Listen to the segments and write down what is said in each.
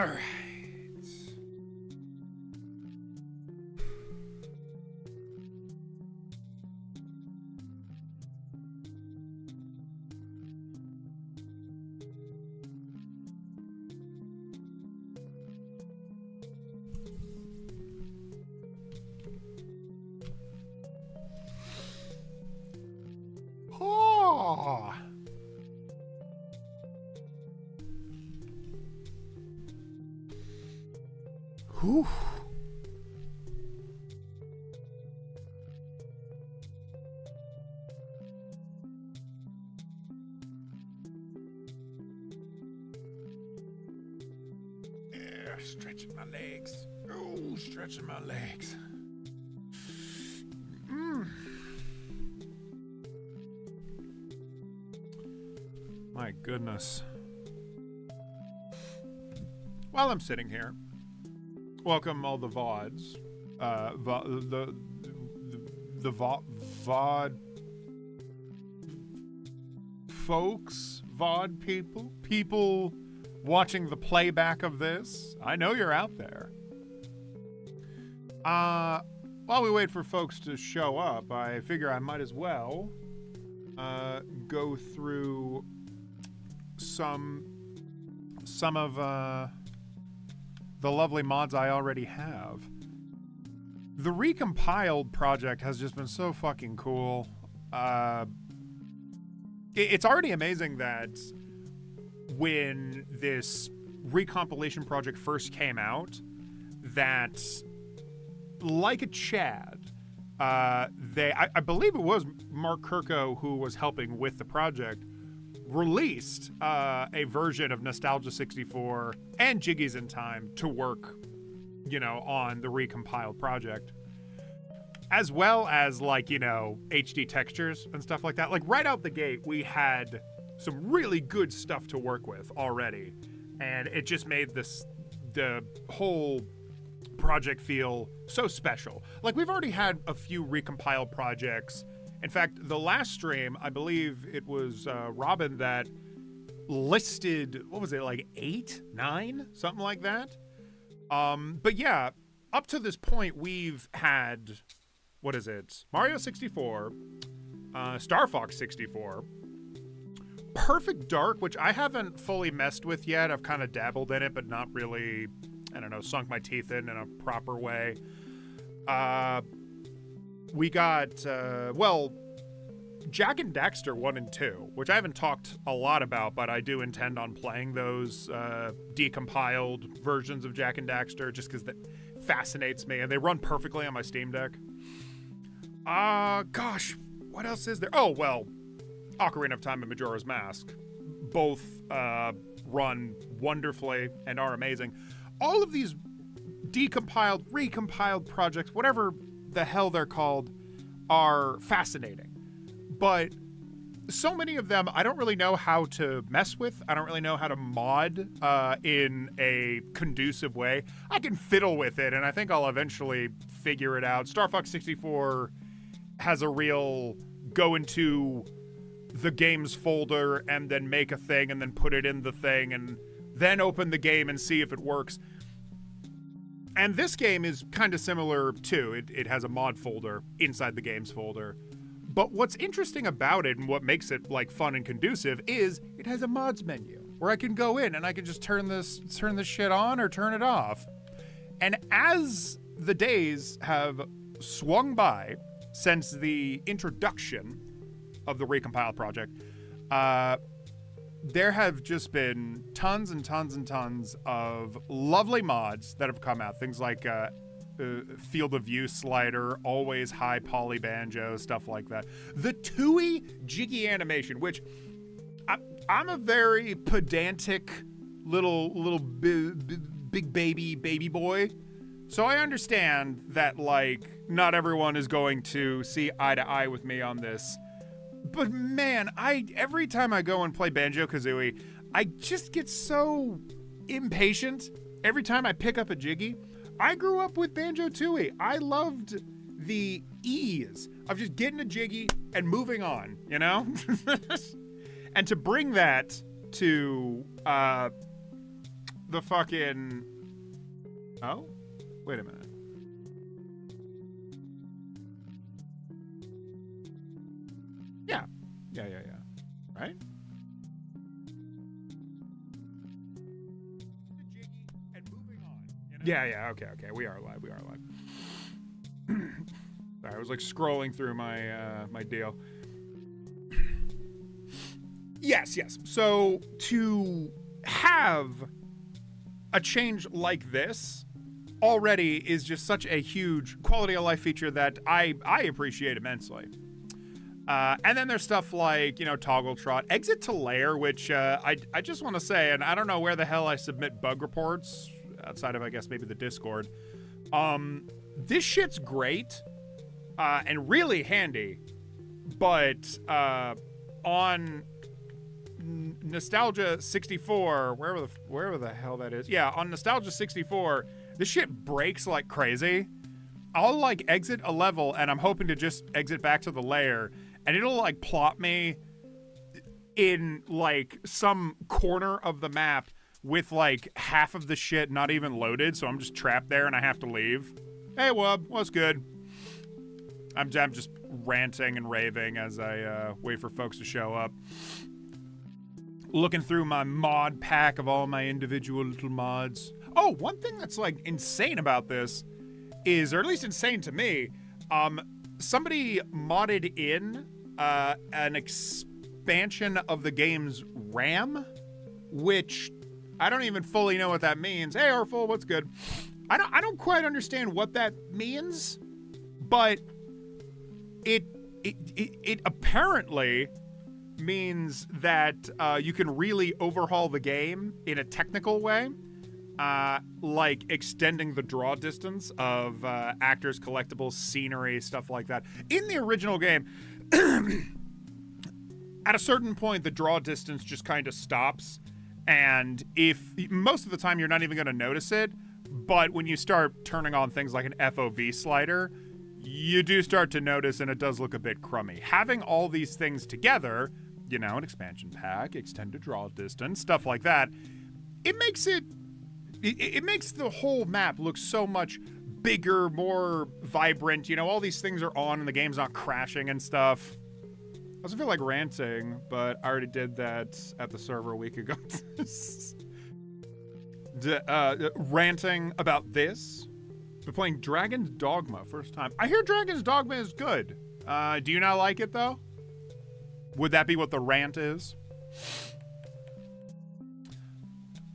right. Oh. Whew. Yeah, stretching my legs. Oh, stretching my legs. My goodness. While I'm sitting here, welcome all the VODs. The VOD folks, VOD people watching the playback of this. I know you're out there. While we wait for folks to show up, I figure I might as well go through some of the lovely mods I already have. The Recompiled project has just been so fucking cool. It's already amazing that when this recompilation project first came out, that like a Chad, I believe it was Mark Kirko who was helping with the project, released a version of Nostalgia 64 and Jiggies in Time to work, on the Recompiled project, as well as HD textures and stuff like that. Like right out the gate, we had some really good stuff to work with already, and it just made the whole project feel so special. Like we've already had a few Recompiled projects. In fact, the last stream, I believe it was Robin that listed, what was it, like 8, 9, something like that. But yeah, up to this point, we've had, what is it? Mario 64, Star Fox 64, Perfect Dark, which I haven't fully messed with yet. I've kind of dabbled in it, but not really, sunk my teeth in a proper way. We got, Jak and Daxter 1 and 2, which I haven't talked a lot about, but I do intend on playing those decompiled versions of Jak and Daxter just because that fascinates me, and they run perfectly on my Steam Deck. Gosh, what else is there? Oh, well, Ocarina of Time and Majora's Mask. Both run wonderfully and are amazing. All of these decompiled, recompiled projects, whatever the hell they're called, are fascinating. But so many of them I don't really know how to mess with. I don't really know how to mod in a conducive way. I can fiddle with it, and I think I'll eventually figure it out. Star Fox 64 has a real go into the games folder and then make a thing and then put it in the thing and then open the game and see if it works. And this game is kind of similar too. It has a mod folder inside the games folder. But what's interesting about it and what makes it like fun and conducive is it has a mods menu where I can go in and I can just turn this shit on or turn it off. And as the days have swung by since the introduction of the Recompiled project, there have just been tons and tons and tons of lovely mods that have come out. Things like field of view slider, always high poly banjo, stuff like that. The Tui jiggy animation, which I'm a very pedantic little big baby boy. So I understand that not everyone is going to see eye to eye with me on this. But man, every time I go and play Banjo-Kazooie, I just get so impatient every time I pick up a jiggy. I grew up with Banjo-Tooie. I loved the ease of just getting a jiggy and moving on, And to bring that to the fucking... Oh? Wait a minute. Yeah. Right? Yeah, okay. We are live. Sorry, I was like scrolling through my my deal. Yes. So to have a change like this already is just such a huge quality of life feature that I appreciate immensely. And then there's stuff like, toggle trot, exit to lair, which I just want to say, and I don't know where the hell I submit bug reports outside of, I guess, maybe the Discord. This shit's great and really handy, but on Nostalgia 64, wherever the hell that is. Yeah, on Nostalgia 64, this shit breaks like crazy. I'll like exit a level and I'm hoping to just exit back to the lair and it'll like plop me in like some corner of the map with like half of the shit not even loaded, so I'm just trapped there and I have to leave. Hey Wub, what's good? I'm just ranting and raving as I wait for folks to show up. Looking through my mod pack of all my individual little mods. Oh, one thing that's like insane about this is, or at least insane to me, somebody modded in an expansion of the game's RAM, which I don't even fully know what that means. Hey, Artful, what's good? I don't quite understand what that means, but it apparently means that you can really overhaul the game in a technical way, like extending the draw distance of actors, collectibles, scenery, stuff like that. In the original game, at a certain point, the draw distance just kind of stops, and if most of the time you're not even going to notice it, but when you start turning on things like an FOV slider, you do start to notice, and it does look a bit crummy. Having all these things together, an expansion pack, extended draw distance, stuff like that, it makes the whole map look so much bigger, more vibrant. All these things are on and the game's not crashing and stuff. I also feel like ranting, but I already did that at the server a week ago. Ranting about this. Been playing Dragon's Dogma first time. I hear Dragon's Dogma is good. Do you not like it though? Would that be what the rant is?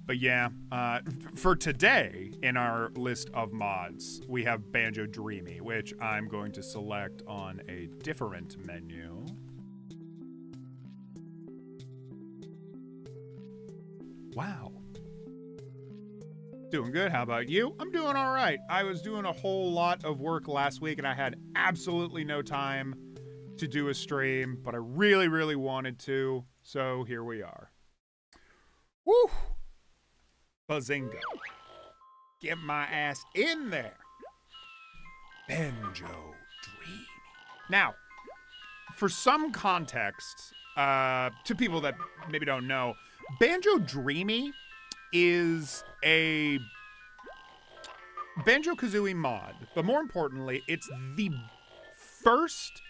But yeah, for today in our list of mods, we have Banjo Dreamie, which I'm going to select on a different menu. Wow. Doing good. How about you? I'm doing all right. I was doing a whole lot of work last week and I had absolutely no time to do a stream, but I really, really wanted to. So here we are. Woo! Bazinga. Get my ass in there. Banjo Dreamie. Now, for some context, to people that maybe don't know, Banjo Dreamie is a Banjo-Kazooie mod, but more importantly, it's the first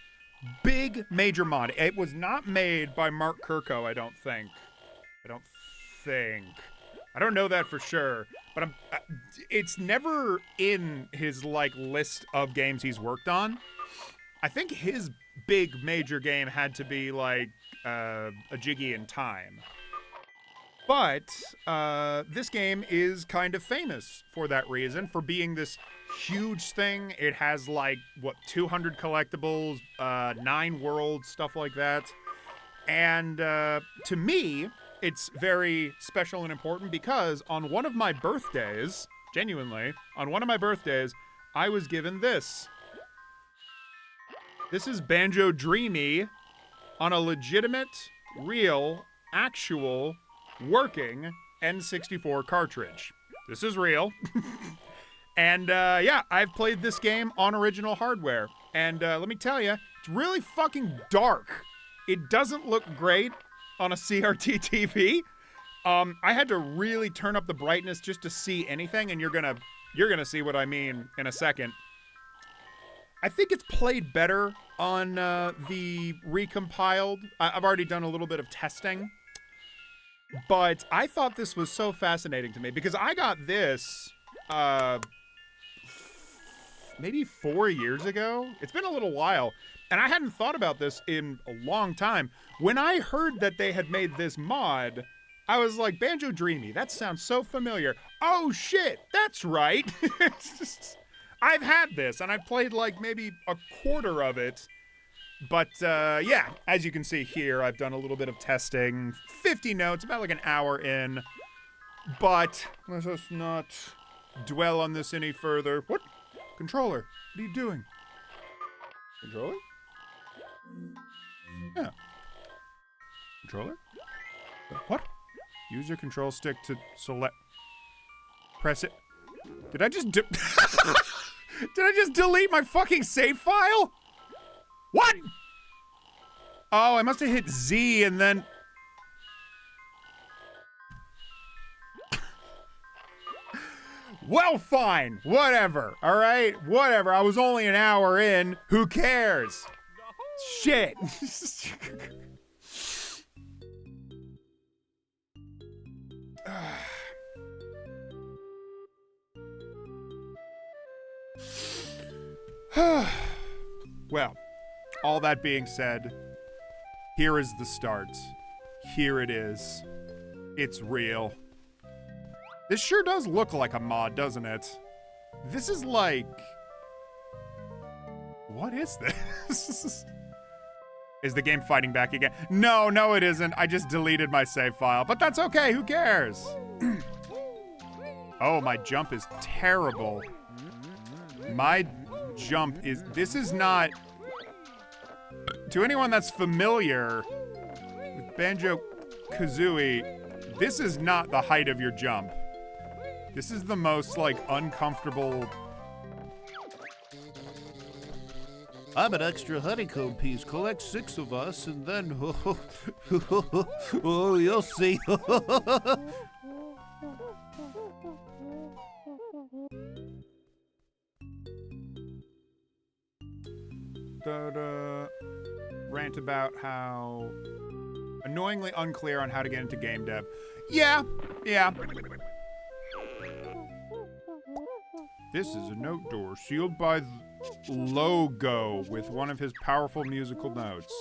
big major mod. It was not made by Mark Kirko, I don't think. I don't know that for sure, but it's never in his list of games he's worked on. I think his big major game had to be a Jiggy in Time. But this game is kind of famous for that reason, for being this huge thing. It has 200 collectibles, 9 worlds, stuff like that. And to me, it's very special and important because on one of my birthdays, genuinely, on one of my birthdays, I was given this. This is Banjo Dreamie on a legitimate, real, actual, working N64 cartridge. This is real. And yeah, I've played this game on original hardware. And let me tell you, it's really fucking dark. It doesn't look great on a CRT TV. I had to really turn up the brightness just to see anything, and you're gonna see what I mean in a second. I think it's played better on the Recompiled. I've already done a little bit of testing, but I thought this was so fascinating to me because I got this maybe 4 years ago. It's been a little while, and I hadn't thought about this in a long time. When I heard that they had made this mod, I was like, Banjo Dreamie, that sounds so familiar. Oh shit, that's right. I've had this, and I've played like maybe a quarter of it. But yeah, as you can see here, I've done a little bit of testing. 50 notes, about like an hour in. But let us not dwell on this any further. What? Controller, what are you doing? Controller? Yeah. Controller? What? Use your control stick to select. Press it. Did I just did I just delete my fucking save file? What? Oh, I must have hit Z and then. Well, fine. Whatever. All right? Whatever. I was only an hour in. Who cares? Shit. Well, all that being said, here is the start. Here it is. It's real. This sure does look like a mod, doesn't it? This is like... What is this? Is the game fighting back again? No, it isn't. I just deleted my save file, but that's okay. Who cares? Oh, my jump is terrible. My jump is... This is not... To anyone that's familiar with Banjo-Kazooie, this is not the height of your jump. This is the most, like, uncomfortable... I'm an extra honeycomb piece. Collect 6 of us, and then... oh, you'll see. Rant about how annoyingly unclear on how to get into game dev. Yeah. This is a note door sealed by logo with one of his powerful musical notes.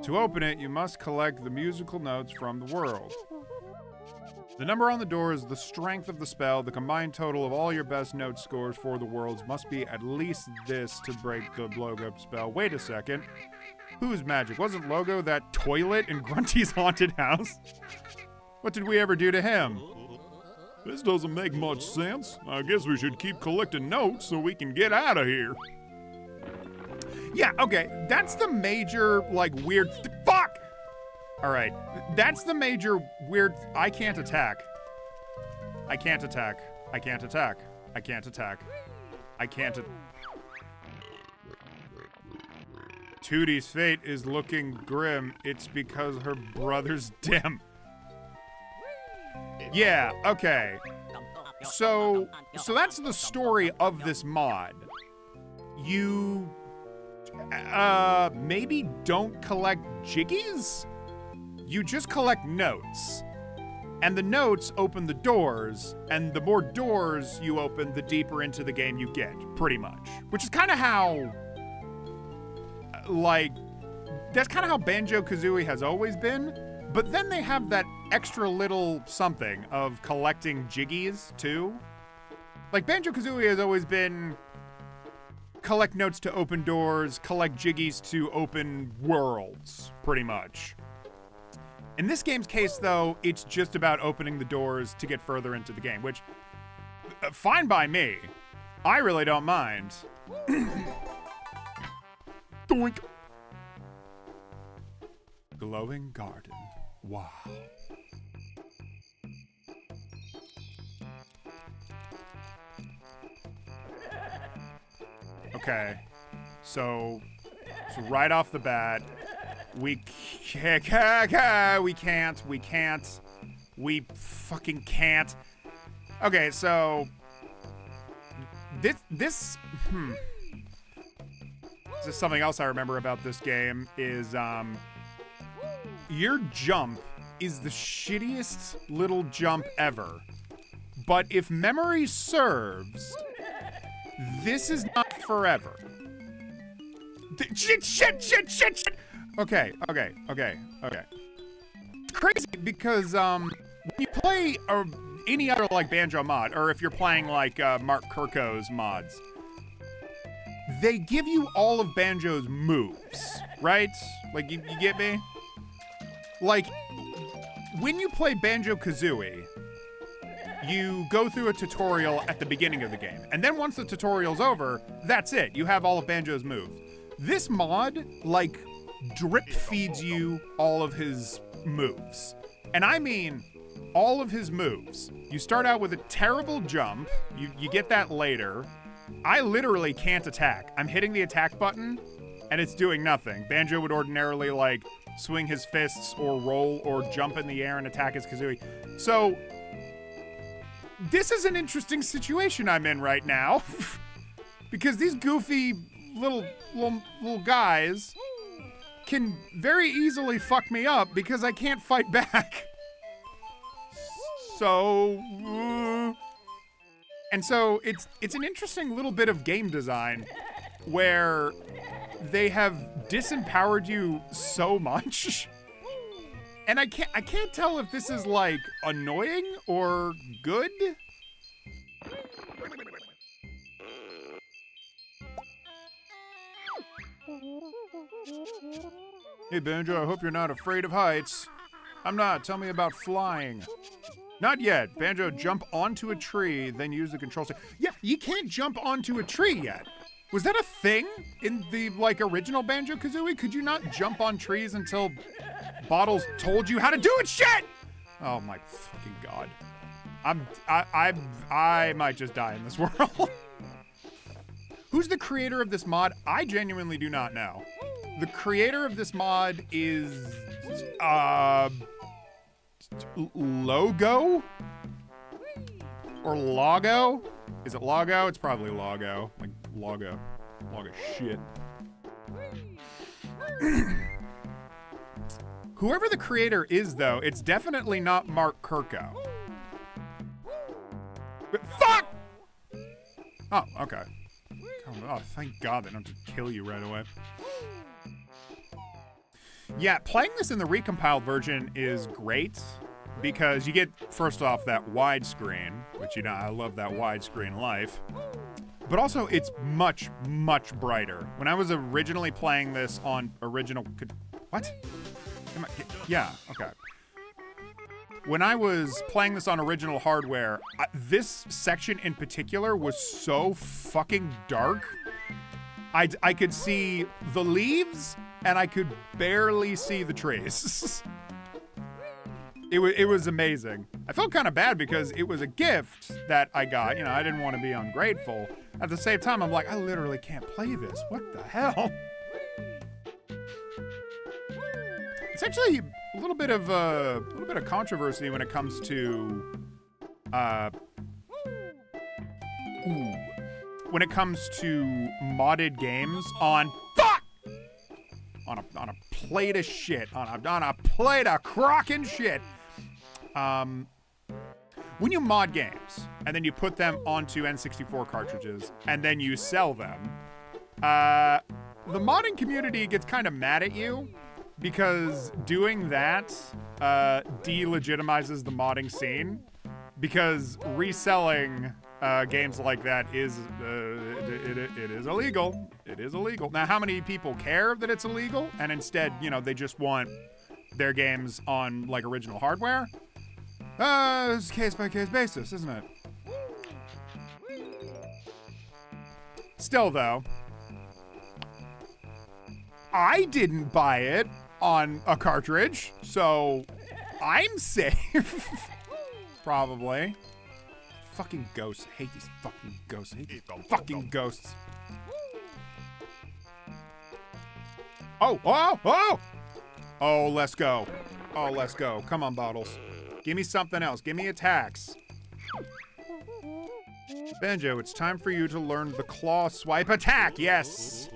To open it, you must collect the musical notes from the world. The number on the door is the strength of the spell. The combined total of all your best note scores for the worlds must be at least this to break the logo spell. Wait a second. Whose magic? Wasn't Logo that toilet in Grunty's haunted house? What did we ever do to him? This doesn't make much sense. I guess we should keep collecting notes so we can get out of here. Yeah, okay. That's the major, like, weird... Fuck! Alright. That's the major weird... I can't attack. I can't attack. I can't attack. I can't attack. I can't... Tootie's fate is looking grim. It's because her brother's dim. Yeah, okay. So that's the story of this mod. You maybe don't collect jiggies? You just collect notes. And the notes open the doors, and the more doors you open, the deeper into the game you get, pretty much. Which is kind of how, like, that's kind of how Banjo-Kazooie has always been. But then they have that extra little something of collecting jiggies, too. Like, Banjo-Kazooie has always been collect notes to open doors, collect jiggies to open worlds, pretty much. In this game's case, though, it's just about opening the doors to get further into the game, which, fine by me. I really don't mind. Doink. Glowing garden. Wow. Okay. So right off the bat, we can't We fucking can't. Okay, so this is something else I remember about this game is your jump is the shittiest little jump ever. But if memory serves, this is not forever. Shit. Okay. It's crazy because when you play any other like Banjo mod, or if you're playing like Mark Kirko's mods, they give you all of Banjo's moves, right? Like you get me? Like when you play Banjo-Kazooie, you go through a tutorial at the beginning of the game. And then once the tutorial's over, that's it. You have all of Banjo's moves. This mod, like, drip feeds you all of his moves. And I mean all of his moves. You start out with a terrible jump. You get that later. I literally can't attack. I'm hitting the attack button, and it's doing nothing. Banjo would ordinarily, like, swing his fists or roll or jump in the air and attack his Kazooie. So this is an interesting situation I'm in right now. Because these goofy little guys can very easily fuck me up because I can't fight back. So and so it's an interesting little bit of game design where they have disempowered you so much. And I can't tell if this is like annoying or good. Hey Banjo, I hope you're not afraid of heights. I'm not. Tell me about flying. Not yet. Banjo, jump onto a tree, then use the control stick. Yeah, you can't jump onto a tree yet. Was that a thing in the like original Banjo-Kazooie? Could you not jump on trees until Bottles told you how to do it? Shit! Oh my fucking god. I might just die in this world. Who's the creator of this mod? I genuinely do not know. The creator of this mod is Logo? Or Logo? Is it Logo? It's probably Logo. Like Logo. Logo shit. Whoever the creator is, though, it's definitely not Mark Kirko. But fuck! Oh, okay. Oh, thank God they don't just kill you right away. Yeah, playing this in the recompiled version is great because you get, first off, that widescreen, which, you know, I love that widescreen life. But also, it's much, much brighter. When I was originally playing this on original... What? Yeah, okay. When I was playing this on original hardware, this section in particular was so fucking dark. I could see the leaves, and I could barely see the trees. It was amazing. I felt kind of bad because it was a gift that I got. You know, I didn't want to be ungrateful. At the same time, I'm like, I literally can't play this. What the hell? It's actually a little bit of controversy when it comes to when it comes to modded games on a plate of shit, on a plate of crockin' shit. When you mod games and then you put them onto N64 cartridges and then you sell them, the modding community gets kind of mad at you because doing that delegitimizes the modding scene, because reselling games like that is it is illegal. It is illegal. Now, how many people care that it's illegal and instead, you know, they just want their games on like original hardware? It's case-by-case basis, isn't it? Still, though, I didn't buy it on a cartridge, so I'm safe. Probably. Fucking ghosts. I hate these fucking ghosts. I hate these fucking ghosts. Oh, oh, oh! Oh, let's go. Oh, let's go. Come on, Bottles. Give me something else. Give me attacks. Banjo, it's time for you to learn the claw swipe attack. Yes.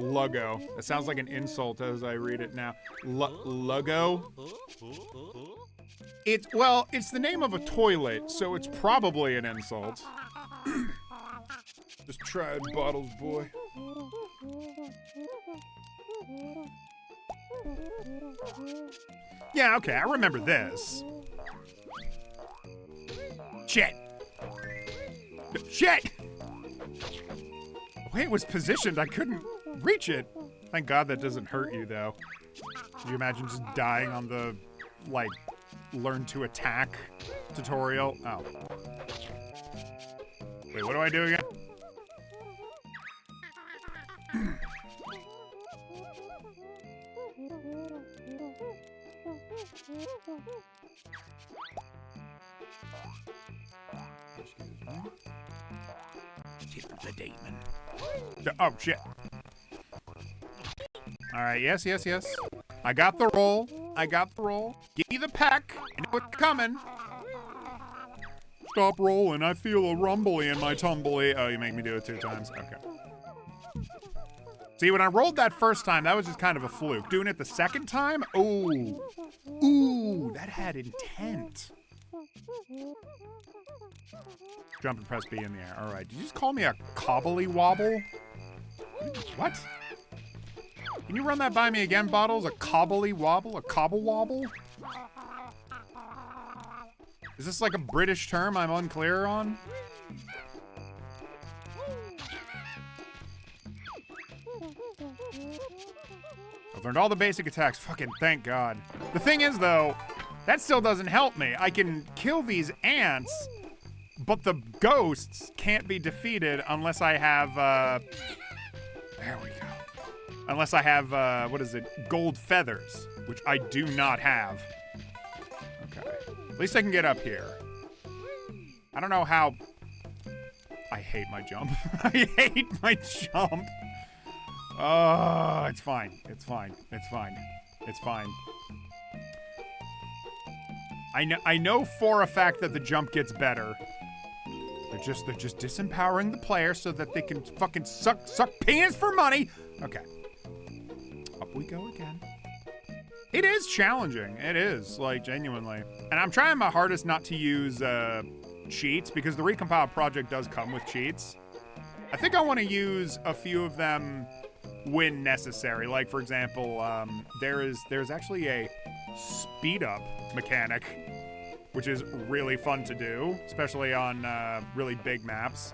Luggo. That sounds like an insult as I read it now. Luggo? Well, it's the name of a toilet, so it's probably an insult. Just try it, Bottles boy. Yeah, okay, I remember this. Shit! Shit! The way it was positioned, I couldn't reach it. Thank God that doesn't hurt you, though. Could you imagine just dying on the, like, learn to attack tutorial? Oh. Wait, what do I do again? The demon. Oh, shit. All right, yes. I got the roll. Give me the peck. I know it's coming. Stop rolling. I feel a rumbly in my tumbly. Oh, you make me do it 2 times. Okay. See, when I rolled that first time, that was just kind of a fluke. Doing it the second time? Ooh, that had intent. Jump and press B in the air. All right. Did you just call me a cobbly wobble? What? Can you run that by me again, Bottles? A cobbly wobble? A cobble wobble? Is this like a British term I'm unclear on? I've learned all the basic attacks. Fucking thank God. The thing is, though, that still doesn't help me. I can kill these ants, but the ghosts can't be defeated unless I have, there we go. Unless I have, what is it? Gold feathers, which I do not have. Okay. At least I can get up here. I don't know how... I hate my jump. I hate my jump. Oh, it's fine. I know for a fact that the jump gets better. They're just disempowering the player so that they can fucking suck penis for money. Okay. Up we go again. It is challenging. It is, like, genuinely. And I'm trying my hardest not to use cheats because the Recompiled project does come with cheats. I think I want to use a few of them when necessary. Like, for example, there's actually a speed up mechanic, which is really fun to do, especially on really big maps.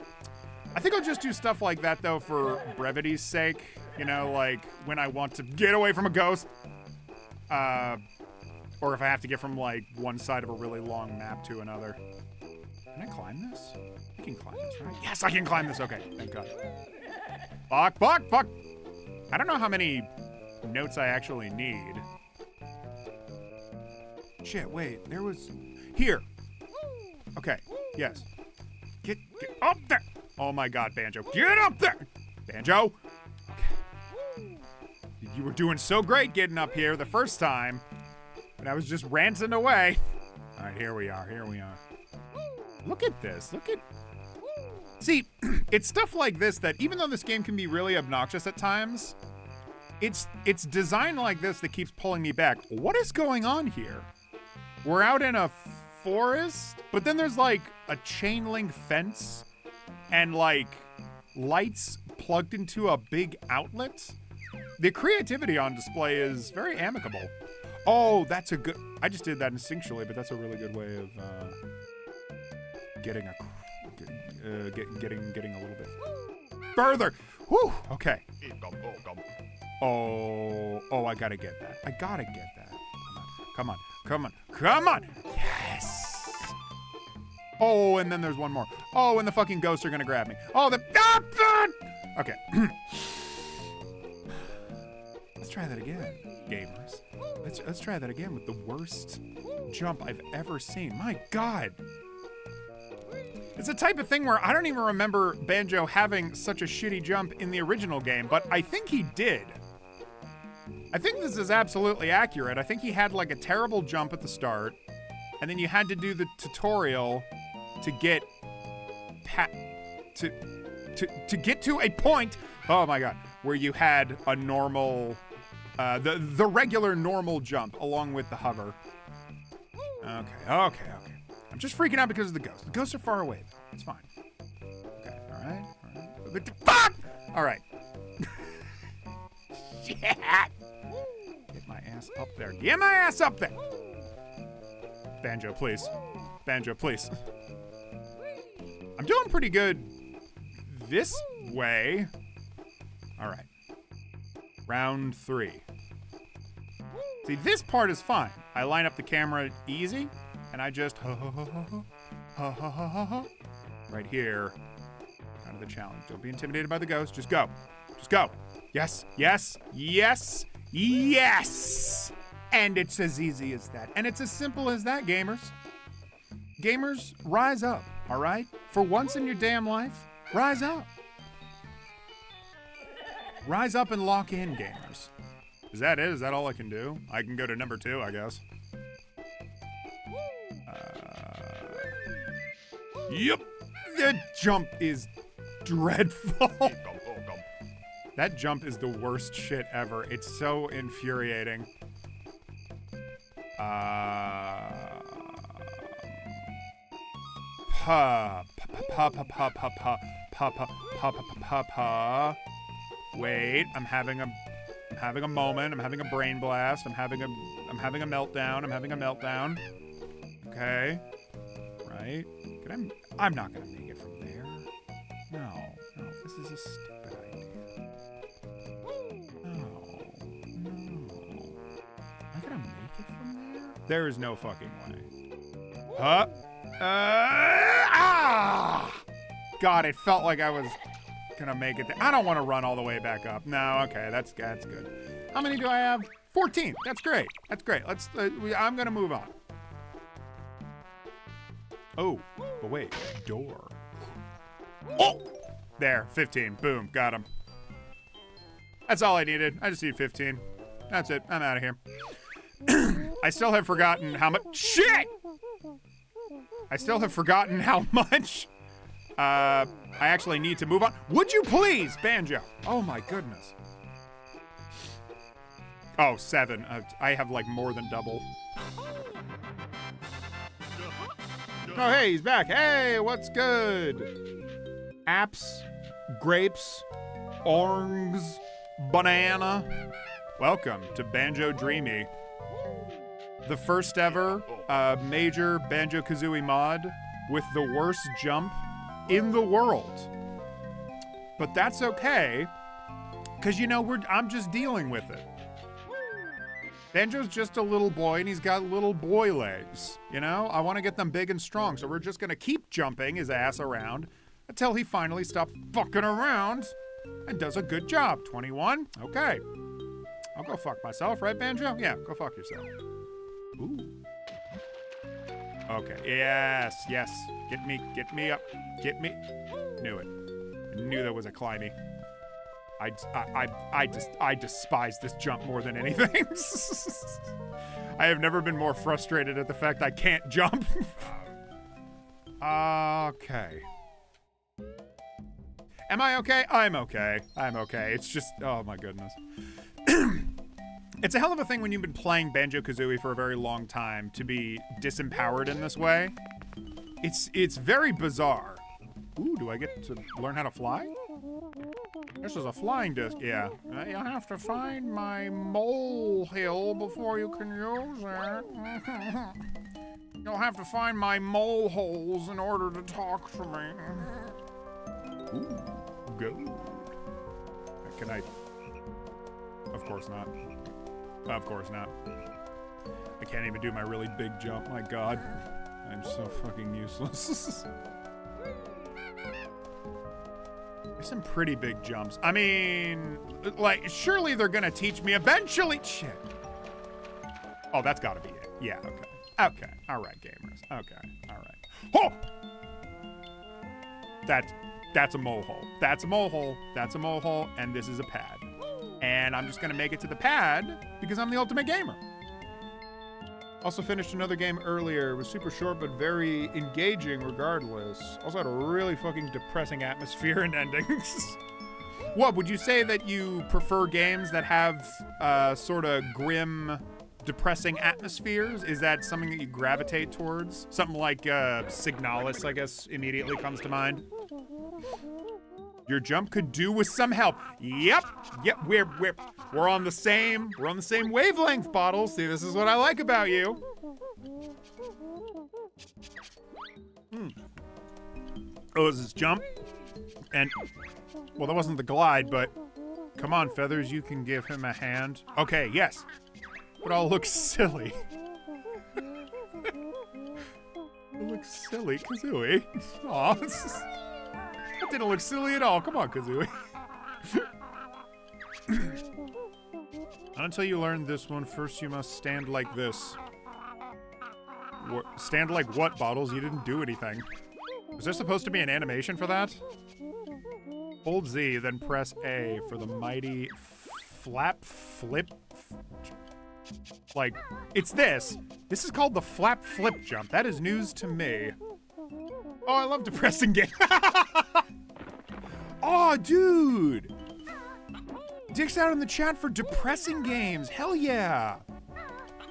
I think I'll just do stuff like that, though, for brevity's sake. You know, like when I want to get away from a ghost, or if I have to get from, like, one side of a really long map to another. Can I climb this? I can climb this, right? Yes, I can climb this. Okay, thank God. Fuck. I don't know how many notes I actually need. Shit, wait, there was... Here. Okay, yes. Get up there. Oh my God, Banjo. Get up there. Banjo. Okay. You were doing so great getting up here the first time, and I was just ranting away. All right, here we are. Look at this. See, it's stuff like this that, even though this game can be really obnoxious at times, it's designed like this that keeps pulling me back. What is going on here? We're out in a forest, but then there's like a chain link fence and like lights plugged into a big outlet. The creativity on display is very amicable. Oh, that's a good... I just did that instinctually, but that's a really good way of getting a little bit further. Whew, okay. Oh, I gotta get that. Come on. Yes. Oh, and then there's one more. Oh, and the fucking ghosts are gonna grab me. Oh, okay. Let's try that again, gamers. Let's try that again with the worst jump I've ever seen. My God. It's the type of thing where I don't even remember Banjo having such a shitty jump in the original game, but I think he did. I think this is absolutely accurate. I think he had like a terrible jump at the start, and then you had to do the tutorial to get to get to a point, oh my god, where you had a normal, the regular normal jump along with the hover. Okay. I'm just freaking out because of the ghosts. The ghosts are far away. It's fine. Okay, all right. But fuck! All right. Shit! Get my ass up there. Get my ass up there! Banjo, please. Banjo, please. I'm doing pretty good this way. All right. Round 3. See, this part is fine. I line up the camera easy, and I just right here. Kind of the challenge. Don't be intimidated by the ghost. Just go. Just go. Yes, yes, yes, yes! And it's as easy as that. And it's as simple as that, gamers. Gamers, rise up, all right? For once in your damn life, rise up. Rise up and lock in, gamers. Is that it? Is that all I can do? I can go to number 2, I guess. Yep. The jump is dreadful. That jump is the worst shit ever. It's so infuriating. Wait, I'm having a moment. I'm having a brain blast. I'm having a meltdown. Okay. Right. I'm not gonna make it from there. No, this is a stupid idea. No. Am I gonna make it from there? There is no fucking way. God, it felt like I was gonna make it. I don't want to run all the way back up. No, okay, that's good. How many do I have? 14. That's great. Let's. I'm gonna move on. Oh, but wait, door. Oh, there, 15. Boom, got him. That's all I needed. I just need 15. That's it. I'm out of here. I still have forgotten how much. Shit! I still have forgotten how much. I actually need to move on. Would you please, Banjo? Oh my goodness. Oh, 7. I have like more than double. Oh, hey, he's back. Hey, what's good? Apps, grapes, oranges, banana. Welcome to Banjo Dreamie, the first ever major Banjo-Kazooie mod with the worst jump in the world. But that's okay, because, you know, I'm just dealing with it. Banjo's just a little boy, and he's got little boy legs, you know? I want to get them big and strong, so we're just going to keep jumping his ass around until he finally stops fucking around and does a good job. 21? Okay. I'll go fuck myself, right, Banjo? Yeah, go fuck yourself. Ooh. Okay, yes. Get me up. Knew it. I knew there was a climby. I despise this jump more than anything. I have never been more frustrated at the fact I can't jump. Okay. Am I okay? I'm okay. It's just, oh my goodness. It's a hell of a thing when you've been playing Banjo-Kazooie for a very long time to be disempowered in this way. It's very bizarre. Ooh, do I get to learn how to fly? This is a flying disc, yeah. You have to find my molehill before you can use it. You'll have to find my mole holes in order to talk to me. Ooh, gold. Can I? Of course not. Of course not. I can't even do my really big jump, my god. I'm so fucking useless. There's some pretty big jumps. I mean, like, surely they're gonna teach me eventually. Shit. Oh, that's gotta be it. Yeah, okay. Okay, all right, gamers. Okay, all right. Oh! That's a mole hole. That's a mole hole. That's a mole hole, and this is a pad. And I'm just gonna make it to the pad because I'm the ultimate gamer. Also finished another game earlier. It was super short but very engaging regardless. Also had a really fucking depressing atmosphere and endings. What, would you say that you prefer games that have sort of grim, depressing atmospheres? Is that something that you gravitate towards? Something like Signalis, I guess, immediately comes to mind. Your jump could do with some help. Yep, we're on the same wavelength, Bottles. See, this is what I like about you. Oh, is this jump? And, well, that wasn't the glide, but come on, Feathers, you can give him a hand. Okay, yes. But I'll look silly. It looks silly, Kazooie. Aw, that didn't look silly at all. Come on, Kazooie. Not until you learn this one. First, you must stand like this. Stand like what, Bottles? You didn't do anything. Was there supposed to be an animation for that? Hold Z, then press A for the mighty flap flip. Like, it's this. This is called the flap flip jump. That is news to me. Oh, I love depressing games. Oh, dude. Dick's out in the chat for depressing games. Hell yeah.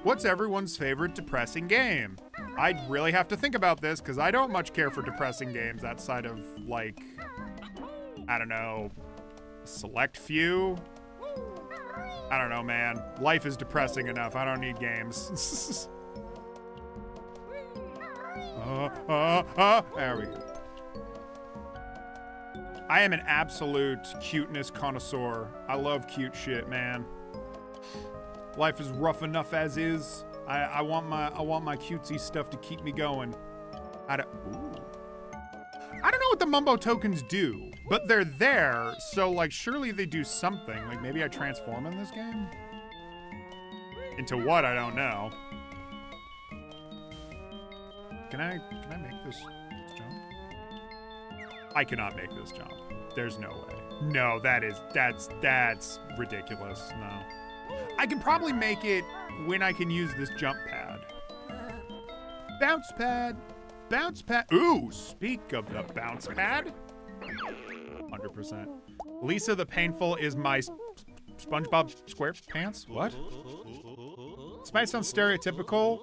What's everyone's favorite depressing game? I'd really have to think about this because I don't much care for depressing games outside of, like, I don't know, select few. I don't know, man. Life is depressing enough. I don't need games. There we go. I am an absolute cuteness connoisseur. I love cute shit, man. Life is rough enough as is. I want my cutesy stuff to keep me going. I don't know what the Mumbo tokens do, but they're there, so like surely they do something. Like maybe I transform in this game? Into what? I don't know. Can I make this jump? I cannot make this jump. There's no way. No, that's ridiculous. No. I can probably make it when I can use this jump pad. Bounce pad. Bounce pad. Ooh, speak of the bounce pad. 100%. Lisa the Painful is my SpongeBob SquarePants? What? This might sound stereotypical,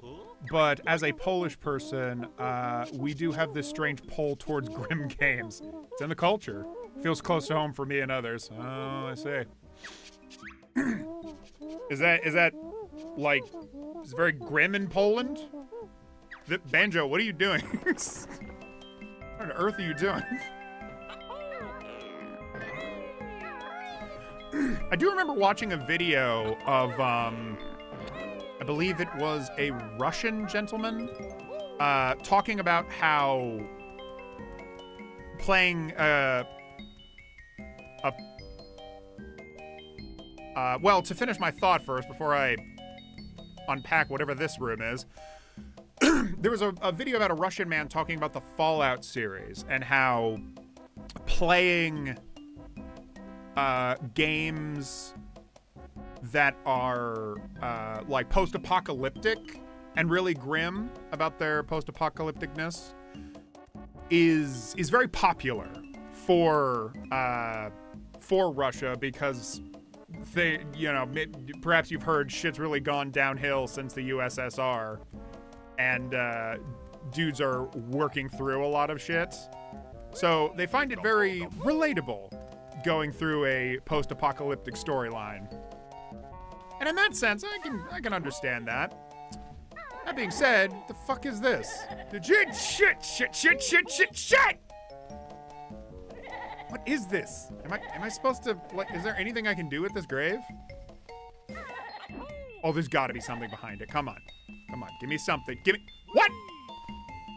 but as a Polish person, we do have this strange pull towards grim games. It's in the culture. Feels close to home for me and others. Oh, I see. Is that like, is it very grim in Poland? Banjo, what are you doing? What on earth are you doing? I do remember watching a video of, I believe it was a Russian gentleman, talking about how playing, well, to finish my thought first, before I unpack whatever this room is, there was a video about a Russian man talking about the Fallout series and how playing games that are like post-apocalyptic and really grim about their post-apocalypticness is very popular for Russia because they, you know, perhaps you've heard shit's really gone downhill since the USSR, and dudes are working through a lot of shit. So they find it very relatable going through a post-apocalyptic storyline. And in that sense, I can understand that. That being said, the fuck is this? Shit! What is this? Am I supposed to, like, is there anything I can do with this grave? Oh, there's gotta be something behind it. Come on, give me something. What?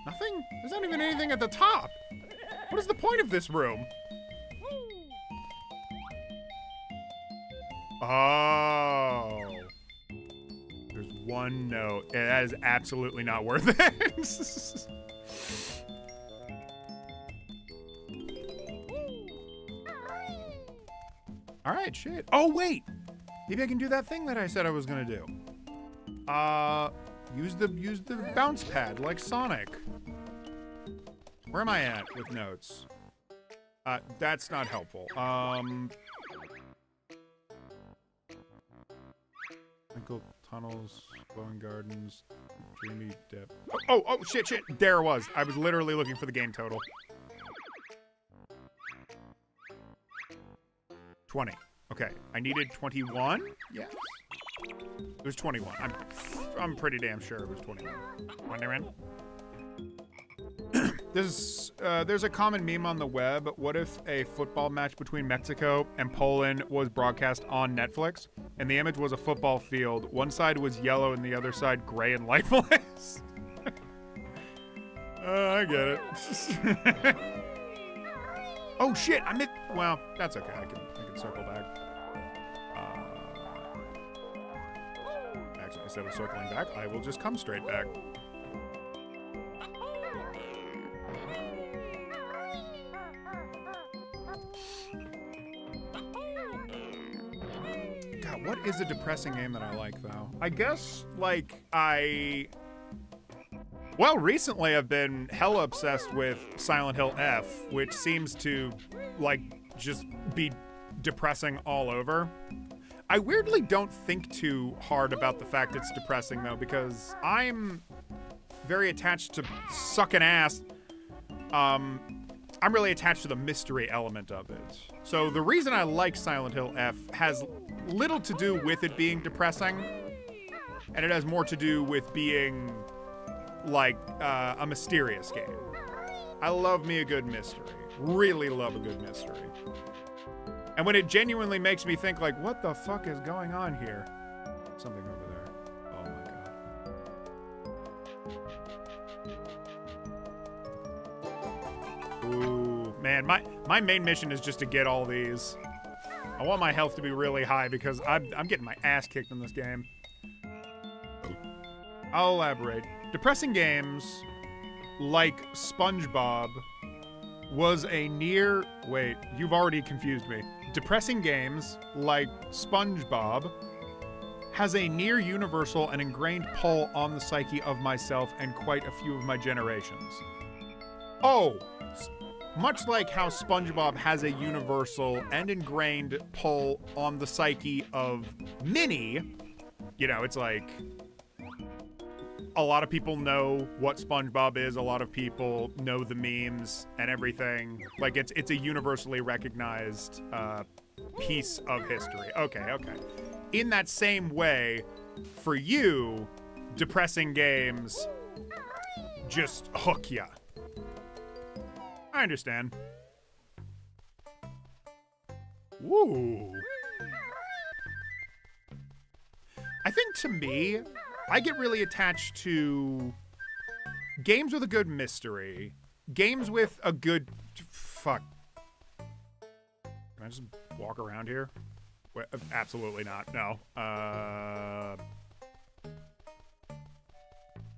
Nothing? There's not even anything at the top. What is the point of this room? Oh. There's one note. That is absolutely not worth it. All right, shit. Oh, wait. Maybe I can do that thing that I said I was gonna do. Use the bounce pad like Sonic. Where am I at with notes? That's not helpful. Twinkle tunnels, flowing gardens, dreamy depth. Oh, shit. There it was. I was literally looking for the game total. 20. Okay, I needed 21? Yes. It was 21. I'm pretty damn sure it was 21. Wonderman. There's a common meme on the web. What if a football match between Mexico and Poland was broadcast on Netflix, and the image was a football field? One side was yellow and the other side gray and lifeless. I get it. Oh shit! Well, that's okay. I can circle back. Actually, instead of circling back, I will just come straight back. God, what is a depressing game that I like, though? I guess, like, well, recently I've been hella obsessed with Silent Hill F, which seems to, like, just be depressing all over. I weirdly don't think too hard about the fact it's depressing, though, because I'm very attached to sucking ass. I'm really attached to the mystery element of it. So the reason I like Silent Hill F has little to do with it being depressing, and it has more to do with being, like, a mysterious game. I love me a good mystery. Really love a good mystery. And when it genuinely makes me think, like, what the fuck is going on here? Something over there. Oh my god. Ooh, man, my main mission is just to get all these. I want my health to be really high because I'm getting my ass kicked in this game. I'll elaborate. Depressing games like SpongeBob was a near... Wait, you've already confused me. Depressing games like SpongeBob has a near universal and ingrained pull on the psyche of myself and quite a few of my generations. Oh, much like how SpongeBob has a universal and ingrained pull on the psyche of Minnie, you know, it's like... A lot of people know what SpongeBob is. A lot of people know the memes and everything. Like, it's a universally recognized piece of history. Okay. In that same way, for you, depressing games just hook ya. I understand. Woo. I think to me, I get really attached to games with a good mystery, games with a good... Fuck. Can I just walk around here? Wait, absolutely not. No.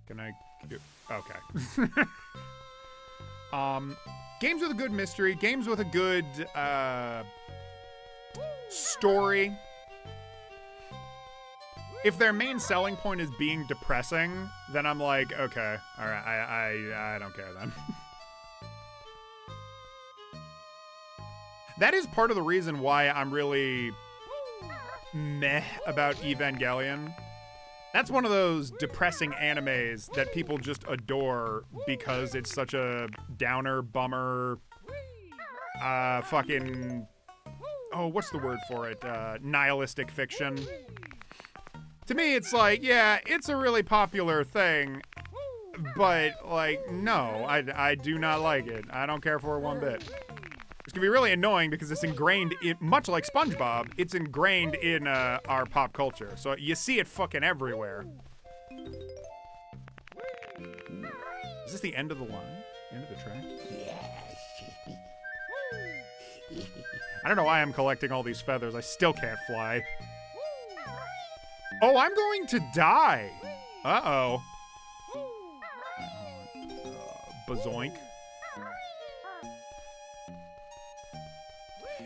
Can I... Okay. Games with a good mystery, games with a good story. If their main selling point is being depressing, then I'm like, okay, all right, I don't care then. That is part of the reason why I'm really meh about Evangelion. That's one of those depressing animes that people just adore because it's such a downer, bummer, fucking, oh, what's the word for it? Nihilistic fiction. To me, it's like, yeah, it's a really popular thing, but, like, no, I do not like it. I don't care for it one bit. It's gonna be really annoying because it's ingrained in, much like SpongeBob, it's ingrained in our pop culture. So you see it fucking everywhere. Is this the end of the line? End of the track? I don't know why I'm collecting all these feathers. I still can't fly. Oh, I'm going to die. Uh-oh. Bazoink.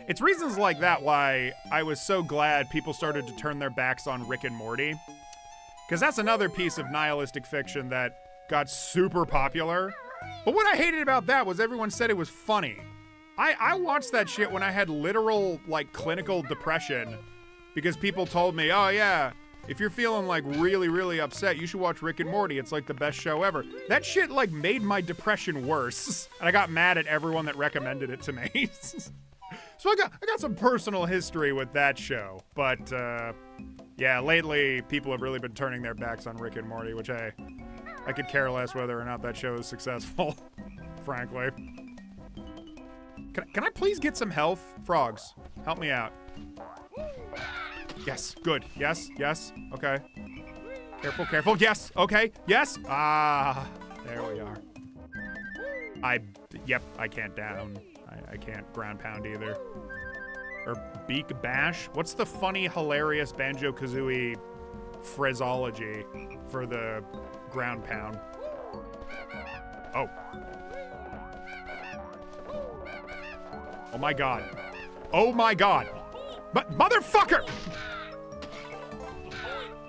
It's reasons like that why I was so glad people started to turn their backs on Rick and Morty. Because that's another piece of nihilistic fiction that got super popular. But what I hated about that was everyone said it was funny. I watched that shit when I had literal, like, clinical depression. Because people told me, oh yeah, if you're feeling, like, really, really upset, you should watch Rick and Morty. It's, like, the best show ever. That shit, like, made my depression worse. And I got mad at everyone that recommended it to me. So I got some personal history with that show. But, yeah, lately, people have really been turning their backs on Rick and Morty, which I could care less whether or not that show is successful, frankly. Can I please get some health? Frogs, help me out. Yes, good. Yes, okay. Careful, yes, okay, yes. Ah, there we are. Yep, I can't down. I can't ground pound either. Or beak bash? What's the funny, hilarious Banjo-Kazooie phraseology for the ground pound? Oh. Oh my god. Oh my god. But motherfucker!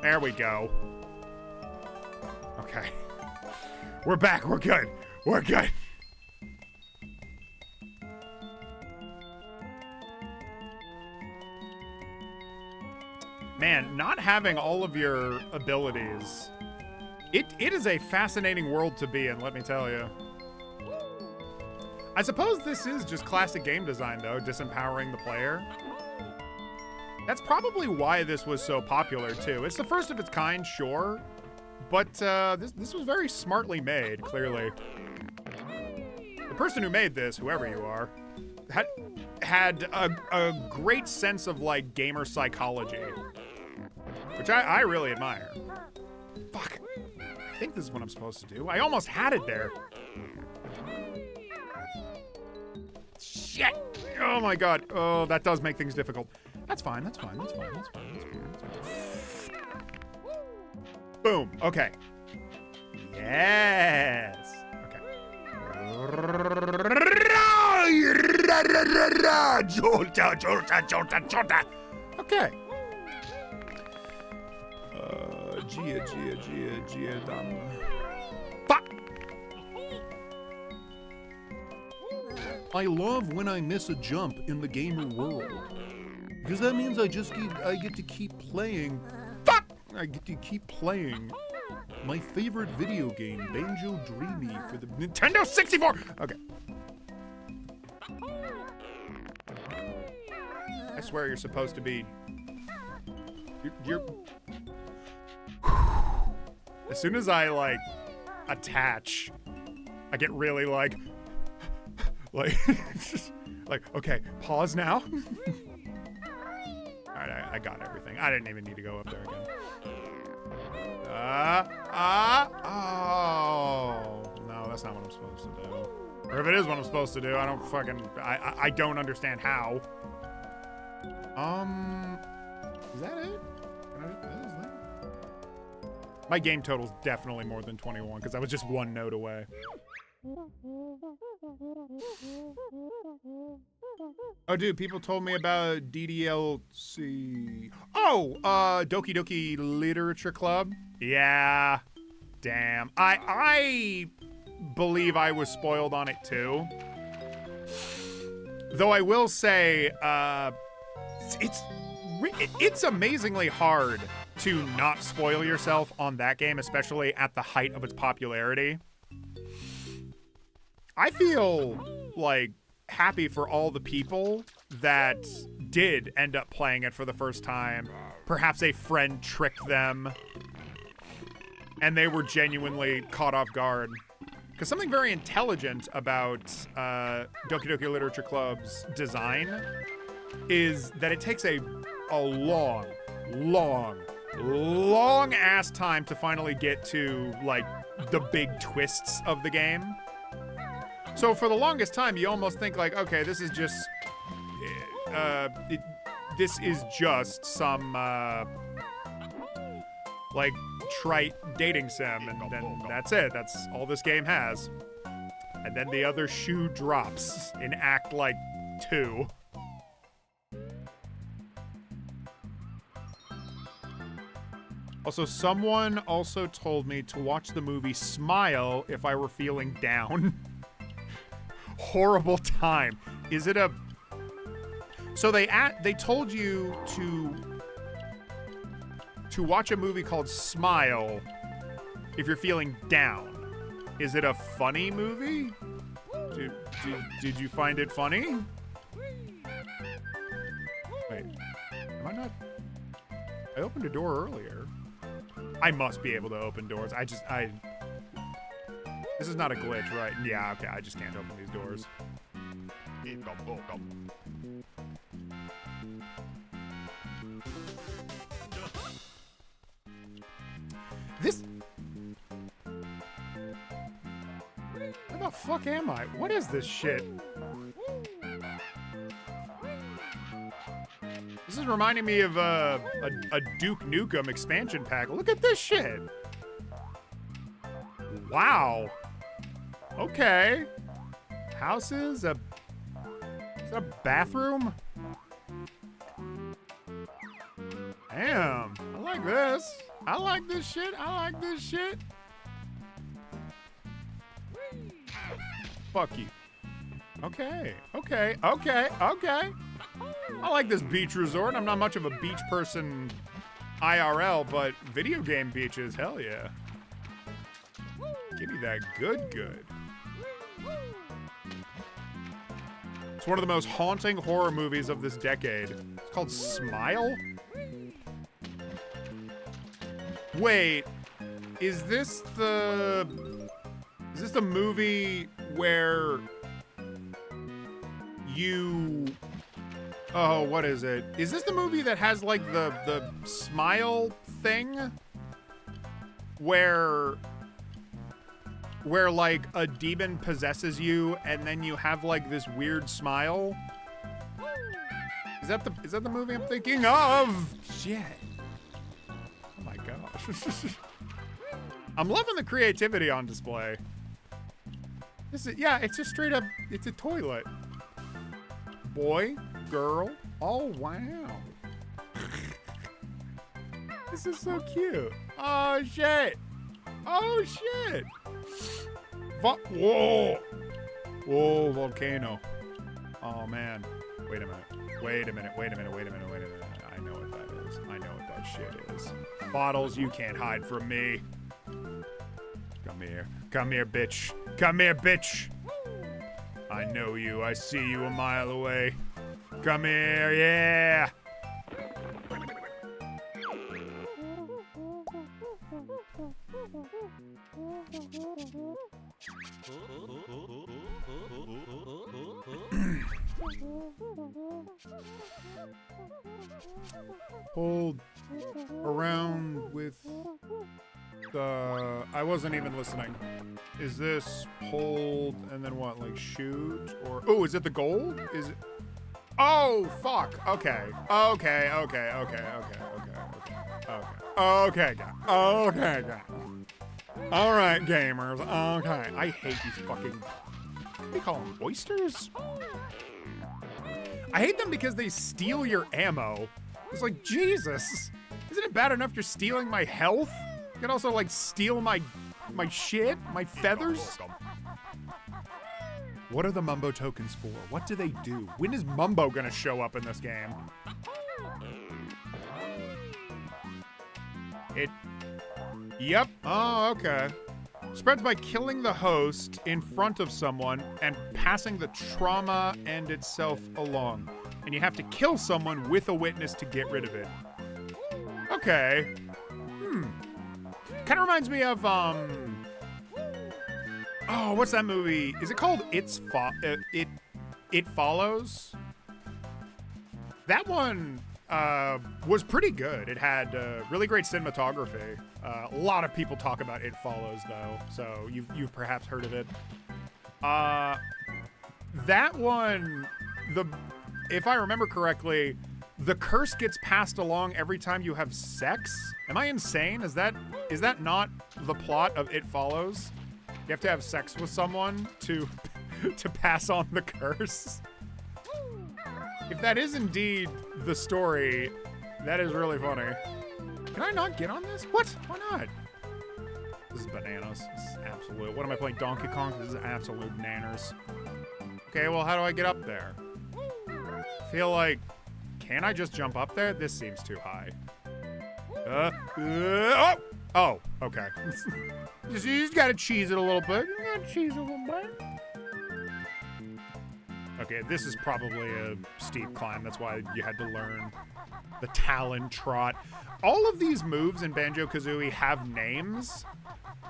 There we go. Okay. We're back. We're good. We're good. Man, not having all of your abilities, it is a fascinating world to be in, let me tell you. I suppose this is just classic game design, though, disempowering the player. That's probably why this was so popular, too. It's the first of its kind, sure, but this was very smartly made, clearly. The person who made this, whoever you are, had a great sense of, like, gamer psychology, which I really admire. Fuck. I think this is what I'm supposed to do. I almost had it there. Shit! Oh my god. Oh, that does make things difficult. That's fine. Boom. Okay. Yes. Okay. Okay. Gia, done. Fuck! I love when I miss a jump in the gamer world. Because that means I get to keep playing. Fuck! I get to keep playing my favorite video game, Banjo Dreamie, for the Nintendo 64! Okay. I swear you're supposed to be... You're... As soon as I, like, attach, I get really, like, okay, pause now. All right, I got everything. I didn't even need to go up there again. Oh, no, that's not what I'm supposed to do. Or if it is what I'm supposed to do, I don't fucking, I don't understand how. Is that it? Can I just, is that? My game total's definitely more than 21 because I was just one note away. Oh, dude, people told me about DDLC. Oh, Doki Doki Literature Club. Yeah, damn. I believe I was spoiled on it too. Though I will say, it's amazingly hard to not spoil yourself on that game, especially at the height of its popularity. I feel, like, happy for all the people that did end up playing it for the first time. Perhaps a friend tricked them, and they were genuinely caught off guard. Because something very intelligent about Doki Doki Literature Club's design is that it takes a long ass time to finally get to, like, the big twists of the game. So for the longest time, you almost think like, okay, this is just, this is just some, like, trite dating sim, and then that's it. That's all this game has. And then the other shoe drops in Act, like, 2. Also, someone also told me to watch the movie Smile if I were feeling down. Horrible time. Is it a... So they told you to watch a movie called Smile if you're feeling down. Is it a funny movie? Did you find it funny? Wait, am I not... I opened a door earlier. I must be able to open doors. This is not a glitch, right? Yeah, okay, I just can't open these doors. This... Where the fuck am I? What is this shit? This is reminding me of a Duke Nukem expansion pack. Look at this shit. Wow. Okay. Houses, is that a bathroom? Damn. I like this. I like this shit. I like this shit. Fuck you. Okay. Okay. Okay. Okay. I like this beach resort. I'm not much of a beach person IRL, but video game beaches, hell yeah. Give me that good. It's one of the most haunting horror movies of this decade. It's called Smile? Wait, is this the movie where you... Oh, what is it? Is this the movie that has like the smile thing? Where like a demon possesses you and then you have like this weird smile? Is that the movie I'm thinking of? Shit. Oh my gosh. I'm loving the creativity on display. Yeah, it's just straight up, it's a toilet. Boy, girl, oh wow. This is so cute. Oh shit. Oh shit. Whoa. Whoa, volcano. Oh man. Wait a minute. I know what that is. I know what that shit is. Bottles, you can't hide from me. Come here. Come here, bitch. Come here, bitch. I know you. I see you a mile away. Come here, yeah. Hold around with the... I wasn't even listening. Is this hold and then what, like shoot? Or... Oh, is it the gold? Is it... Oh, fuck. Okay. Okay. All right, gamers. Okay. I hate these fucking... What do you call them? Oysters? I hate them because they steal your ammo. It's like, Jesus. Isn't it bad enough you're stealing my health? You can also, like, steal my shit? My feathers? What are the Mumbo tokens for? What do they do? When is Mumbo gonna show up in this game? Yep. Oh, okay. Spreads by killing the host in front of someone and passing the trauma and itself along. And you have to kill someone with a witness to get rid of it. Okay. Kind of reminds me of, oh, what's that movie? Is it called It Follows? That one was pretty good. It had really great cinematography. A lot of people talk about It Follows, though, so you've perhaps heard of it. That one, if I remember correctly, the curse gets passed along every time you have sex. Am I insane? Is that not the plot of It Follows? You have to have sex with someone to pass on the curse. If that is indeed the story, that is really funny. Can I not get on this? What? Why not? This is bananas. This is absolute. What am I playing? Donkey Kong? This is absolute bananas. Okay, well, how do I get up there? I feel like... Can I just jump up there? This seems too high. Oh, okay. you just gotta cheese it a little bit. You gotta cheese it a little bit. Okay, this is probably a steep climb. That's why you had to learn the Talon Trot. All of these moves in Banjo-Kazooie have names.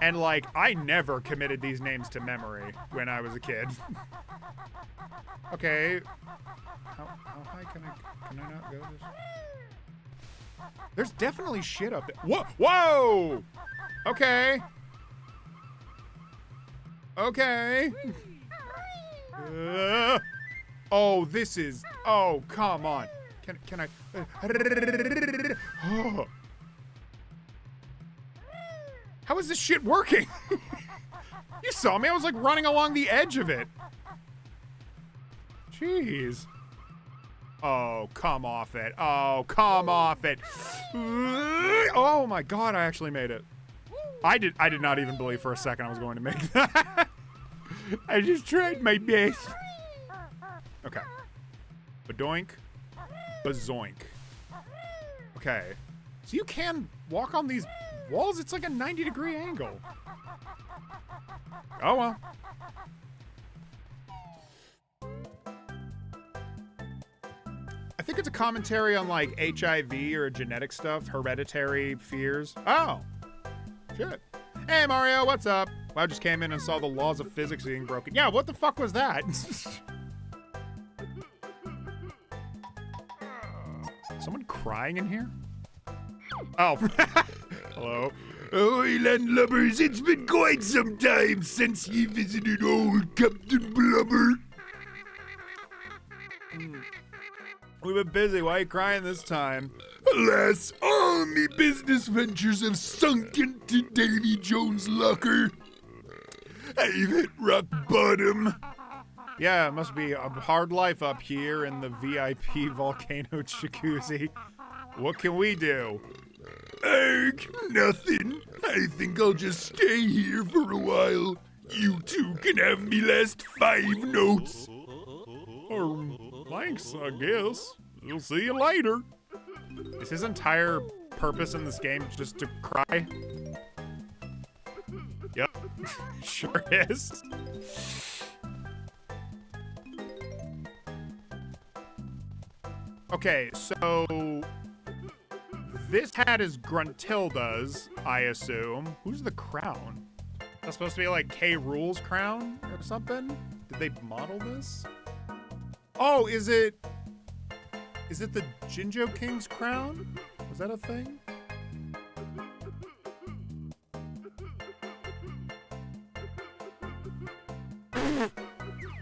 And, like, I never committed these names to memory when I was a kid. Okay. How high can I not go this? There's definitely shit up there. Whoa! Whoa! Okay. Okay. Oh, this is... Oh, come on. Can I... Oh. How is this shit working? You saw me. I was like running along the edge of it. Jeez. Oh, come off it. Oh, come off it. Oh my god, I actually made it. I did not even believe for a second I was going to make that. I just tried my best. Okay. Badoink. Bazoink. Okay. So you can walk on these walls? It's like a 90-degree angle. Oh well. I think it's a commentary on like HIV or genetic stuff, hereditary fears. Oh, shit. Hey Mario, what's up? Well, I just came in and saw the laws of physics being broken. Yeah, what the fuck was that? Someone crying in here? Oh. Hello. Oh, landlubbers, it's been quite some time since ye visited old Captain Blubber. We've been busy. Why are you crying this time? Alas, all me business ventures have sunk into Davy Jones' locker. I've hit rock bottom. Yeah, it must be a hard life up here in the VIP volcano jacuzzi. What can we do? Arg, nothing. I think I'll just stay here for a while. You two can have me last 5 notes. Thanks, I guess. We'll see you later. Is his entire purpose in this game just to cry? Yep. Sure is. Okay, so this hat is Gruntilda's, I assume. Who's the crown? That's supposed to be like K. Rool's crown or something? Did they model this? Oh, is it the Jinjo King's crown? Was that a thing?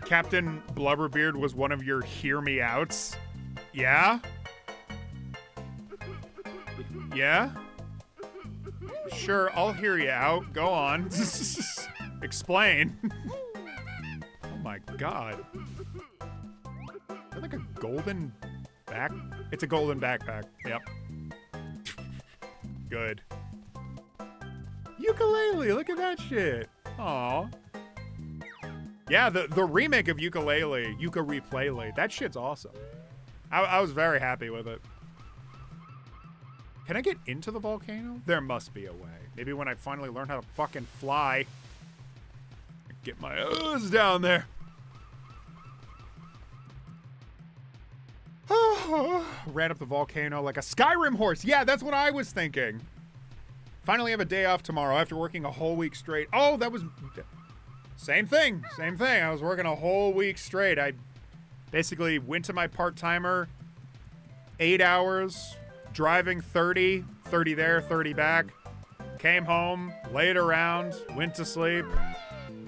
Captain Blubberbeard was one of your hear me outs? Yeah? Yeah? Sure, I'll hear you out. Go on. Explain. Oh my god. Is that like a golden back? It's a golden backpack. Yep. Good. Ukulele, look at that shit. Aw. Yeah, the remake of Ukulele, Replaylele, that shit's awesome. I was very happy with it. Can I get into the volcano? There must be a way. Maybe when I finally learn how to fucking fly. Get my ass down there. Ran up the volcano like a Skyrim horse. Yeah, that's what I was thinking. Finally have a day off tomorrow after working a whole week straight. Oh, that was... Same thing. Same thing. I was working a whole week straight. I basically went to my part-timer, 8 hours, driving 30 there, 30 back, came home, laid around, went to sleep.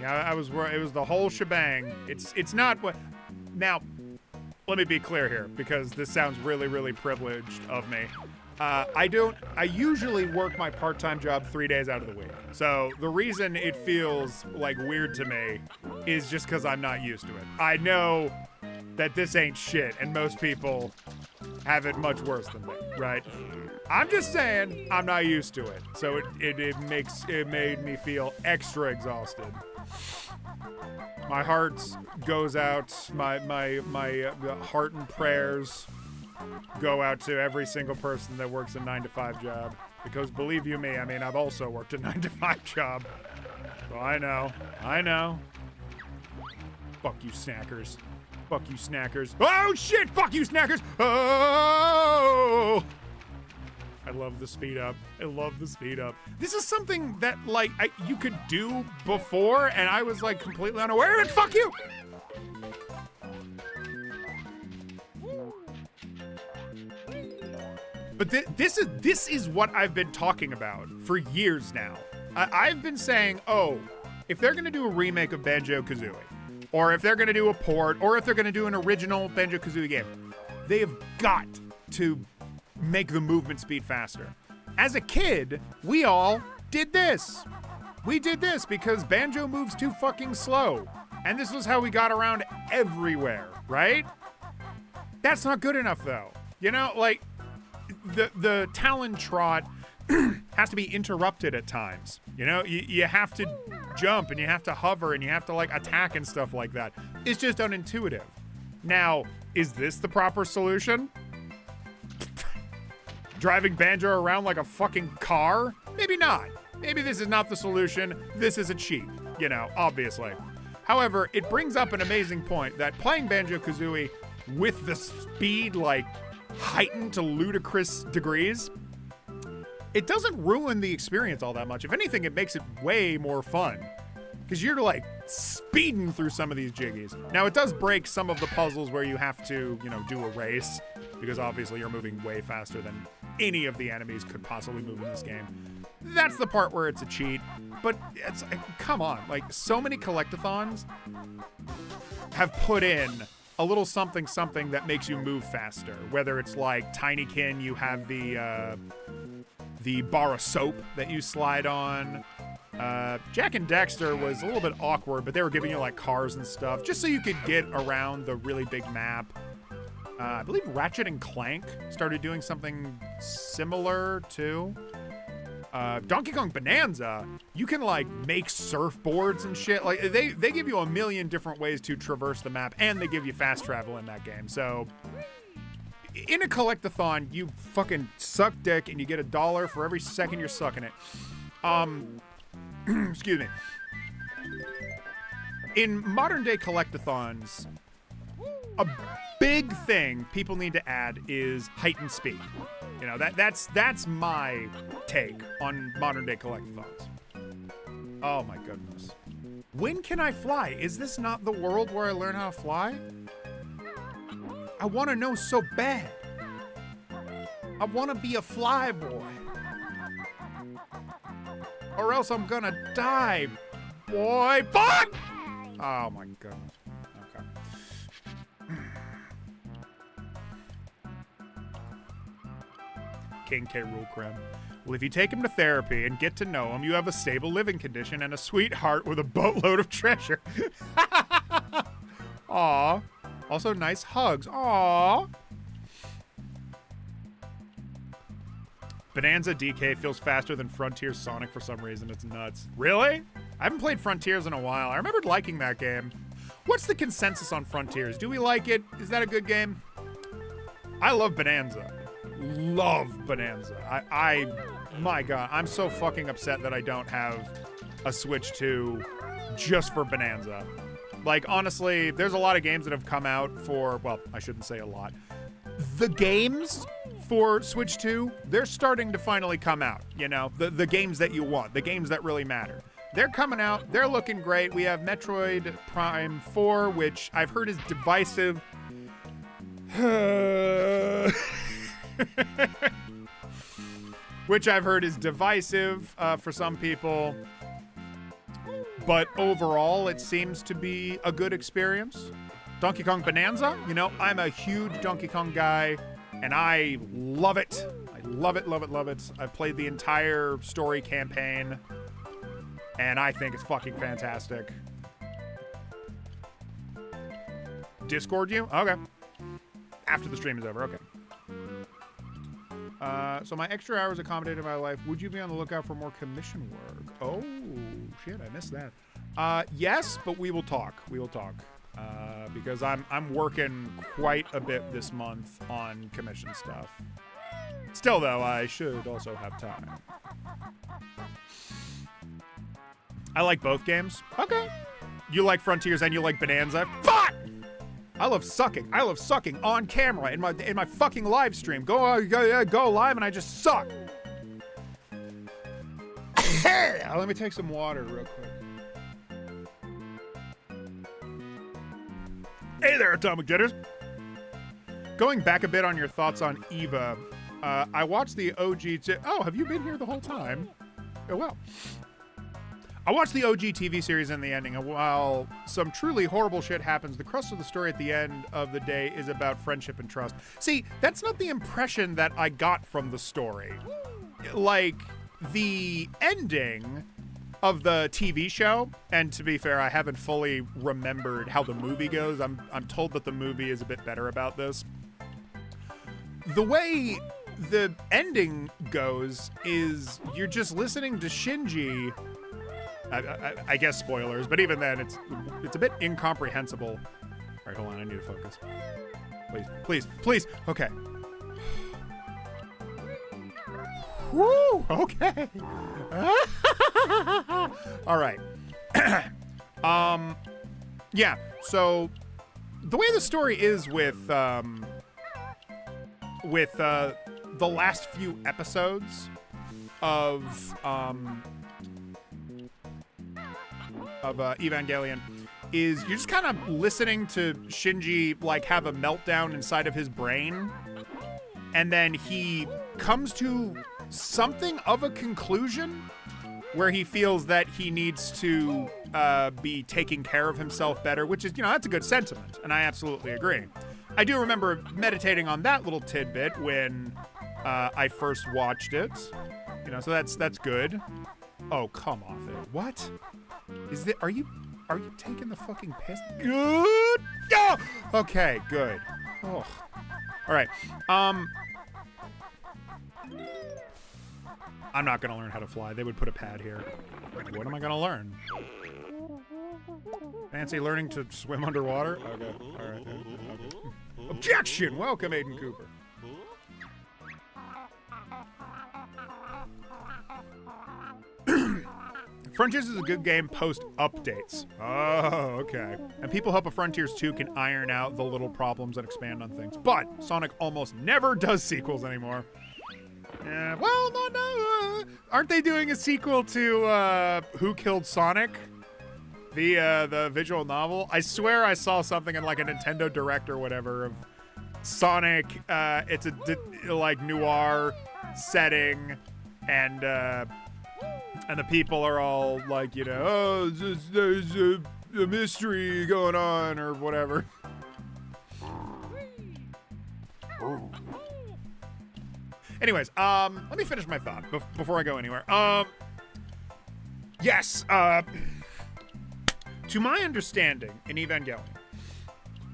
Yeah, it was the whole shebang. It's not what... Now, let me be clear here, because this sounds really, really privileged of me. I usually work my part-time job 3 days out of the week. So the reason it feels like weird to me is just because I'm not used to it. I know that this ain't shit, and most people have it much worse than me, right? I'm just saying, I'm not used to it. So it made me feel extra exhausted. My heart goes out, my heart and prayers go out to every single person that works a 9-to-5 job. Because believe you me, I mean, I've also worked a 9-to-5 job. So I know. Fuck you, snackers. Fuck you, snackers. Oh, shit! Fuck you, snackers! Oh! I love the speed up. This is something that, like, you could do before, and I was, like, completely unaware of it. Fuck you! But this is what I've been talking about for years now. I've been saying, oh, if they're going to do a remake of Banjo-Kazooie, or if they're going to do a port, or if they're going to do an original Banjo-Kazooie game, they have got to make the movement speed faster. As a kid, we all did this. We did this because Banjo moves too fucking slow. And this was how we got around everywhere, right? That's not good enough, though. You know, like, the Talon Trot has to be interrupted at times. You know, you have to jump and you have to hover and you have to, like, attack and stuff like that. It's just unintuitive. Now, is this the proper solution? Driving Banjo around like a fucking car? Maybe not. Maybe this is not the solution. This is a cheat, you know, obviously. However, it brings up an amazing point that playing Banjo-Kazooie with the speed, like, heightened to ludicrous degrees, it doesn't ruin the experience all that much. If anything, it makes it way more fun. Because you're, like, speeding through some of these jiggies. Now, it does break some of the puzzles where you have to, you know, do a race. Because obviously you're moving way faster than any of the enemies could possibly move in this game. That's the part where it's a cheat. But it's, come on, like, so many collectathons have put in a little something something that makes you move faster. Whether it's like Tinykin, you have the bar of soap that you slide on. Jack and Dexter was a little bit awkward, but they were giving you like cars and stuff just so you could get around the really big map. I believe Ratchet and Clank started doing something similar too. Donkey Kong Bonanza, you can like make surfboards and shit. Like they give you a million different ways to traverse the map, and they give you fast travel in that game. So in a collectathon, you fucking suck dick and you get $1 for every second you're sucking it. Excuse me. In modern day collectathons, a big thing people need to add is heightened speed. You know, that's my take on modern day collectathons. Oh my goodness. When can I fly? Is this not the world where I learn how to fly? I want to know so bad. I want to be a fly boy. Or else I'm gonna die, boy. Fuck! Oh my goodness. Okay. King K. Rule Creme. Well, if you take him to therapy and get to know him, you have a stable living condition and a sweetheart with a boatload of treasure. Aw. Also, nice hugs. Aw. Bonanza DK feels faster than Frontiers Sonic for some reason. It's nuts. Really? I haven't played Frontiers in a while. I remembered liking that game. What's the consensus on Frontiers? Do we like it? Is that a good game? I love Bonanza. Love Bonanza. My God, I'm so fucking upset that I don't have a Switch 2 just for Bonanza. Like, honestly, there's a lot of games that have come out for, well, I shouldn't say a lot. The games for Switch 2, they're starting to finally come out, you know, the games that you want, the games that really matter. They're coming out, they're looking great. We have Metroid Prime 4, which I've heard is divisive. Which I've heard is divisive for some people. But overall, it seems to be a good experience. Donkey Kong Bonanza, you know, I'm a huge Donkey Kong guy, and I love it. I love it, love it, love it. I've played the entire story campaign, and I think it's fucking fantastic. Discord you? Okay. After the stream is over, okay. So my extra hours accommodated my life. Would you be on the lookout for more commission work? Oh, shit, I missed that. Yes, but we will talk. We will talk. Because I'm working quite a bit this month on commission stuff. Still, though, I should also have time. I like both games. Okay. You like Frontiers and you like Bonanza. Fuck! I love sucking. I love sucking on camera in my fucking live stream. Go live and I just suck. Let me take some water real quick. Hey there, Atomic Jitters. Going back a bit on your thoughts on Eva, I watched the OG. Oh, have you been here the whole time? Oh, well. I watched the OG TV series and the ending, and while some truly horrible shit happens, the crux of the story at the end of the day is about friendship and trust. See, that's not the impression that I got from the story. Like, the ending of the TV show, and to be fair, I haven't fully remembered how the movie goes. I'm told that the movie is a bit better about this. The way the ending goes is you're just listening to Shinji. I guess spoilers, but even then, it's a bit incomprehensible. All right, hold on, I need to focus. Please. Okay. Woo! Okay. All right. Yeah. So the way the story is with the last few episodes of Evangelion is you're just kind of listening to Shinji like have a meltdown inside of his brain, and then he comes to something of a conclusion where he feels that he needs to be taking care of himself better, which is, that's a good sentiment, and I absolutely agree. I do remember meditating on that little tidbit when I first watched it, so that's good. Oh, come off it. What? Are you taking the fucking piss? Good. Oh! Okay, good. Oh. All right. I'm not gonna learn how to fly. They would put a pad here. What am I gonna learn? Fancy learning to swim underwater? Okay. All right. Okay. Objection! Welcome, Aiden Cooper. Frontiers is a good game post-updates. Oh, okay. And people hope a Frontiers 2 can iron out the little problems and expand on things. But Sonic almost never does sequels anymore. Well, no. Aren't they doing a sequel to Who Killed Sonic? The visual novel? I swear I saw something in like a Nintendo Direct or whatever of Sonic. It's a like noir setting, and the people are all like, oh, there's a mystery going on or whatever. Anyways, let me finish my thought before I go anywhere. Yes, to my understanding in Evangelion,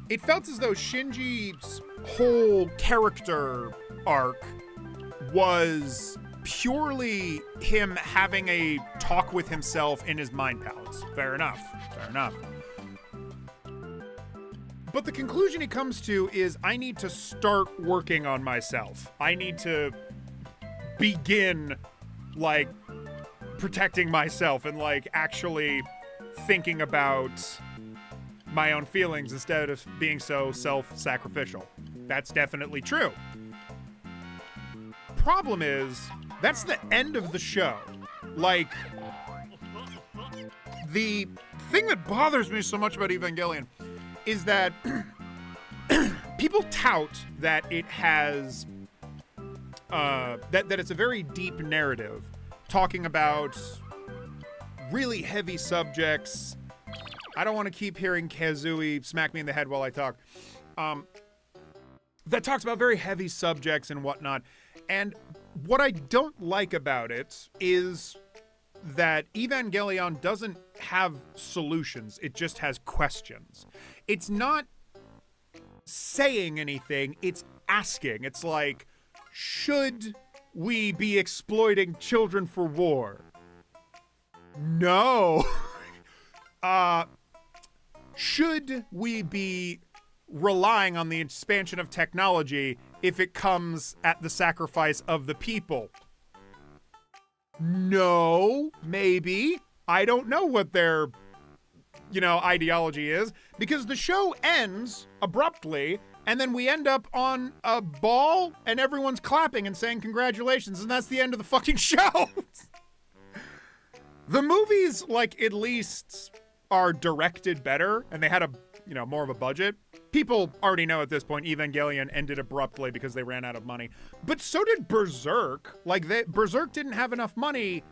it felt as though Shinji's whole character arc was purely him having a talk with himself in his mind palace. Fair enough. But the conclusion he comes to is I need to start working on myself. I need to begin, like, protecting myself and, like, actually thinking about my own feelings instead of being so self-sacrificial. That's definitely true. Problem is, that's the end of the show. Like, the thing that bothers me so much about Evangelion is that people tout that it has that it's a very deep narrative talking about really heavy subjects. I don't want to keep hearing Kazooie smack me in the head while I talk. That talks about very heavy subjects and whatnot. And what I don't like about it is that Evangelion doesn't have solutions. It just has questions. It's not saying anything. It's asking. It's like, Should we be exploiting children for war? No. Should we be relying on the expansion of technology if it comes at the sacrifice of the people? No, maybe. I don't know what their, ideology is, because the show ends abruptly, and then we end up on a ball, and everyone's clapping and saying congratulations, and that's the end of the fucking show. The movies, at least are directed better, and they had more of a budget. People already know at this point Evangelion ended abruptly because they ran out of money. But so did Berserk. Berserk didn't have enough money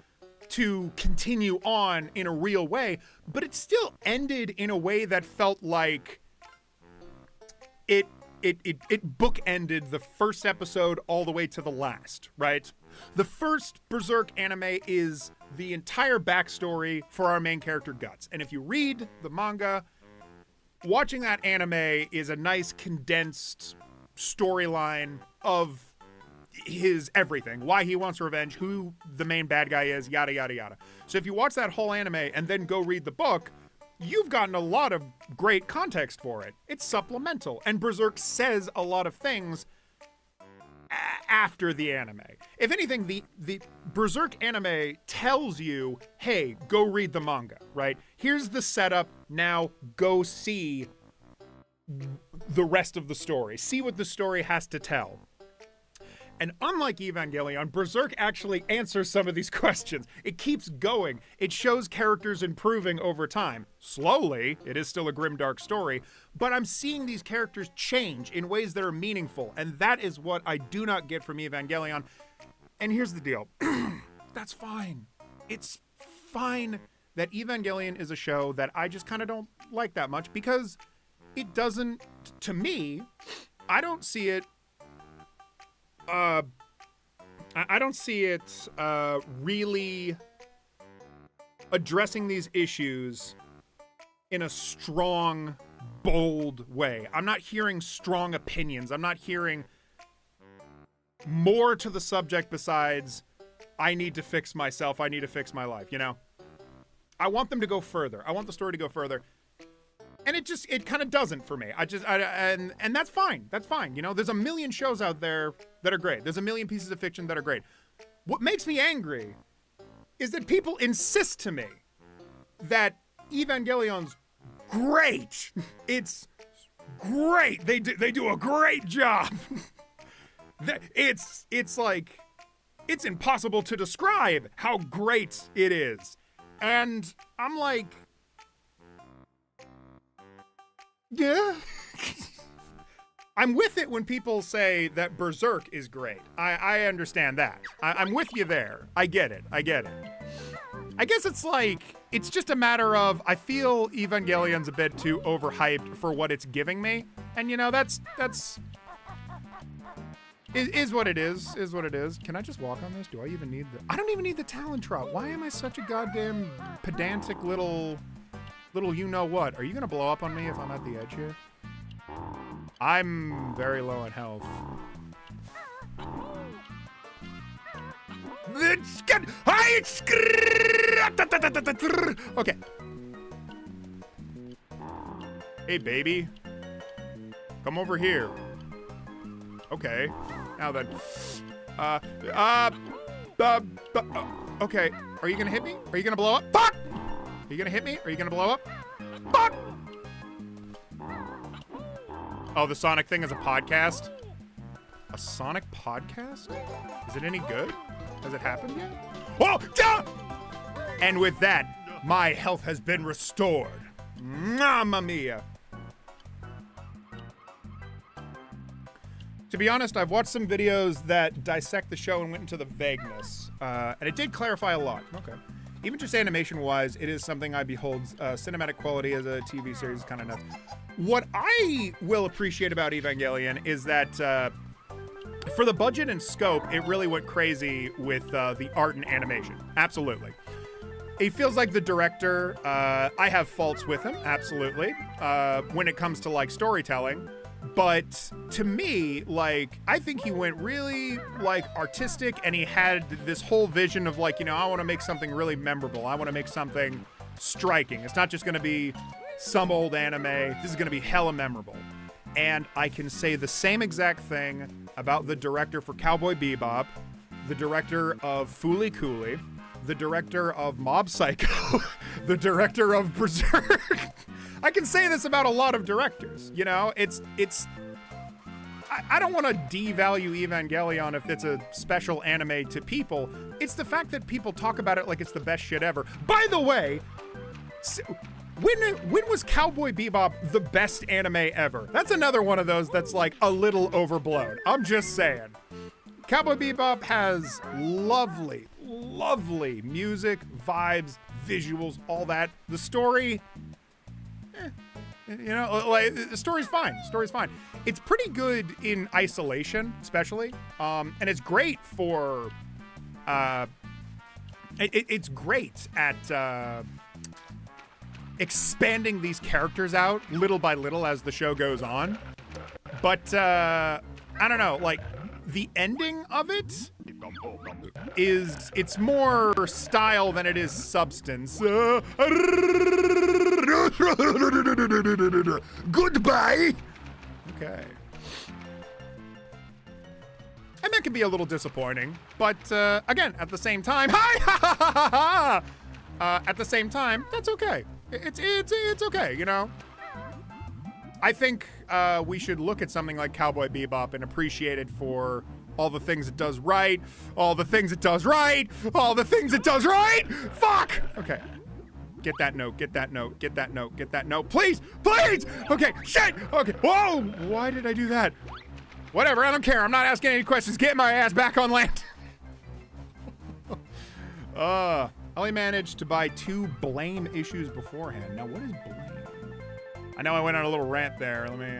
to continue on in a real way, but it still ended in a way that felt like it bookended the first episode all the way to the last, right? The first Berserk anime is the entire backstory for our main character, Guts. And if you read the manga, watching that anime is a nice condensed storyline of his everything, why he wants revenge, who the main bad guy is, yada, yada, yada. So if you watch that whole anime and then go read the book, you've gotten a lot of great context for it. It's supplemental. And Berserk says a lot of things after the anime. If anything, the Berserk anime tells you, hey, go read the manga, right? Here's the setup. Now go see the rest of the story. See what the story has to tell. And unlike Evangelion, Berserk actually answers some of these questions. It keeps going. It shows characters improving over time. Slowly, it is still a grim, dark story, but I'm seeing these characters change in ways that are meaningful, and that is what I do not get from Evangelion. And here's the deal. That's fine. It's fine that Evangelion is a show that I just kind of don't like that much, because it doesn't, to me, I don't see it really addressing these issues in a strong, bold way. I'm not hearing strong opinions. I'm not hearing more to the subject besides, I need to fix myself. I need to fix my life, I want them to go further. I want the story to go further. And it kind of doesn't for me. And that's fine. That's fine. There's a million shows out there that are great. There's a million pieces of fiction that are great. What makes me angry is that people insist to me that Evangelion's great. It's great. They do a great job. It's impossible to describe how great it is. And I'm like, yeah. I'm with it when people say that Berserk is great. I understand that. I'm with you there. I get it. I guess it's just a matter of, I feel Evangelion's a bit too overhyped for what it's giving me. And that's is what it is what it is. Can I just walk on this? Do I even need I don't even need the talon trot. Why am I such a goddamn pedantic little you-know-what? Are you gonna blow up on me if I'm at the edge here? I'm very low in health. Okay. Hey, baby. Come over here. Okay. Now then. Okay. Are you gonna hit me? Are you gonna blow up? Fuck! Are you gonna hit me? Are you gonna blow up? Fuck! Oh, the Sonic thing is a podcast? A Sonic podcast? Is it any good? Has it happened yet? Oh! Yeah! And with that, my health has been restored. Mamma mia. To be honest, I've watched some videos that dissect the show and went into the vagueness. And it did clarify a lot. Okay. Even just animation-wise, it is something I behold. Cinematic quality as a TV series is kind of nuts. What I will appreciate about Evangelion is that for the budget and scope, it really went crazy with the art and animation. Absolutely. It feels like the director, I have faults with him, absolutely, when it comes to, like, storytelling. But to me, like, I think he went really, like, artistic, and he had this whole vision of, like, you know, I want to make something really memorable. I want to make something striking. It's not just going to be some old anime. This is going to be hella memorable. And I can say the same exact thing about the director for Cowboy Bebop, the director of Fooly Cooly, the director of Mob Psycho, the director of Berserk. I can say this about a lot of directors, you know? I don't want to devalue Evangelion if it's a special anime to people. It's the fact that people talk about it like it's the best shit ever. By the way, when was Cowboy Bebop the best anime ever? That's another one of those that's like a little overblown. I'm just saying. Cowboy Bebop has lovely, lovely music, vibes, visuals, all that. The story, you know, like, the story's fine. It's pretty good in isolation, especially, and it's great for, it's great at expanding these characters out little by little as the show goes on. But I don't know, like, the ending of it it's more style than it is substance. Goodbye. Okay. And that can be a little disappointing, but again, at the same time, at the same time, that's okay. It's okay, you know? I think we should look at something like Cowboy Bebop and appreciate it for all the things it does right, all the things it does right, all the things it does right. Fuck! Okay. Get that note, get that note, get that note, get that note. Please! Please! Okay, shit! Okay, whoa! Why did I do that? Whatever, I don't care. I'm not asking any questions. Get my ass back on land. I only managed to buy 2 blame issues beforehand. Now, what is blame? I know I went on a little rant there. Let me,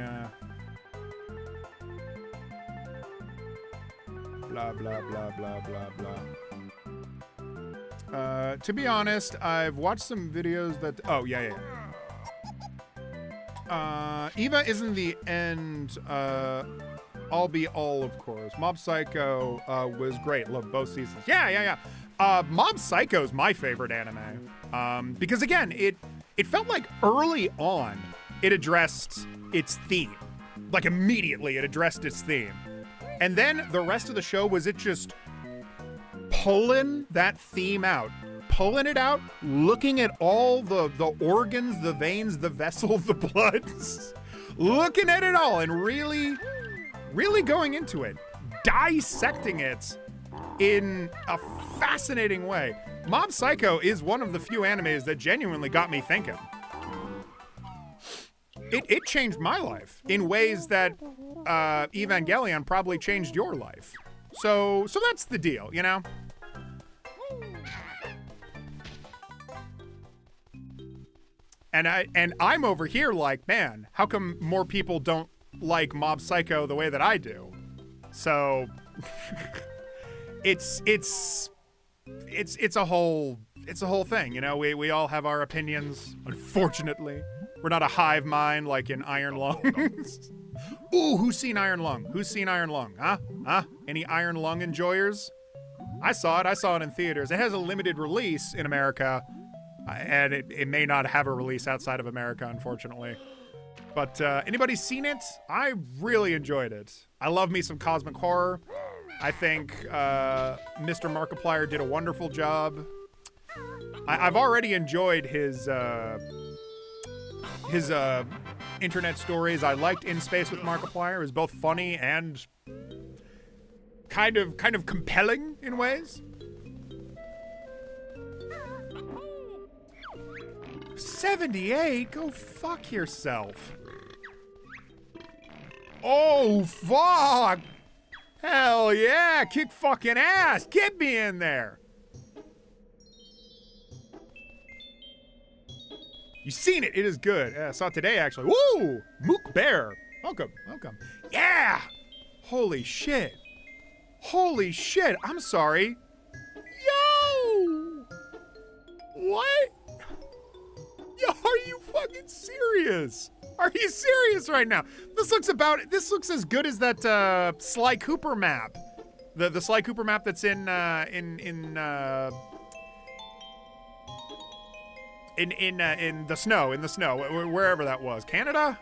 blah, blah, blah, blah, blah, blah. To be honest, I've watched some videos that, oh, yeah. Eva isn't the end, all be all, of course. Mob Psycho, was great. Loved both seasons. Yeah. Mob Psycho is my favorite anime. Because again, it felt like early on, it addressed its theme. Like immediately it addressed its theme. And then the rest of the show was it just pulling that theme out. Pulling it out, looking at all the organs, the veins, the vessels, the bloods. Looking at it all and really going into it. Dissecting it in a fascinating way. Mob Psycho is one of the few animes that genuinely got me thinking. It changed my life in ways that Evangelion probably changed your life. So that's the deal, you know? And I'm over here like, man, how come more people don't like Mob Psycho the way that I do? So it's a whole thing, you know. We all have our opinions, unfortunately. We're not a hive mind like in Iron Lungs. Ooh, who's seen Iron Lung? Who's seen Iron Lung? Huh? Any Iron Lung enjoyers? I saw it in theaters. It has a limited release in America, and it may not have a release outside of America, unfortunately. But anybody seen it? I really enjoyed it. I love me some cosmic horror. I think Mr. Markiplier did a wonderful job. I've already enjoyed his internet stories. I liked In Space with Markiplier. It was both funny and kind of compelling in ways. 78? Go fuck yourself. Oh, fuck! Hell yeah! Kick fucking ass! Get me in there! You seen it? It is good. I saw it today, actually. Woo! Mook Bear. Welcome. Yeah! Holy shit. I'm sorry. Yo! What? Yo, are you fucking serious? Are you serious right now? This looks as good as that Sly Cooper map. The Sly Cooper map that's in the snow, wherever that was. Canada?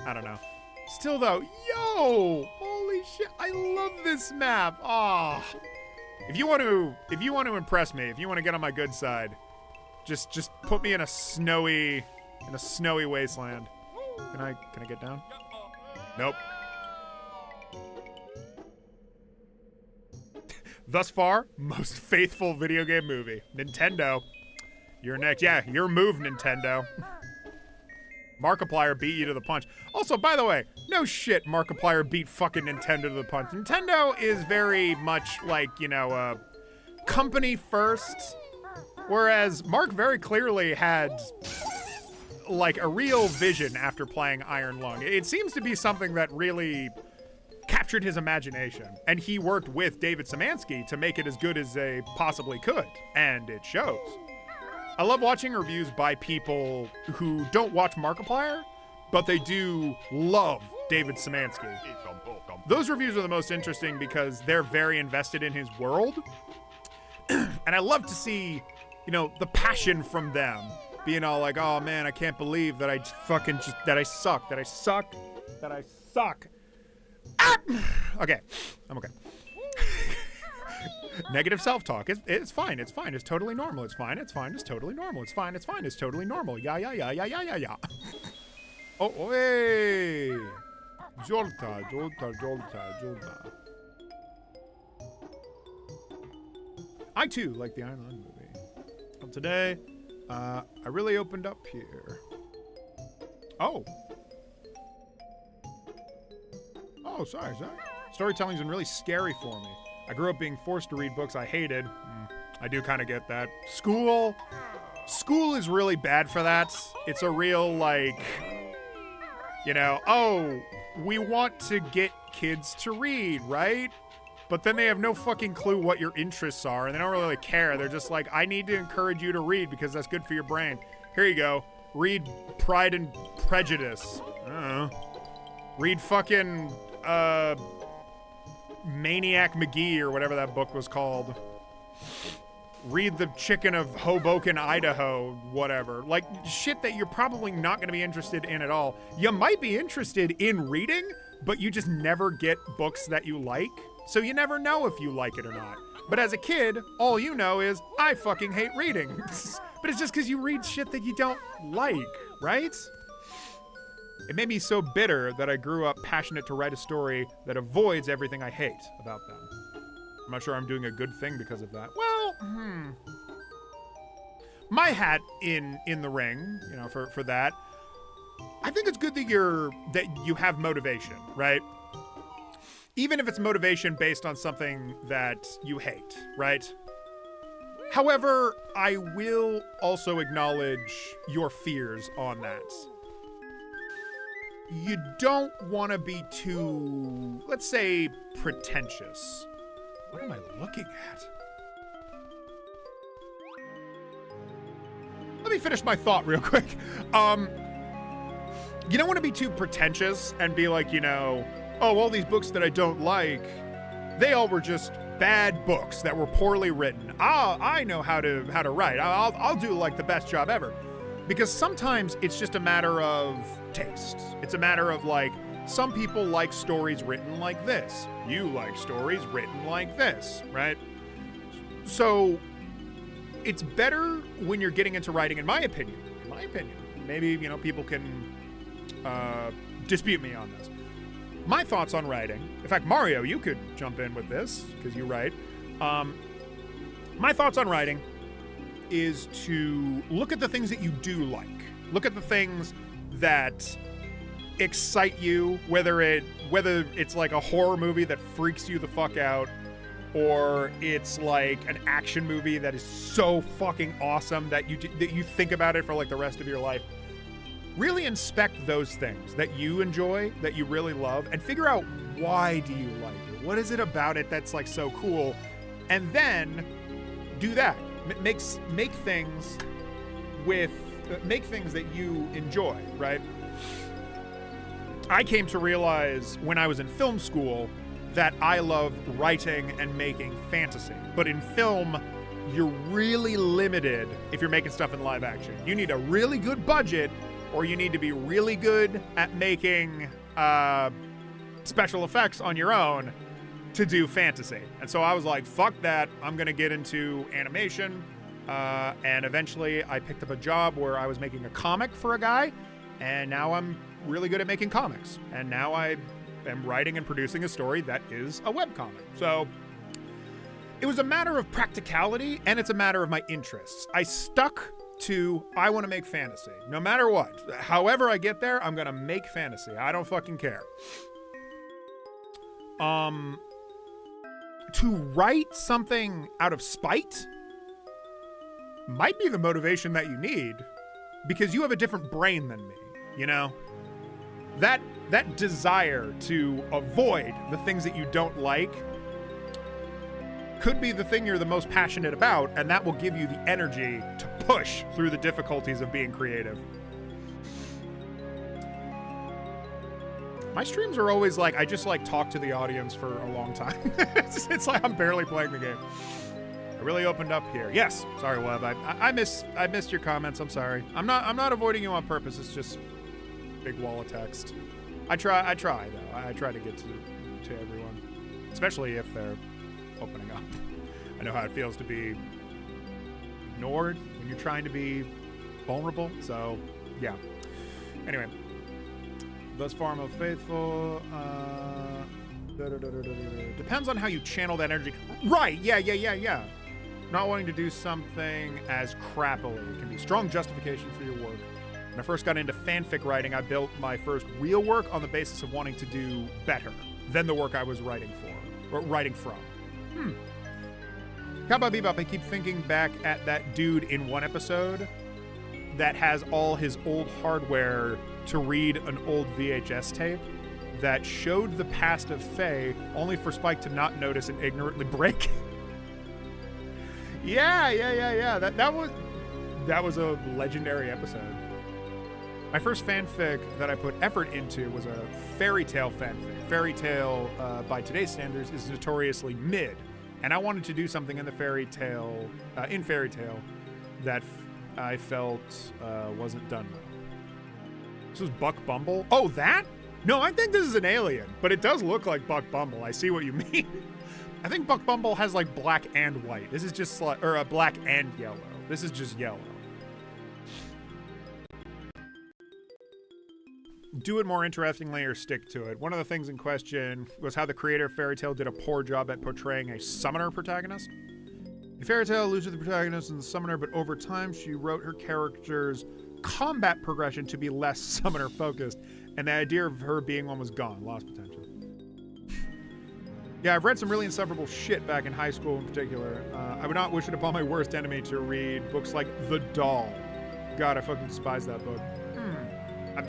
I don't know. Still though, yo, holy shit, I love this map. Ah, if you want to impress me, if you want to get on my good side, just put me in a snowy wasteland. Can I get down? Nope. Thus far, most faithful video game movie. Nintendo. You're next. Yeah, your move, Nintendo. Markiplier beat you to the punch. Also, by the way, no shit Markiplier beat fucking Nintendo to the punch. Nintendo is very much like, company first, whereas Mark very clearly had like a real vision after playing Iron Lung. It seems to be something that really captured his imagination, and he worked with David Szymanski to make it as good as they possibly could, and it shows. I love watching reviews by people who don't watch Markiplier, but they do love David Szymanski. Those reviews are the most interesting because they're very invested in his world, and I love to see, the passion from them, being all like, oh man, I can't believe that I suck. Ah! Okay, I'm okay. Negative self-talk. It's fine. It's fine. It's totally normal. It's fine. It's fine. It's totally normal. It's fine. It's fine. It's totally normal. Yeah. Oh, hey. Jolta. I too like the Iron Lung movie. Well, today, I really opened up here. Oh, sorry. Storytelling's been really scary for me. I grew up being forced to read books I hated. I do kind of get that. School is really bad for that. It's a real, we want to get kids to read, right? But then they have no fucking clue what your interests are, and they don't really care. They're just like, I need to encourage you to read because that's good for your brain. Here you go. Read Pride and Prejudice. I don't know. Read fucking, Maniac McGee or whatever that book was called. Read The Chicken of Hoboken, Idaho, whatever. Like, shit that you're probably not going to be interested in at all. You might be interested in reading, but you just never get books that you like, so you never know if you like it or not. But as a kid, all you know is, I fucking hate reading. But it's just because you read shit that you don't like, right? It made me so bitter that I grew up passionate to write a story that avoids everything I hate about them. I'm not sure I'm doing a good thing because of that. Well, my hat in the ring, for that. I think it's good that you have motivation, right? Even if it's motivation based on something that you hate, right? However, I will also acknowledge your fears on that. You don't want to be too, let's say, pretentious. What am I looking at? Let me finish my thought real quick. You don't want to be too pretentious and be like, all these books that I don't like, they all were just bad books that were poorly written. I know how to write. I'll do like the best job ever. Because sometimes it's just a matter of taste. It's a matter of some people like stories written like this. You like stories written like this, right? So it's better when you're getting into writing, in my opinion. Maybe, people can dispute me on this. My thoughts on writing, in fact, Mario, you could jump in with this because you write. My thoughts on writing is to look at the things that you do like. Look at the things that excite you, whether it's like a horror movie that freaks you the fuck out, or it's like an action movie that is so fucking awesome that you think about it for like the rest of your life. Really inspect those things that you enjoy, that you really love, and figure out why do you like it? What is it about it that's like so cool? And then do that. Make things that you enjoy, right? I came to realize when I was in film school that I love writing and making fantasy. But in film, you're really limited if you're making stuff in live action. You need a really good budget, or you need to be really good at making special effects on your own to do fantasy. And so I was like, fuck that, I'm gonna get into animation. And eventually I picked up a job where I was making a comic for a guy, and now I'm really good at making comics. And now I am writing and producing a story that is a webcomic. So it was a matter of practicality, and it's a matter of my interests. I stuck to, I want to make fantasy. No matter what. However I get there, I'm gonna make fantasy. I don't fucking care. To write something out of spite might be the motivation that you need, because you have a different brain than me, you know? That desire to avoid the things that you don't like could be the thing you're the most passionate about, and that will give you the energy to push through the difficulties of being creative. My streams are always like, I just like talk to the audience for a long time. It's like I'm barely playing the game. I really opened up here. Yes, sorry, Web. I missed your comments. I'm sorry. I'm not avoiding you on purpose. It's just big wall of text. I try though. I try to get to everyone, especially if they're opening up. I know how it feels to be ignored when you're trying to be vulnerable. So, yeah. Anyway, thus far most faithful. Depends on how you channel that energy. Right? Yeah. Not wanting to do something as crappily. It can be strong justification for your work. When I first got into fanfic writing, I built my first real work on the basis of wanting to do better than the work I was writing for, or writing from. Cowboy Bebop, I keep thinking back at that dude in one episode that has all his old hardware to read an old VHS tape that showed the past of Faye, only for Spike to not notice and ignorantly break. Yeah. That was a legendary episode. My first fanfic that I put effort into was a fairy tale fanfic. Fairy tale, by today's standards, is notoriously mid, and I wanted to do something in the fairy tale that I felt wasn't done well. This was Buck Bumble. Oh, that? No, I think this is an alien, but it does look like Buck Bumble. I see what you mean. I think Buck Bumble has like black and white. This is just like, or black and yellow. This is just yellow. Do it more interestingly or stick to it. One of the things in question was how the creator of Fairy Tail did a poor job at portraying a summoner protagonist. In Fairy Tail alludes to the protagonist and the summoner, but over time she wrote her character's combat progression to be less summoner focused, and the idea of her being one was gone, lost potential. Yeah, I've read some really insufferable shit back in high school in particular. I would not wish it upon my worst enemy to read books like The Doll. God, I fucking despise that book.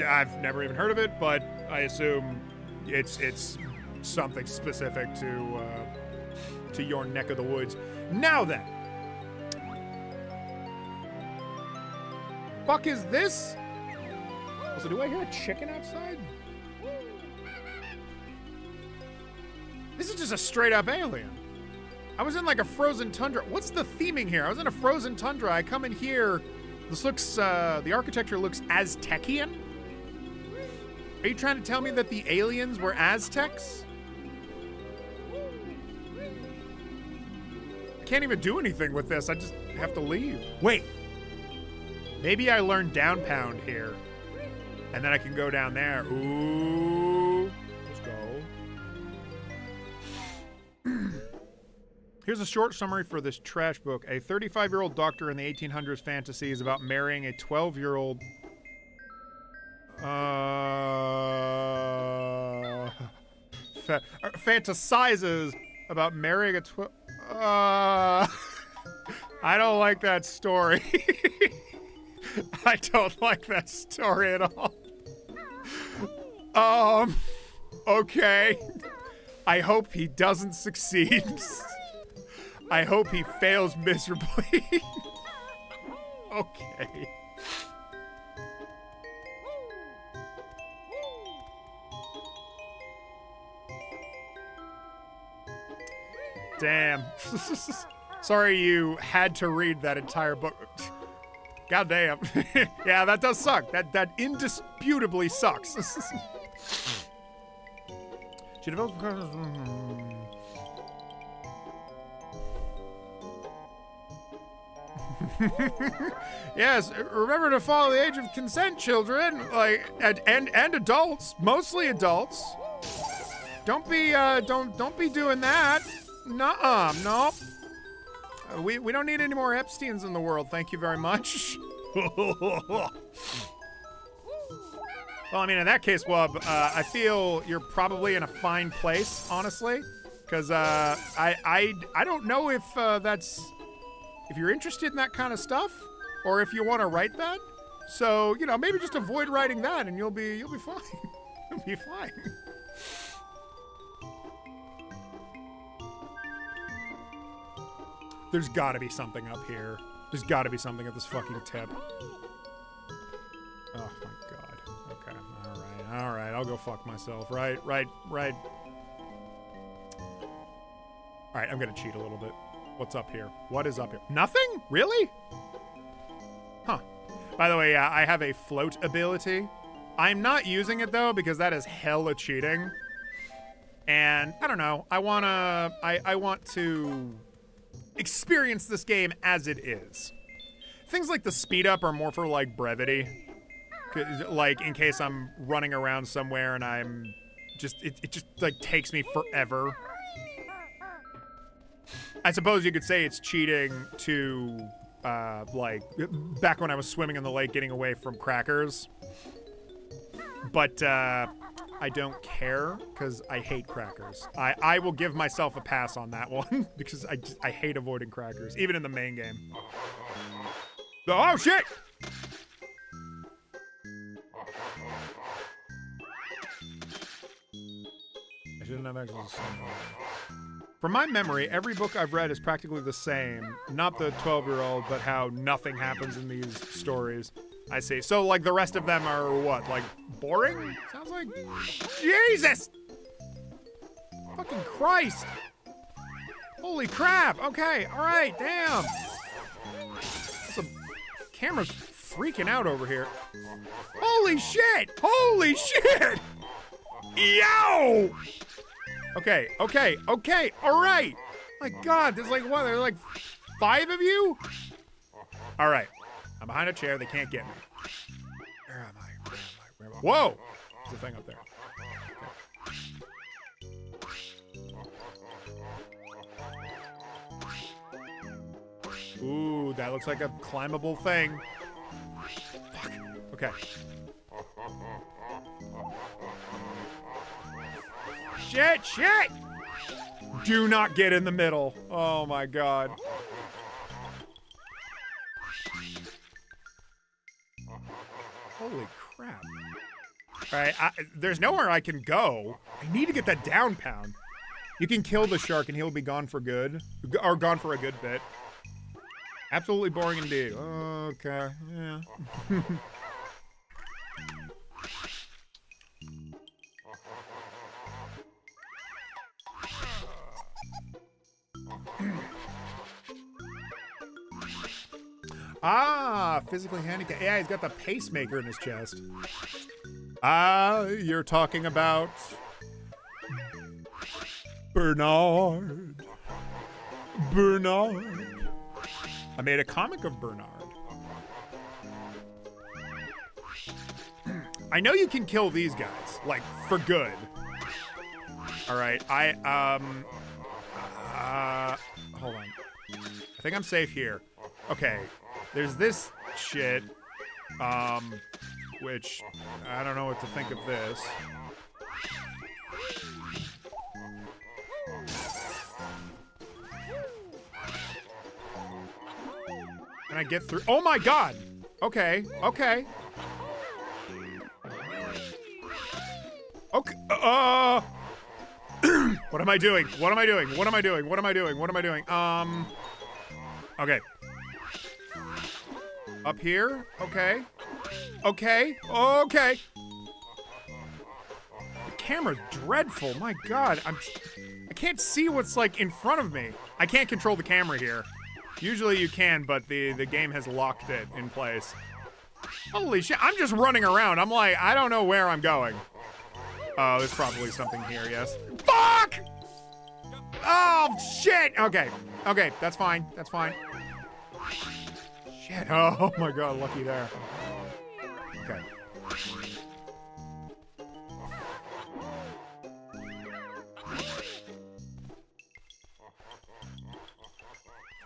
I've never even heard of it, but I assume it's something specific to your neck of the woods. Now then. Fuck is this? Also, do I hear a chicken outside? This is just a straight up alien. I was in like a frozen tundra. What's the theming here? I was in a frozen tundra. I come in here. This looks, the architecture looks Aztecian. Are you trying to tell me that the aliens were Aztecs? I can't even do anything with this. I just have to leave. Wait. Maybe I learned down pound here. And then I can go down there. Ooh. Let's go. Here's a short summary for this trash book. A 35-year-old doctor in the 1800s fantasy is about marrying a 12-year-old... fantasizes about marrying a I don't like that story. I don't like that story at all. Okay. I hope he doesn't succeed. I hope he fails miserably. Okay. Damn. Sorry you had to read that entire book. God damn. Yeah, that does suck. That indisputably sucks. She developed. Yes, remember to follow the age of consent, children. Like, and adults, mostly adults. Don't be doing that. Nuh-uh, no. We don't need any more Epsteins in the world. Thank you very much. Well, I mean, in that case, Wub, I feel you're probably in a fine place, honestly, because I don't know if if you're interested in that kind of stuff, or if you want to write that. So, you know, maybe just avoid writing that, and you'll be fine. You'll be fine. There's got to be something up here. There's got to be something at this fucking tip. Oh my god. Okay. All right. I'll go fuck myself. Right. All right, I'm gonna cheat a little bit. What's up here? What is up here? Nothing? Really? Huh. By the way, I have a float ability. I'm not using it though because that is hella cheating. And I don't know. I want to experience this game as it is. Things like the speed up are more for like brevity. Like in case I'm running around somewhere and I'm just, it just like takes me forever. I suppose you could say it's cheating to, like, back when I was swimming in the lake getting away from crackers. But, I don't care, because I hate crackers. I will give myself a pass on that one, because I hate avoiding crackers, even in the main game. Oh, shit! I shouldn't have actually seen that. From my memory, every book I've read is practically the same. Not the 12-year-old, but how nothing happens in these stories. I see. So, like, the rest of them are what? Like, boring? Sounds like... Jesus! Fucking Christ! Holy crap! Okay, alright, damn! The camera's freaking out over here. Holy shit! Holy shit! Yo! Okay, alright! My god, there's like, what, there's like 5 of you? Alright, I'm behind a chair, they can't get me. Where am I? Whoa! There's a thing up there. Okay. Ooh, that looks like a climbable thing. Fuck, okay. Shit! Do not get in the middle. Oh my god. Holy crap. Alright, there's nowhere I can go. I need to get that down pound. You can kill the shark and he'll be gone for good. Or gone for a good bit. Absolutely boring indeed. Okay, yeah. Ah, physically handicapped. Yeah, he's got the pacemaker in his chest. Ah, you're talking about Bernard. I made a comic of Bernard. I know you can kill these guys, like, for good. All right, hold on. I think I'm safe here. Okay. There's this shit, which I don't know what to think of this. Can I get through? Oh my god! Okay. Okay, what am I doing? Okay. Up here? Okay. The camera's dreadful. My god, I can't see what's like in front of me. I can't control the camera here. Usually you can, but the game has locked it in place. Holy shit, I'm just running around. I'm like, I don't know where I'm going. Oh, there's probably something here, yes. Fuck! Oh, shit! Okay, that's fine, that's fine. Shit, oh my god, lucky there. Okay.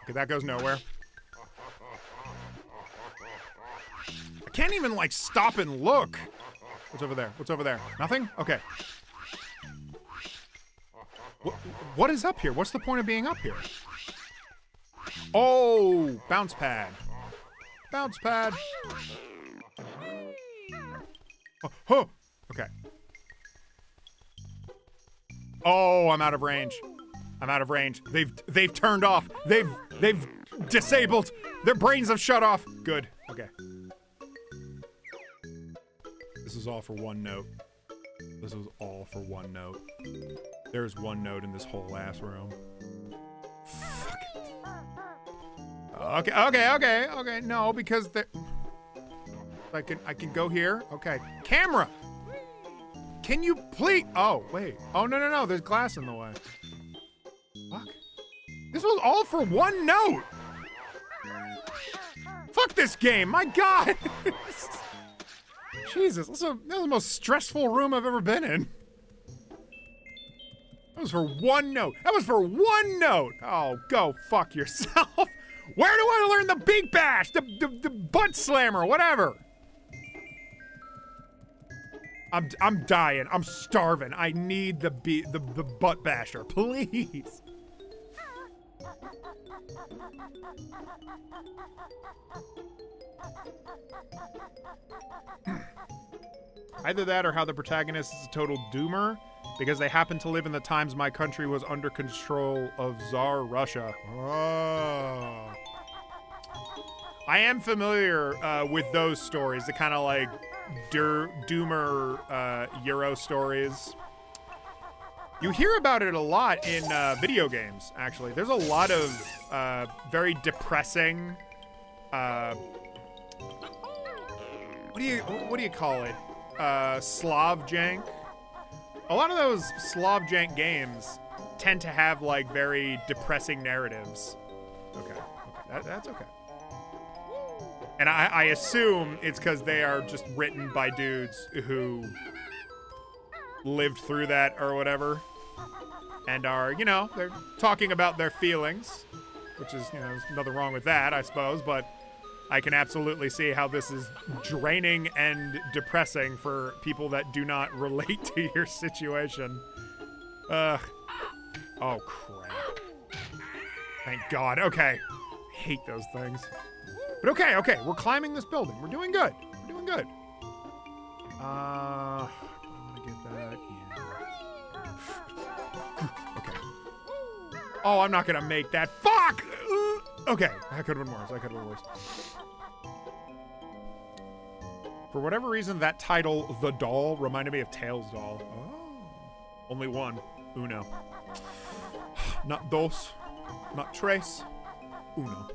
Okay, that goes nowhere. I can't even, like, stop and look. What's over there? What's over there? Nothing? Okay. What is up here? What's the point of being up here? Oh, bounce pad. Bounce pad. Oh, okay. Oh, I'm out of range. I'm out of range. They've turned off. They've disabled. Their brains have shut off. Good. Okay. This is all for one note. This was all for one note. There's one note in this whole ass room. Fuck it. Okay. No, because I can go here. Okay. Camera. Can you please? Oh, wait. Oh, no. There's glass in the way. Fuck. This was all for one note. Fuck this game. My God. Jesus, that was the most stressful room I've ever been in. That was for one note. That was for one note. Oh, go fuck yourself. Where do I learn the beak bash? The butt slammer, whatever. I'm dying. I'm starving. I need the butt basher, please. Either that or how the protagonist is a total doomer because they happen to live in the times my country was under control of Tsar Russia. Oh. I am familiar with those stories, the kind of like doomer Euro stories. You hear about it a lot in video games, actually. There's a lot of very depressing, what do you call it? Slav jank. A lot of those Slav jank games tend to have like very depressing narratives. Okay. That's okay. And I assume it's because they are just written by dudes who lived through that or whatever. And are, they're talking about their feelings, which is, there's nothing wrong with that, I suppose, but I can absolutely see how this is draining and depressing for people that do not relate to your situation. Oh, crap. Thank God. Okay. I hate those things. But okay. We're climbing this building. We're doing good. Do I want to get that? Yeah. Okay. Oh, I'm not going to make that. Fuck! Okay. That could have been worse. For whatever reason, that title, The Doll, reminded me of Tails' doll. Oh. Only one. Uno. Not dos. Not tres. Uno.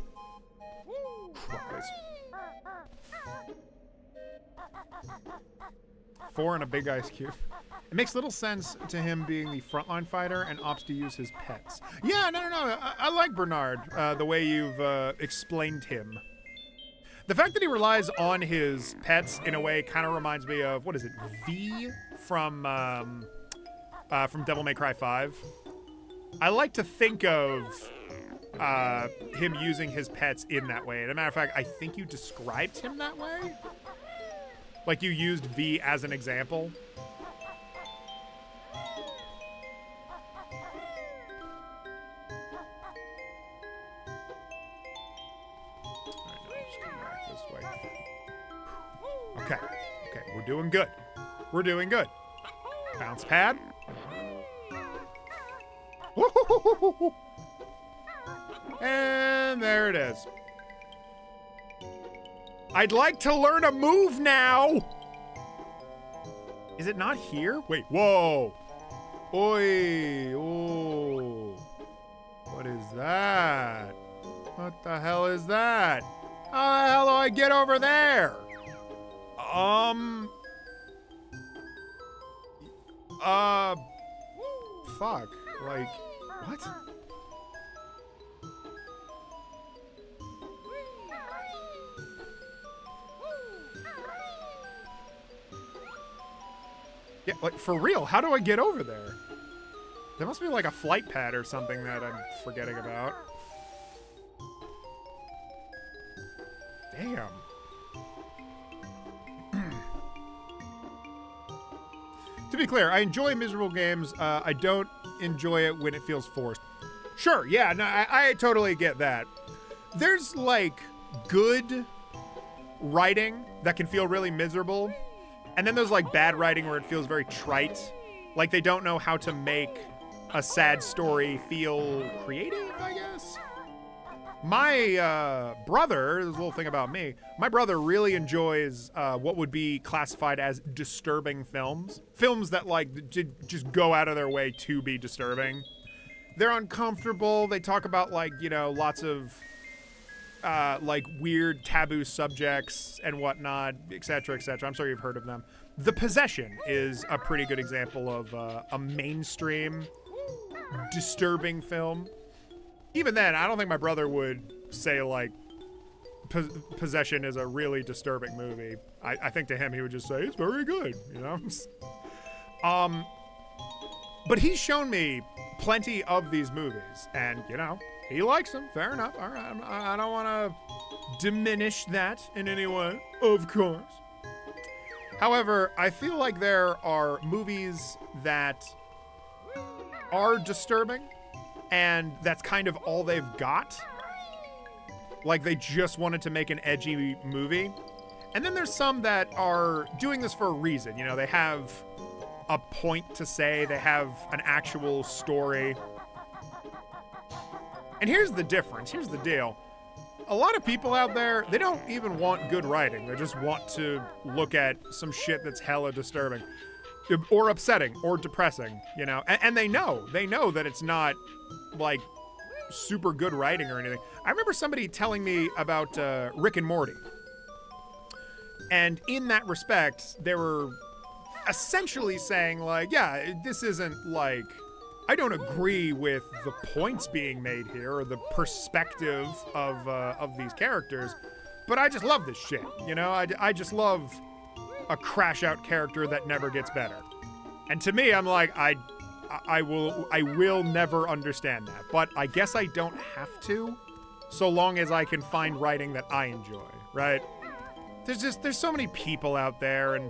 Christ. 4 and a big ice cube. It makes little sense to him being the frontline fighter and opts to use his pets. Yeah, no. I like Bernard, the way you've explained him. The fact that he relies on his pets in a way kind of reminds me of, what is it, V from Devil May Cry 5. I like to think of him using his pets in that way. As a matter of fact, I think you described him that way. Like you used V as an example. Okay, we're doing good. Bounce pad. And there it is. I'd like to learn a move now. Is it not here? Wait, whoa. Oi! Oh! What is that? What the hell is that? How the hell do I get over there? Fuck. Like, what? Yeah, like, for real, how do I get over there? There must be like a flight pad or something that I'm forgetting about. Damn. To be clear, I enjoy miserable games. I don't enjoy it when it feels forced. Sure, yeah, no, I totally get that. There's like good writing that can feel really miserable. And then there's like bad writing where it feels very trite. Like they don't know how to make a sad story feel creative, I guess. My brother, there's a little thing about me. My brother really enjoys what would be classified as disturbing films. Films that like just go out of their way to be disturbing. They're uncomfortable. They talk about like, you know, lots of like weird taboo subjects and whatnot, etc., etc. I'm sure you've heard of them. The Possession is a pretty good example of a mainstream disturbing film. Even then, I don't think my brother would say like Possession is a really disturbing movie. I think to him he would just say it's very good, you know. But he's shown me plenty of these movies, and you know he likes them. Fair enough. All right, I don't want to diminish that in any way, of course. However, I feel like there are movies that are disturbing, and that's kind of all they've got. Like they just wanted to make an edgy movie. And then there's some that are doing this for a reason. You know, they have a point to say, they have an actual story. And here's the difference, here's the deal. A lot of people out there, they don't even want good writing. They just want to look at some shit that's hella disturbing. Or upsetting, or depressing, you know? And they know that it's not, like, super good writing or anything. I remember somebody telling me about Rick and Morty. And in that respect, they were essentially saying, like, yeah, this isn't, like, I don't agree with the points being made here, or the perspective of these characters, but I just love this shit, you know? I just love a crash-out character that never gets better. And to me, I'm like, I will never understand that. But I guess I don't have to, so long as I can find writing that I enjoy, right? There's so many people out there, and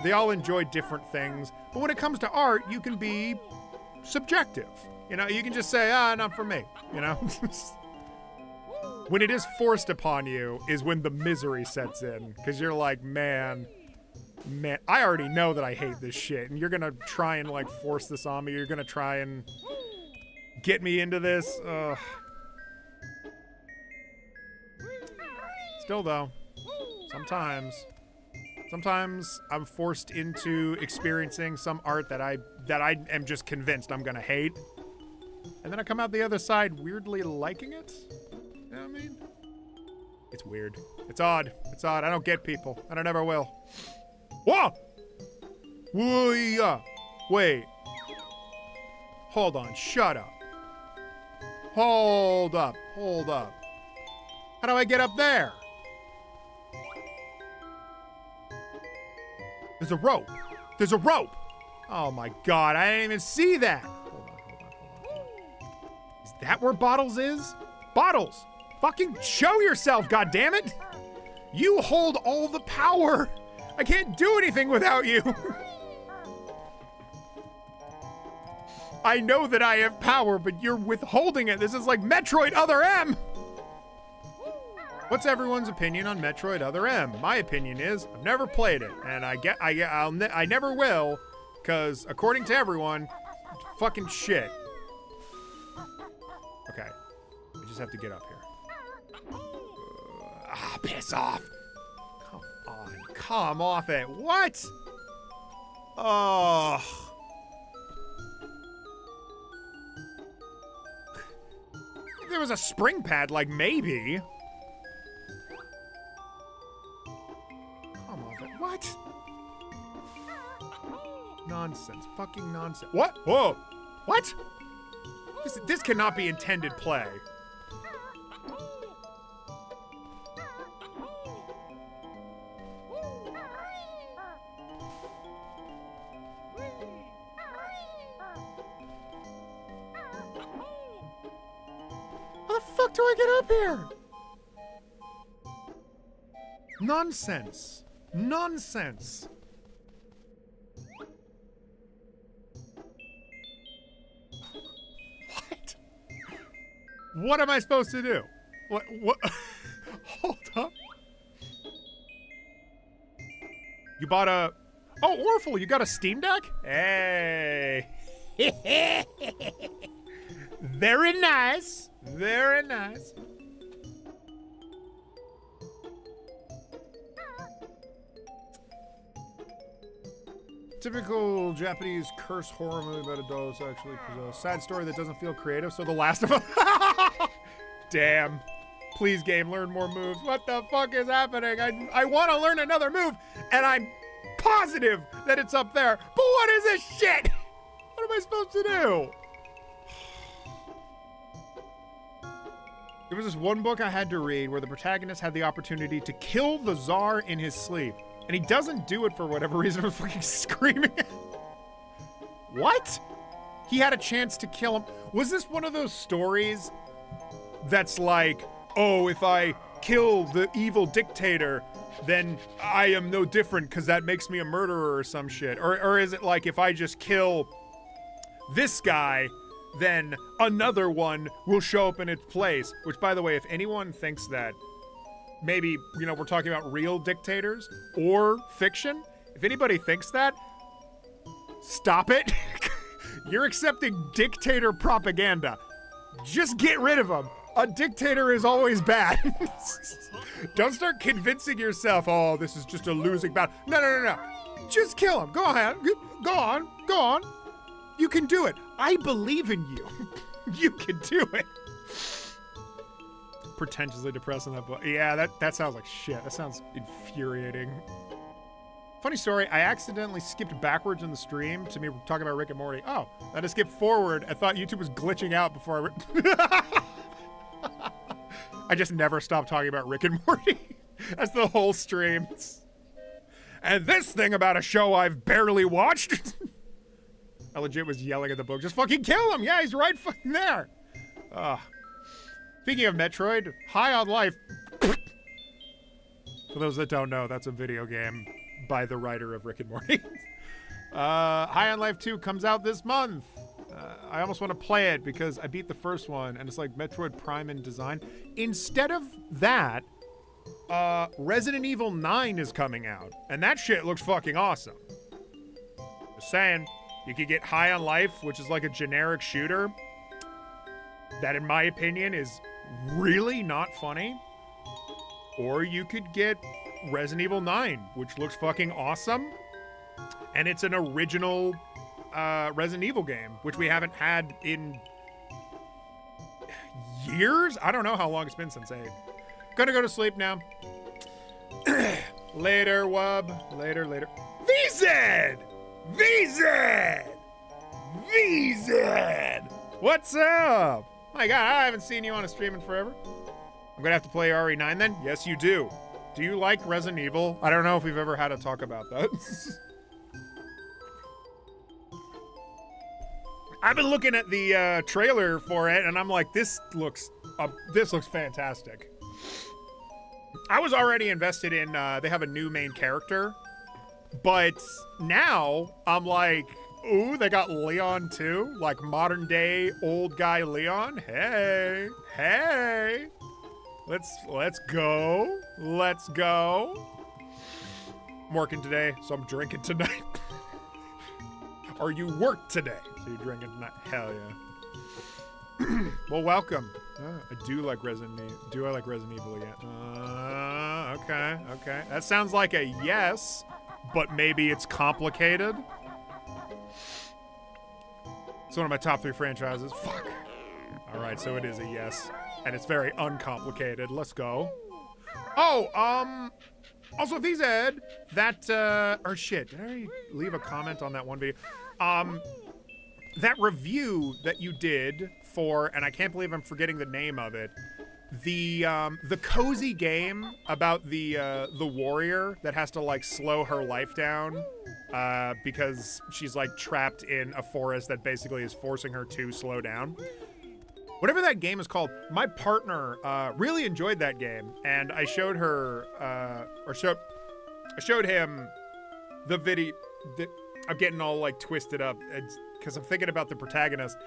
they all enjoy different things. But when it comes to art, you can be subjective. You know, you can just say, not for me, you know? When it is forced upon you is when the misery sets in, because you're like, man, I already know that I hate this shit, and you're gonna try and like force this on me. You're gonna try and get me into this. Ugh. Still though, sometimes I'm forced into experiencing some art that I am just convinced I'm gonna hate, and then I come out the other side weirdly liking it. You know what I mean? It's weird. It's odd. I don't get people, and I never will. Whoa! Whoa! Wait. Hold on. Shut up. Hold up. How do I get up there? There's a rope. Oh my god, I didn't even see that. Hold on. Is that where Bottles is? Bottles! Fucking show yourself, goddammit! You hold all the power! I can't do anything without you! I know that I have power, but you're withholding it. This is like Metroid Other M! What's everyone's opinion on Metroid Other M? My opinion is, I've never played it, and I never will, because according to everyone, it's fucking shit. Okay, I just have to get up here. Piss off! Come off it. What? Oh. was a spring pad, like, maybe. Come on, what? Nonsense. Fucking nonsense. What? Whoa. What? This cannot be intended play. How the fuck do I get up here? Nonsense. Nonsense. What? What am I supposed to do? What? Hold up. You bought a... Oh, Orphle, you got a Steam Deck? Hey. Very nice. Very nice. Typical Japanese curse horror movie about a doll that's actually possessed. Sad story that doesn't feel creative, so The Last of Us. Damn. Please, game, learn more moves. What the fuck is happening? I want to learn another move, and I'm positive that it's up there. But what is this shit? What am I supposed to do? There was this one book I had to read where the protagonist had the opportunity to kill the Tsar in his sleep. And he doesn't do it for whatever reason. I'm fucking screaming. What? He had a chance to kill him. Was this one of those stories that's like, oh, if I kill the evil dictator, then I am no different because that makes me a murderer or some shit? Or is it like, if I just kill this guy, then another one will show up in its place? Which, by the way, if anyone thinks that maybe, you know, we're talking about real dictators or fiction, if anybody thinks that, stop it. You're accepting dictator propaganda. Just get rid of them. A dictator is always bad. Don't start convincing yourself, oh, this is just a losing battle. No. Just kill him. Go ahead. Go on. You can do it. I believe in you. You can do it. Pretentiously depressing that book. Yeah, that sounds like shit. That sounds infuriating. Funny story, I accidentally skipped backwards in the stream to me talking about Rick and Morty. Oh, I just skipped forward. I thought YouTube was glitching out before I just never stopped talking about Rick and Morty. That's the whole stream. And this thing about a show I've barely watched. I legit was yelling at the book. Just fucking kill him. Yeah, he's right fucking there. Speaking of Metroid, High on Life. For those that don't know, that's a video game by the writer of Rick and Morty. High on Life 2 comes out this month. I almost want to play it because I beat the first one and it's like Metroid Prime in design. Instead of that, Resident Evil 9 is coming out. And that shit looks fucking awesome. Just saying, you could get High on Life, which is like a generic shooter that, in my opinion, is really not funny. Or you could get Resident Evil 9, which looks fucking awesome. And it's an original Resident Evil game, which we haven't had in years? I don't know how long it's been since 8. Gonna go to sleep now. Later, Wub. Later. VZ! What's up? My God, I haven't seen you on a stream in forever. I'm gonna have to play RE9 then? Yes, you do. Do you like Resident Evil? I don't know if we've ever had a talk about that. I've been looking at the trailer for it, and I'm like, this looks fantastic. I was already invested in, they have a new main character, but now I'm like, ooh, they got Leon too? Like modern day old guy Leon? Hey. Let's go. I'm working today, so I'm drinking tonight. Or you work today, so you're drinking tonight. Hell yeah. Well, welcome. I do like Resident Evil. Do I like Resident Evil again? Okay. That sounds like a yes, but maybe it's complicated. It's one of my top 3 franchises. Fuck. All right, so it is a yes. and it's very uncomplicated. Let's go. Oh, also VZ, that, or shit, did I leave a comment on that one video? That review that you did for, and I can't believe I'm forgetting the name of it, the cozy game about the warrior that has to like slow her life down, because she's like trapped in a forest that basically is forcing her to slow down. Whatever that game is called, my partner really enjoyed that game, and I showed her, I showed him the video. I'm getting all like twisted up because I'm thinking about the protagonist.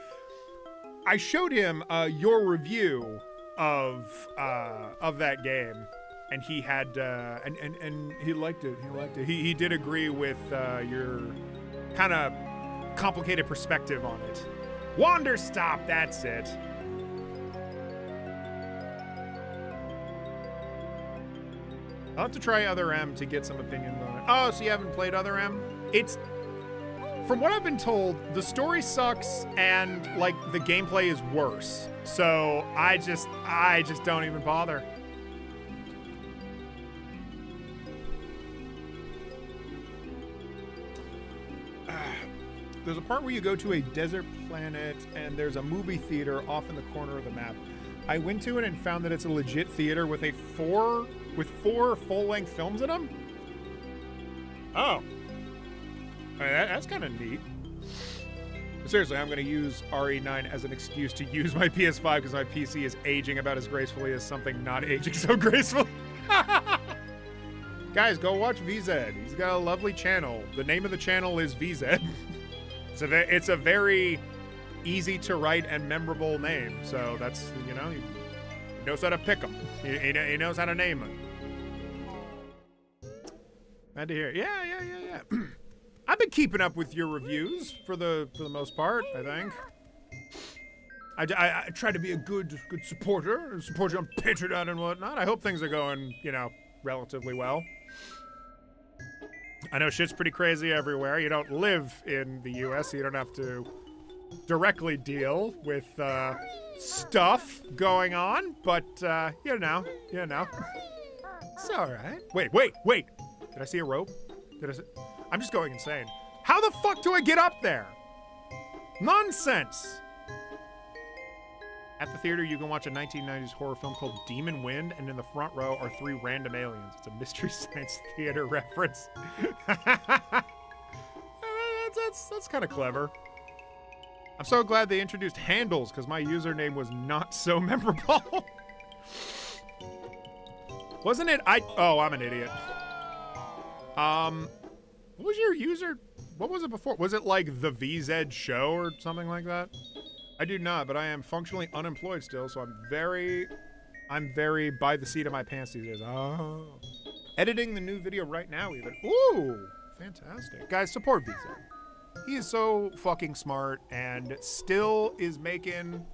I showed him your review of that game, and he had and he liked it. He liked it. He did agree with your kind of complicated perspective on it. Wander stop. That's it. I'll have to try Other M to get some opinions on it. Oh, so you haven't played Other M? It's, from what I've been told, the story sucks and like the gameplay is worse. So I just don't even bother. There's a part where you go to a desert planet and there's a movie theater off in the corner of the map. I went to it and found that it's a legit theater with four full-length films in them. Oh. That's kind of neat. But seriously, I'm going to use RE9 as an excuse to use my PS5 because my PC is aging about as gracefully as something not aging so gracefully. Guys, go watch VZ. He's got a lovely channel. The name of the channel is VZ. It's a very easy to write and memorable name. So that's, you know, he knows how to pick them. He knows how to name them. Glad to hear it. Yeah. I've been keeping up with your reviews for the most part, I think. I try to be a good supporter and support you on Patreon and whatnot. I hope things are going, you know, relatively well. I know shit's pretty crazy everywhere. You don't live in the US, so you don't have to directly deal with stuff going on, but you know. It's all right. Wait. Did I see a rope? I'm just going insane. How the fuck do I get up there? Nonsense. At the theater, you can watch a 1990s horror film called Demon Wind, and in the front row are 3 random aliens. It's a Mystery Science Theater reference. That's kind of clever. I'm so glad they introduced handles, because my username was not so memorable. Wasn't it? Oh, I'm an idiot. What was your user? What was it before? Was it like the VZ show or something like that? I do not, but I am functionally unemployed still, so I'm very by the seat of my pants these days. Oh. Editing the new video right now even. Ooh, fantastic. Guys, support VZ. He is so fucking smart and still is making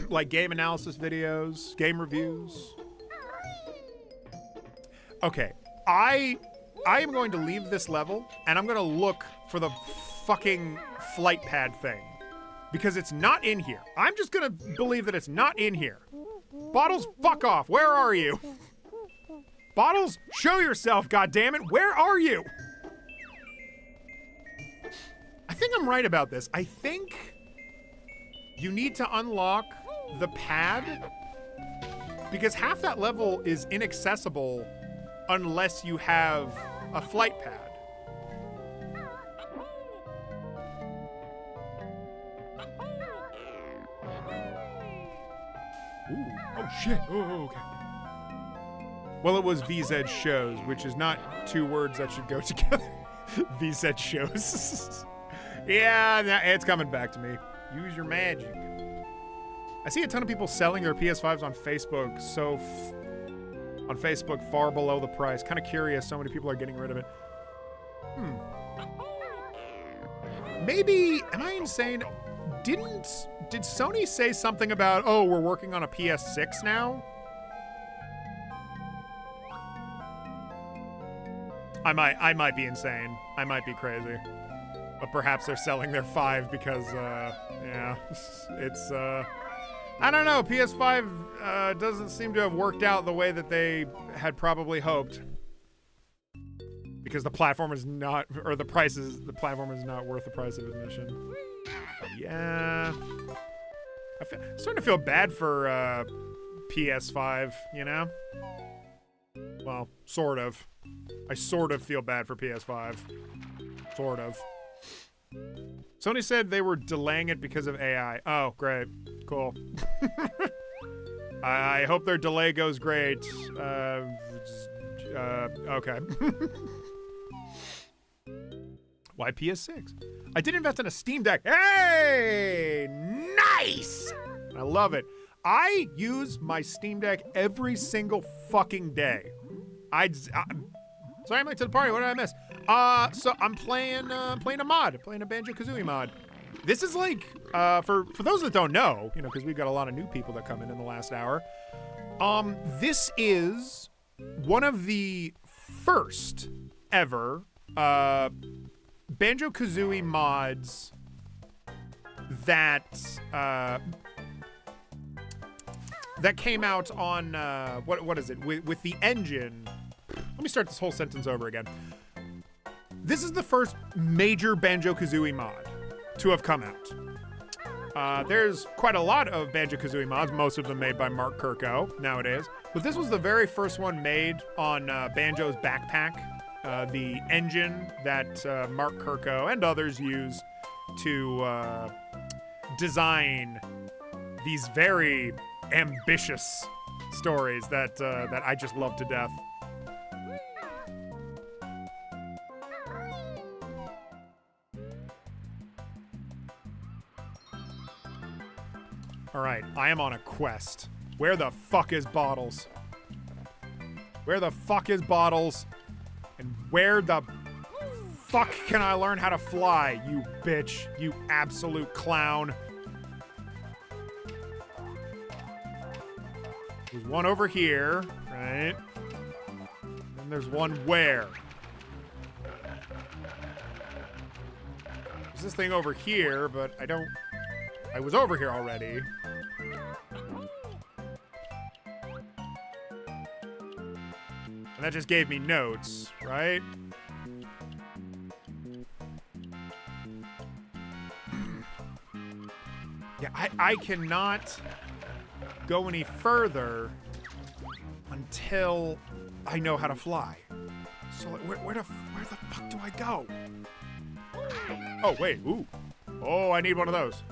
like game analysis videos, game reviews. Okay, I am going to leave this level and I'm going to look for the fucking flight pad thing because it's not in here. I'm just going to believe that it's not in here. Bottles, fuck off. Where are you? Bottles, show yourself, goddammit. Where are you? I think I'm right about this. I think you need to unlock the pad because half that level is inaccessible unless you have a flight pad. Ooh. Oh shit. Oh, okay. Well, it was VZ shows, which is not 2 words that should go together. VZ shows. Yeah, it's coming back to me. Use your magic. I see a ton of people selling their PS5s on Facebook, on Facebook far below the price. Kind of curious so many people are getting rid of it. Maybe, am I insane? Did Sony say something about, oh, we're working on a PS6 now? I might be insane. I might be crazy. But perhaps they're selling their 5 because, yeah, it's, I don't know. PS5 doesn't seem to have worked out the way that they had probably hoped. Because the platform is not, or the platform is not worth the price of admission. But yeah. I'm starting to feel bad for PS5, you know? Well, sort of. I sort of feel bad for PS5. Sort of. Sony said they were delaying it because of AI. Oh, great. Cool. I hope their delay goes great. Okay. Why PS6? I did invest in a Steam Deck. Hey! Nice! I love it. I use my Steam Deck every single fucking day. Sorry, I'm late to the party. What did I miss? So I'm playing a mod, playing a Banjo-Kazooie mod. This is like, for those that don't know, you know, because we've got a lot of new people that come in the last hour. This is one of the first ever Banjo-Kazooie mods that came out on what is it with the engine. Let me start this whole sentence over again. This is the first major Banjo-Kazooie mod to have come out. There's quite a lot of Banjo-Kazooie mods, most of them made by Mark Kirko nowadays, but this was the very first one made on Banjo's backpack, the engine that Mark Kirko and others use to design these very ambitious stories that I just love to death. All right, I am on a quest. Where the fuck is Bottles? Where the fuck is Bottles? And where the fuck can I learn how to fly, you bitch, you absolute clown? There's one over here, right? And there's one where? There's this thing over here, but I was over here already. And that just gave me notes, right? Yeah, I cannot go any further until I know how to fly. So where the fuck do I go? Oh, wait, ooh. Oh, I need one of those.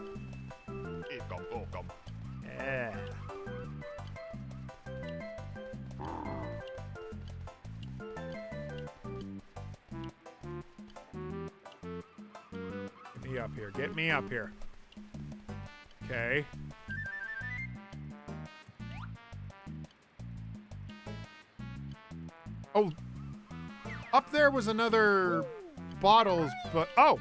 Yeah. Get me up here. Get me up here. Okay. Oh. Up there was another Bottles, but oh.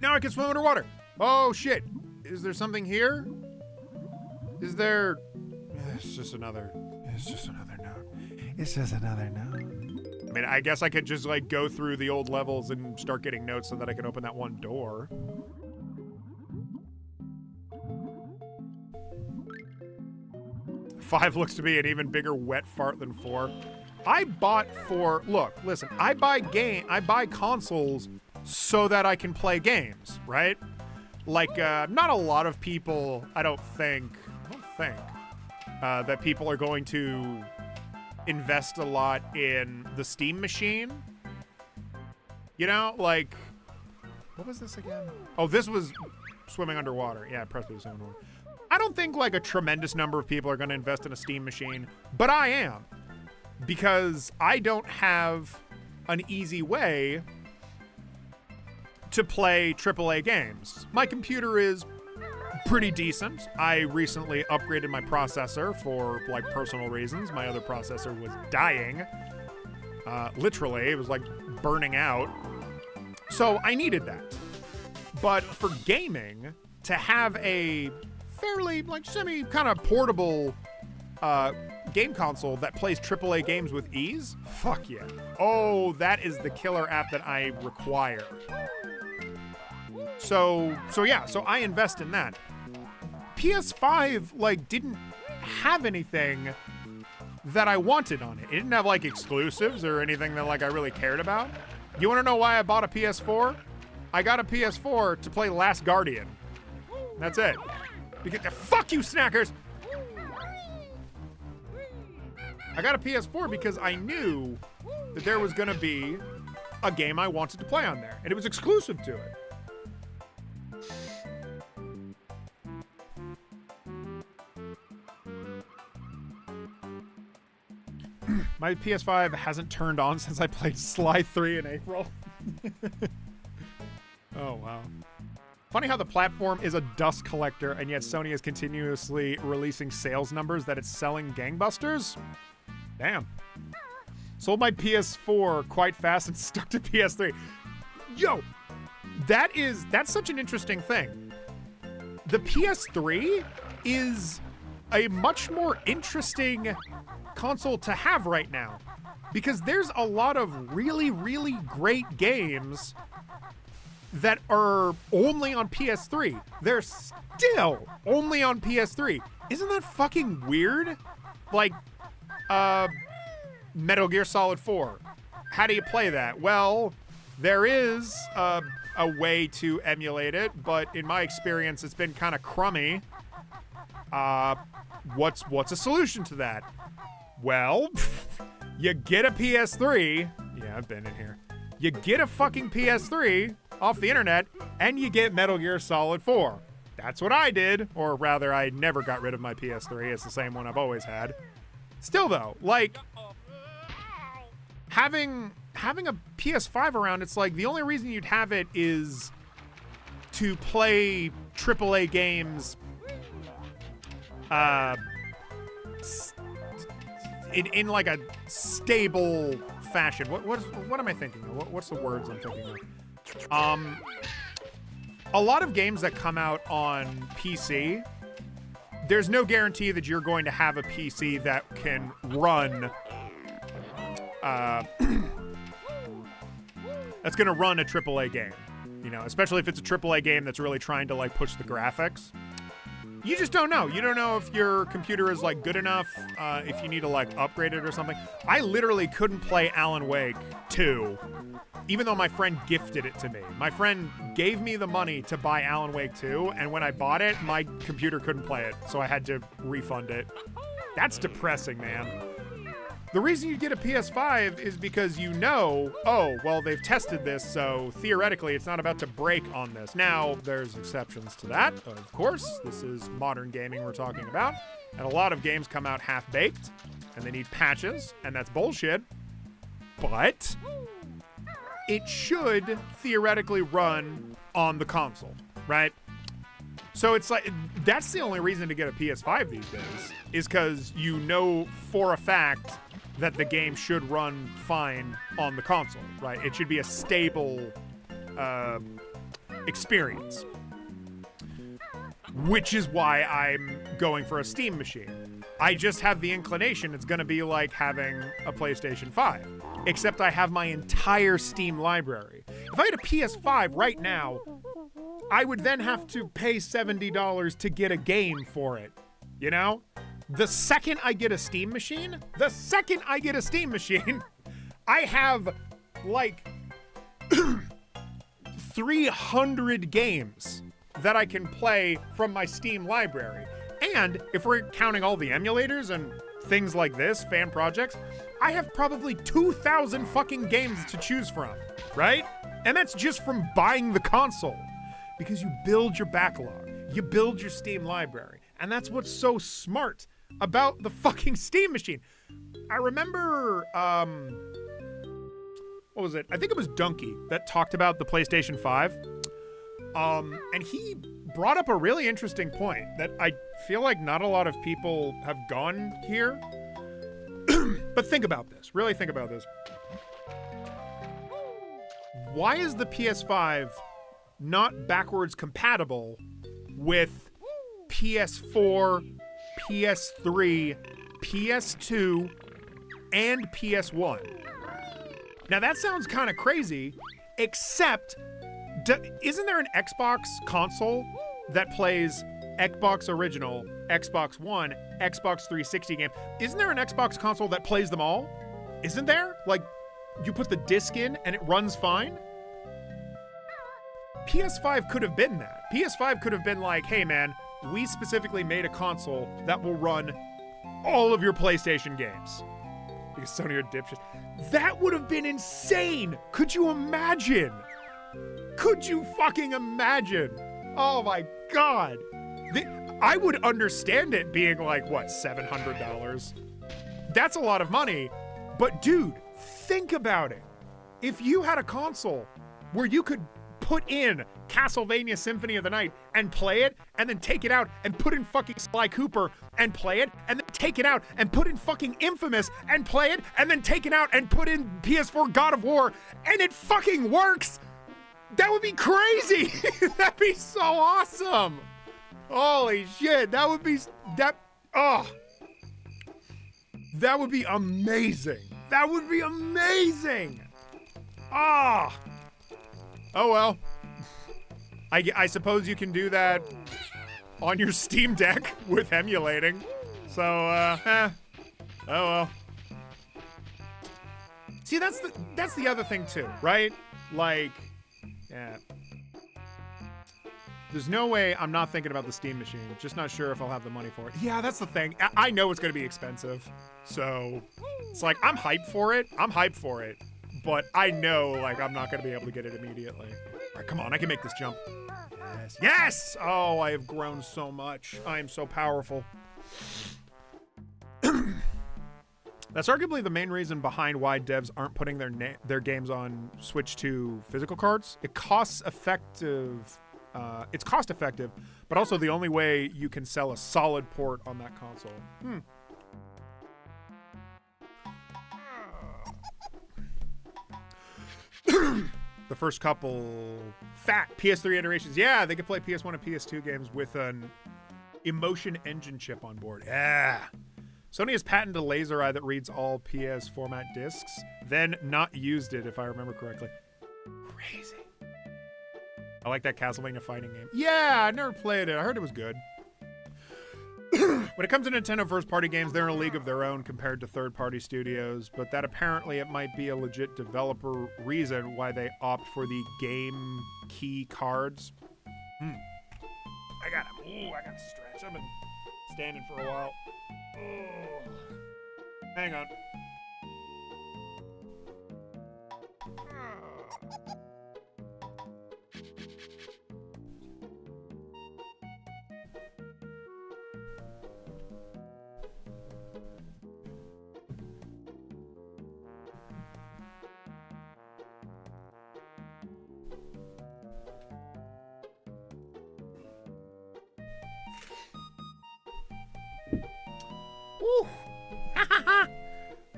Now I can swim underwater. Oh shit. Is there something here? Is there... It's just another note. It's just another note. I mean, I guess I could just like go through the old levels and start getting notes so that I can open that one door. Five looks to be an even bigger wet fart than 4. I buy consoles so that I can play games, right? Like, not a lot of people, I don't think, that people are going to invest a lot in the Steam machine. You know, like, what was this again? Oh, this was swimming underwater. Yeah, press the swimming underwater. I don't think like a tremendous number of people are going to invest in a Steam machine, but I am, because I don't have an easy way to play AAA games. My computer is pretty decent. I recently upgraded my processor for like personal reasons. My other processor was dying. Literally, it was like burning out. So I needed that. But for gaming, to have a fairly like semi kind of portable game console that plays AAA games with ease, fuck yeah. Oh, that is the killer app that I require. So yeah, so I invest in that. PS5, like, didn't have anything that I wanted on it. It didn't have, like, exclusives or anything that, like, I really cared about. You want to know why I bought a PS4? I got a PS4 to play Last Guardian. That's it. Because, fuck you, snackers! I got a PS4 because I knew that there was going to be a game I wanted to play on there. And it was exclusive to it. My PS5 hasn't turned on since I played Sly 3 in April. Oh, wow. Funny how the platform is a dust collector, and yet Sony is continuously releasing sales numbers that it's selling gangbusters? Damn. Sold my PS4 quite fast and stuck to PS3. Yo, that's such an interesting thing. The PS3 is a much more interesting console to have right now, because there's a lot of really, really great games that are only on PS3. They're still only on PS3. Isn't that fucking weird? Like, Metal Gear Solid 4. How do you play that? Well, there is a way to emulate it, but in my experience, it's been kind of crummy. What's a solution to that? Well, you get a PS3. Yeah, I've been in here. You get a fucking PS3 off the internet, and you get Metal Gear Solid 4. That's what I did, or rather, I never got rid of my PS3. It's the same one I've always had. Still, though, like, having a PS5 around, it's like the only reason you'd have it is to play AAA games in like a stable fashion. What am I thinking of? What's the words I'm thinking of? A lot of games that come out on PC, there's no guarantee that you're going to have a PC that can run that's going to run a AAA game, you know, especially if it's a AAA game that's really trying to like push the graphics. You just don't know. You don't know if your computer is like good enough, if you need to like upgrade it or something. I literally couldn't play Alan Wake 2, even though my friend gifted it to me. My friend gave me the money to buy Alan Wake 2, and when I bought it, my computer couldn't play it, so I had to refund it. That's depressing, man. The reason you get a PS5 is because you know, oh, well, they've tested this, so theoretically it's not about to break on this. Now, there's exceptions to that, of course. This is modern gaming we're talking about, and a lot of games come out half-baked, and they need patches, and that's bullshit. But it should theoretically run on the console, right? So it's like, that's the only reason to get a PS5 these days, is because you know for a fact that the game should run fine on the console, right? It should be a stable experience. Which is why I'm going for a Steam machine. I just have the inclination it's gonna be like having a PlayStation 5. Except I have my entire Steam library. If I had a PS5 right now, I would then have to pay $70 to get a game for it, you know? The second I get a Steam machine, I have like 300 games that I can play from my Steam library. And if we're counting all the emulators and things like this, fan projects, I have probably 2,000 fucking games to choose from, right? And that's just from buying the console. Because you build your backlog, you build your Steam library. And that's what's so smart about the fucking Steam machine. I remember, what was it? I think it was Donkey that talked about the PlayStation 5. And he brought up a really interesting point that I feel like not a lot of people have gone here. But think about this. Really think about this. Why is the PS5 not backwards compatible with PS4, PS3, PS2, and PS1? Now that sounds kind of crazy, except Isn't there an Xbox console that plays Xbox Original, Xbox One, Xbox 360 game? Isn't there an Xbox console that plays them all? Isn't there? Like, you put the disc in and it runs fine? PS5 could have been that. PS5 could have been like, hey man, we specifically made a console that will run all of your PlayStation games. Because Sony are dipshits. That would have been insane! Could you imagine? Could you fucking imagine? Oh my god. I would understand it being like, what, $700? That's a lot of money. But dude, think about it. If you had a console where you could put in Castlevania Symphony of the Night and play it, and then take it out and put in fucking Sly Cooper and play it, and then take it out and put in fucking Infamous and play it, and then take it out and put in PS4 God of War, and it fucking works, that would be crazy. That'd be so awesome. Holy shit, that would be that would be amazing. That would be amazing. Oh well. I suppose you can do that on your Steam Deck with emulating. So oh well. See, that's the other thing too, right? Like, yeah. There's no way I'm not thinking about the Steam machine. Just not sure if I'll have the money for it. Yeah, that's the thing. I know it's going to be expensive. So it's like, I'm hyped for it. But I know, like, I'm not going to be able to get it immediately. All right, come on. I can make this jump. Yes. Yes! Oh, I have grown so much. I am so powerful. That's arguably the main reason behind why devs aren't putting their games on Switch 2 physical cards. It's cost effective, but also the only way you can sell a solid port on that console. The first couple fat PS3 iterations. Yeah, they could play PS1 and PS2 games with an Emotion Engine chip on board. Yeah. Sony has patented a laser eye that reads all PS format discs, then not used it, if I remember correctly. Crazy. I like that Castlevania fighting game. Yeah, I never played it. I heard it was good. When it comes to Nintendo first-party games, they're in a league of their own compared to third-party studios, but that apparently it might be a legit developer reason why they opt for the game key cards. I gotta stretch. I've been standing for a while. Oh. Hang on.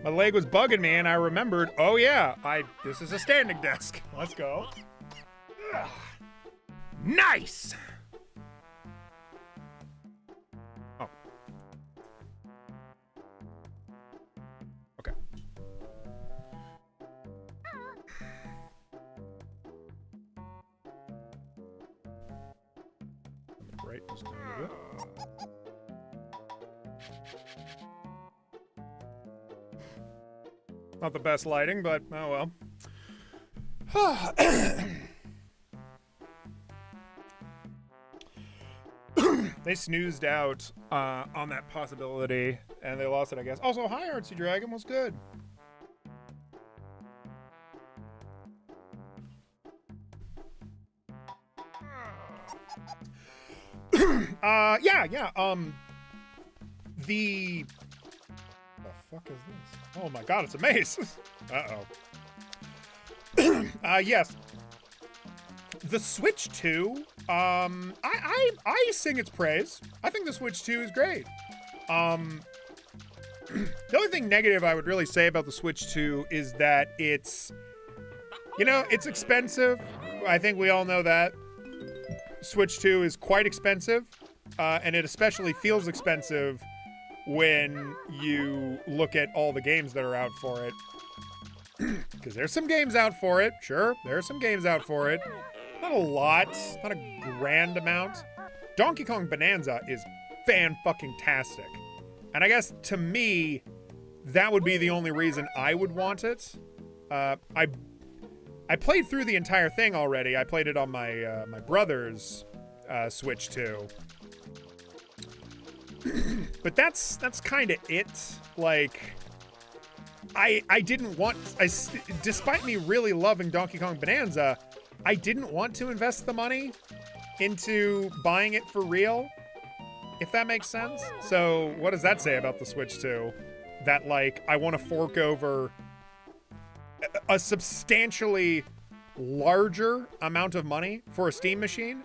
My leg was bugging me and I remembered, oh yeah, this is a standing desk. Let's go. Ugh. Nice! Oh. Okay. Right, just a little bit. Not the best lighting, but oh well. They snoozed out on that possibility, and they lost it, I guess. Also, hi, Artsy Dragon. What's good? Yeah. The fuck is this? Oh my god, it's a maze. Uh-oh. Yes. The Switch 2, I sing its praise. I think the Switch 2 is great. The only thing negative I would really say about the Switch 2 is that it's expensive. I think we all know that. Switch 2 is quite expensive, and it especially feels expensive when you look at all the games that are out for it. Because there's some games out for it. Sure, there are some games out for it. not a lot, not a grand amount. Donkey Kong Bonanza is fan-fucking-tastic. And I guess, to me, that would be the only reason I would want it. I played through the entire thing already. I played it on my my brother's Switch too. But that's kind of it. Like, I didn't want, despite me really loving Donkey Kong Bonanza, I didn't want to invest the money into buying it for real, if that makes sense. So what does that say about the Switch 2? That, like, I want to fork over a substantially larger amount of money for a Steam machine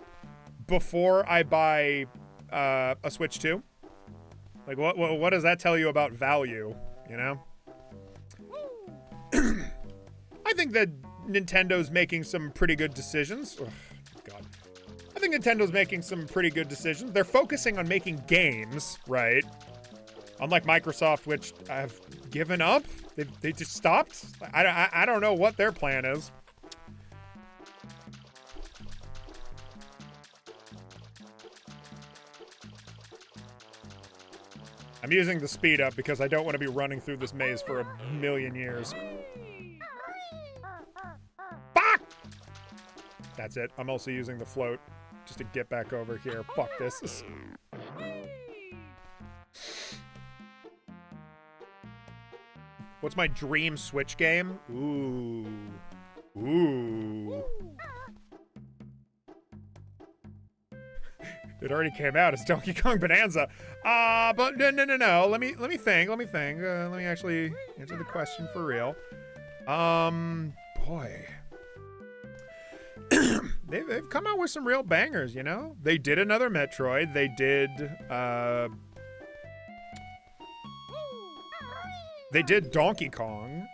before I buy a Switch 2? Like, what does that tell you about value, you know? I think that Nintendo's making some pretty good decisions. Ugh, God. I think Nintendo's making some pretty good decisions. They're focusing on making games, right? Unlike Microsoft, which have given up. They just stopped. I don't know what their plan is. I'm using the speed up because I don't want to be running through this maze for a million years. Fuck! That's it. I'm also using the float just to get back over here. Fuck this. What's my dream Switch game? Ooh. Ooh. It already came out. It's Donkey Kong Bonanza. But no. Let me think. Let me actually answer the question for real. Boy. They've come out with some real bangers, you know? They did another Metroid. They did Donkey Kong.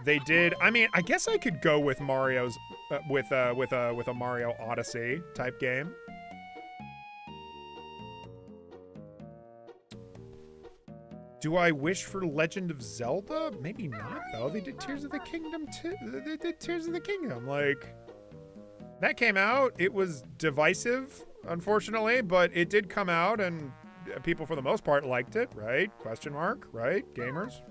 They did, I mean, I guess I could go with Mario's with a Mario Odyssey type game. Do I wish for Legend of Zelda? Maybe not, though. They did Tears of the Kingdom too. They did Tears of the Kingdom. Like, that came out. It was divisive, unfortunately, but it did come out, and people, for the most part, liked it, right? Question mark, right? Gamers.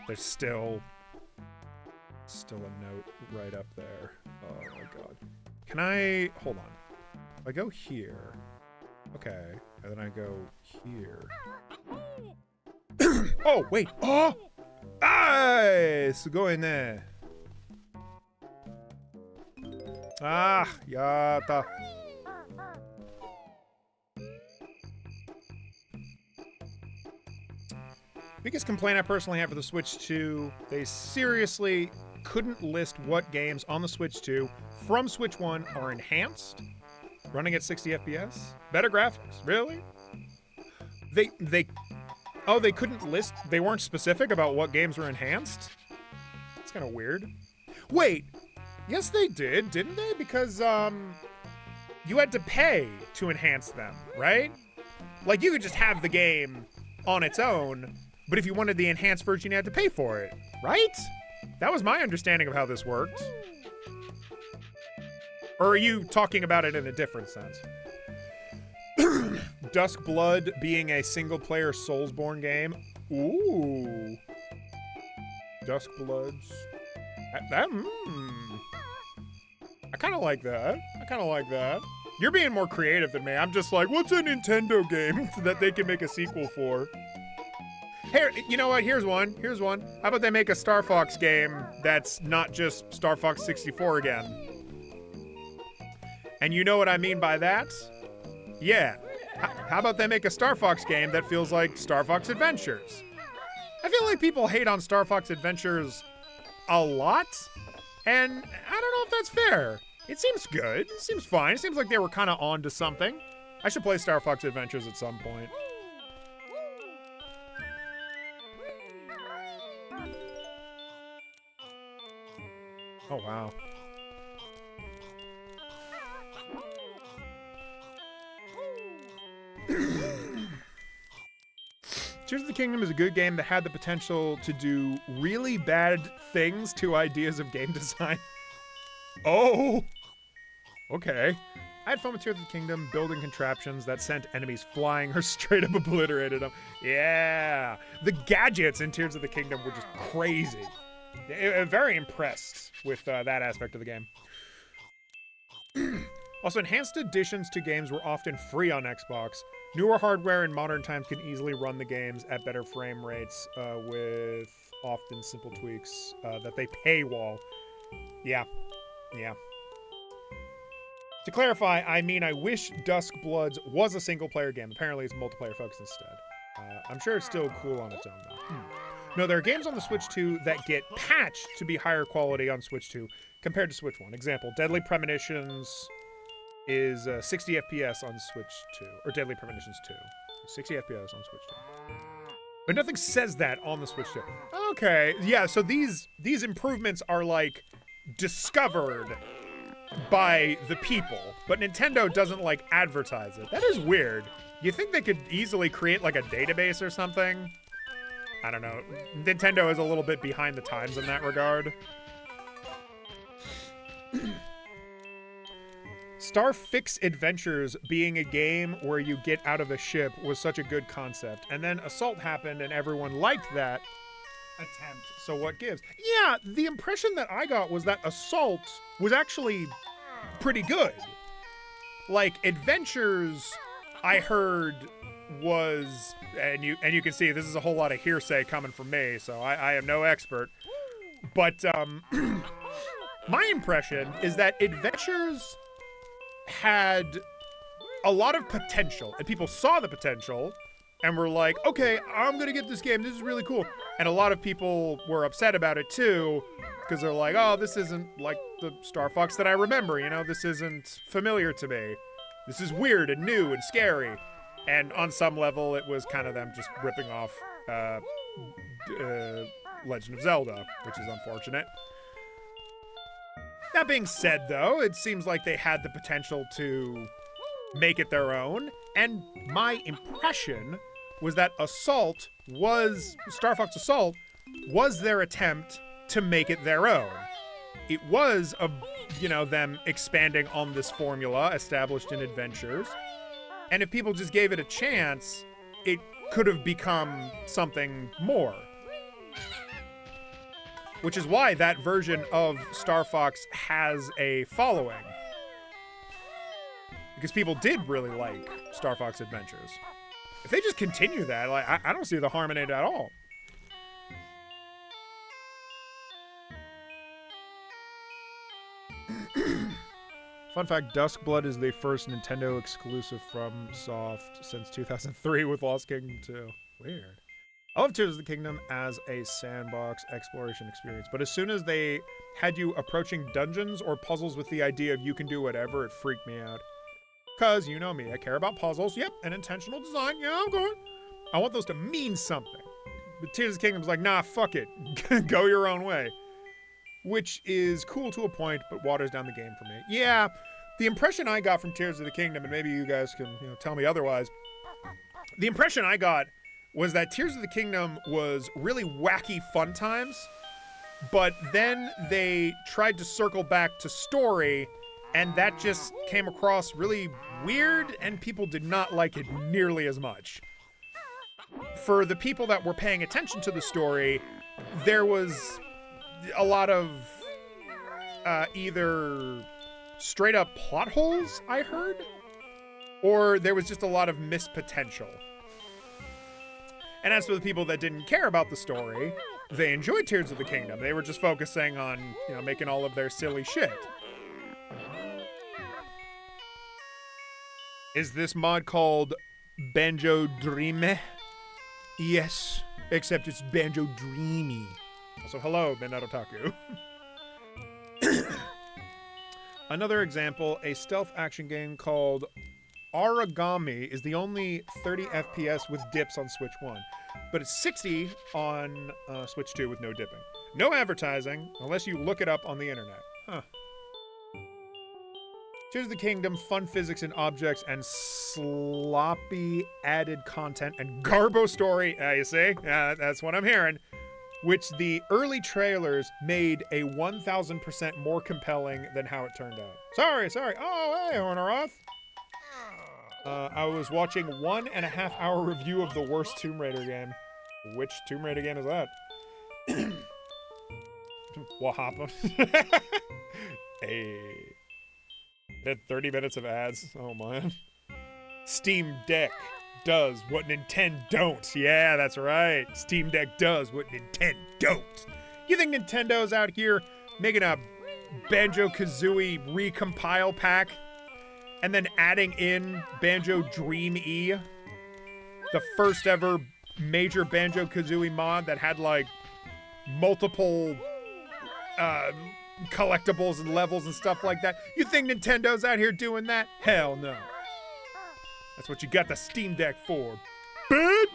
There's still a note right up there. Oh my god. Can I... Hold on. If I go here... Okay. And then I go here... Oh, wait! Oh! Ah! Go in there. Ah! Yata. Biggest complaint I personally have for the Switch 2, they seriously couldn't list what games on the Switch 2 from Switch 1 are enhanced, running at 60 FPS, better graphics, really? They couldn't list, they weren't specific about what games were enhanced? It's kind of weird. Wait, yes they did, didn't they? Because, you had to pay to enhance them, right? Like, you could just have the game on its own, but if you wanted the enhanced version, you had to pay for it, right? That was my understanding of how this worked. Or are you talking about it in a different sense? Dusk Blood being a single-player Soulsborne game. Ooh. Dusk Bloods. I kind of like that. I kind of like that. You're being more creative than me. I'm just like, what's a Nintendo game that they can make a sequel for? Here, you know what? Here's one. How about they make a Star Fox game that's not just Star Fox 64 again? And you know what I mean by that? Yeah. How about they make a Star Fox game that feels like Star Fox Adventures? I feel like people hate on Star Fox Adventures a lot, and I don't know if that's fair. It seems good. It seems fine. It seems like they were kind of on to something. I should play Star Fox Adventures at some point. Oh, wow. Tears of the Kingdom is a good game that had the potential to do really bad things to ideas of game design. Oh! Okay. I had fun with Tears of the Kingdom building contraptions that sent enemies flying or straight up obliterated them. Yeah! The gadgets in Tears of the Kingdom were just crazy. I'm very impressed with that aspect of the game. Also, enhanced additions to games were often free on Xbox. Newer hardware in modern times can easily run the games at better frame rates with often simple tweaks that they paywall. Yeah. To clarify, I mean I wish Dusk Bloods was a single-player game. Apparently it's multiplayer focused instead. I'm sure it's still cool on its own, though. No, there are games on the Switch 2 that get patched to be higher quality on Switch 2 compared to Switch 1. Example, Deadly Premonitions is 60 FPS on Switch 2. Or Deadly Premonitions 2. 60 FPS on Switch 2. But nothing says that on the Switch 2. Okay, yeah, so these improvements are, like, discovered by the people, but Nintendo doesn't, like, advertise it. That is weird. You think they could easily create, like, a database or something? I don't know. Nintendo is a little bit behind the times in that regard. Starfix Adventures being a game where you get out of a ship was such a good concept. And then Assault happened and everyone liked that attempt. So what gives? Yeah, the impression that I got was that Assault was actually pretty good. Like, Adventures, I heard, was, and you can see this is a whole lot of hearsay coming from me, so I am no expert. But my impression is that Adventures had a lot of potential, and people saw the potential and were like, okay, I'm gonna get this game, this is really cool. And a lot of people were upset about it too, because they're like, oh, this isn't like the Star Fox that I remember, you know, this isn't familiar to me. This is weird and new and scary. And on some level, it was kind of them just ripping off Legend of Zelda, which is unfortunate. That being said, though, it seems like they had the potential to make it their own. And my impression was that Star Fox Assault was their attempt to make it their own. It was, them expanding on this formula established in Adventures. And if people just gave it a chance, it could have become something more. Which is why that version of Star Fox has a following. Because people did really like Star Fox Adventures. If they just continue that, like, I don't see the harm in it at all. Fun fact, Duskblood is the first Nintendo exclusive from Soft since 2003 with Lost Kingdom 2. Weird. I love Tears of the Kingdom as a sandbox exploration experience, but as soon as they had you approaching dungeons or puzzles with the idea of you can do whatever, it freaked me out. Because, you know me, I care about puzzles. Yep, and intentional design. Yeah, I'm going. I want those to mean something. But Tears of the Kingdom's like, nah, fuck it. Go your own way. Which is cool to a point, but waters down the game for me. Yeah, the impression I got from Tears of the Kingdom, and maybe you guys can tell me otherwise, the impression I got was that Tears of the Kingdom was really wacky fun times, but then they tried to circle back to story, and that just came across really weird, and people did not like it nearly as much. For the people that were paying attention to the story, there was a lot of either straight up plot holes, I heard, or there was just a lot of missed potential. And as for the people that didn't care about the story, they enjoyed Tears of the Kingdom. They were just focusing on, making all of their silly shit. Is this mod called Banjo Dreamie? Yes, except it's Banjo Dreamie. Also, hello, Midnight Otaku. Another example, a stealth action game called Origami is the only 30 FPS with dips on Switch 1, but it's 60 on Switch 2 with no dipping. No advertising, unless you look it up on the internet. Huh. Tears of the Kingdom, fun physics and objects, and sloppy added content and garbo story. You see? That's what I'm hearing. Which the early trailers made a 1,000% more compelling than how it turned out. Sorry. Oh, hey, Horneroth. I was watching 1.5 hour review of the worst Tomb Raider game. Which Tomb Raider game is that? Wahapa. Hey. It had 30 minutes of ads. Oh, man. Steam Deck does what Nintendo don't. Yeah, that's right. Steam Deck does what Nintendo don't. You think Nintendo's out here making a Banjo-Kazooie recompile pack and then adding in Banjo Dreamie, the first ever major Banjo-Kazooie mod that had, like, multiple collectibles and levels and stuff like that? You think Nintendo's out here doing that? Hell no. That's what you got the Steam Deck for, bitch!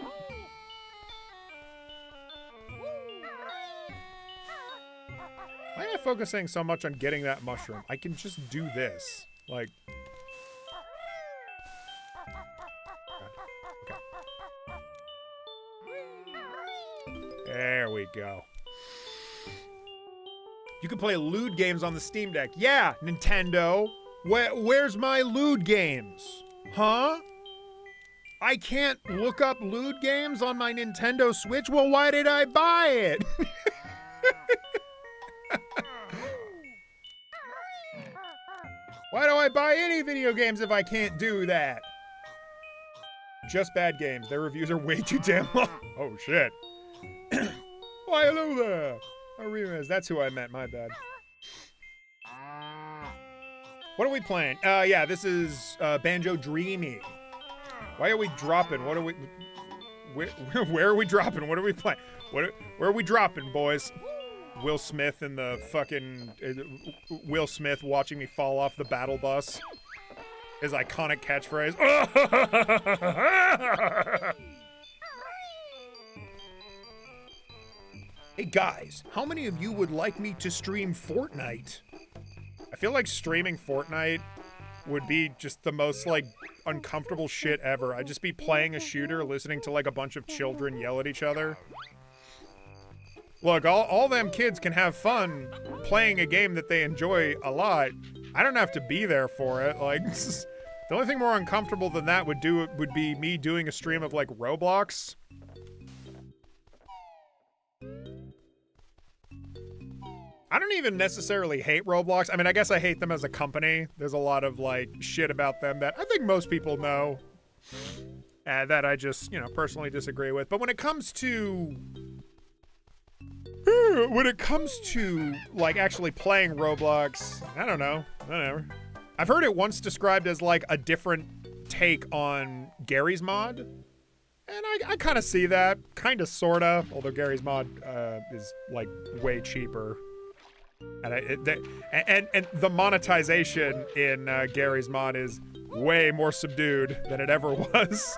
Why am I focusing so much on getting that mushroom? I can just do this. Like... Okay. There we go. You can play lewd games on the Steam Deck. Yeah, Nintendo. Where's my lewd games? Huh? I can't look up lewd games on my Nintendo Switch? Well, why did I buy it? Why do I buy any video games if I can't do that? Just bad games. Their reviews are way too damn long. Oh, shit. Why, hello there. Oh, Remez, that's who I meant. My bad. What are we playing? Yeah, this is Banjo Dreamie. Why are we dropping? What are we... Where are we dropping? What are we playing? Where are we dropping, boys? Will Smith and the fucking... Will Smith watching me fall off the battle bus. His iconic catchphrase. Hey guys, how many of you would like me to stream Fortnite? I feel like streaming Fortnite would be just the most, like, uncomfortable shit ever. I'd just be playing a shooter, listening to, like, a bunch of children yell at each other. Look, all them kids can have fun playing a game that they enjoy a lot. I don't have to be there for it. Like, the only thing more uncomfortable than that would be me doing a stream of, like, Roblox. I don't even necessarily hate Roblox. I mean, I guess I hate them as a company. There's a lot of, like, shit about them that I think most people know. That I just, you know, personally disagree with. But when it comes to... like, actually playing Roblox, I don't know. Whatever. I've heard it once described as, like, a different take on Gary's Mod. And I kind of see that. Kind of, sort of. Although Gary's Mod is, like, way cheaper. And the monetization in Gary's Mod is way more subdued than it ever was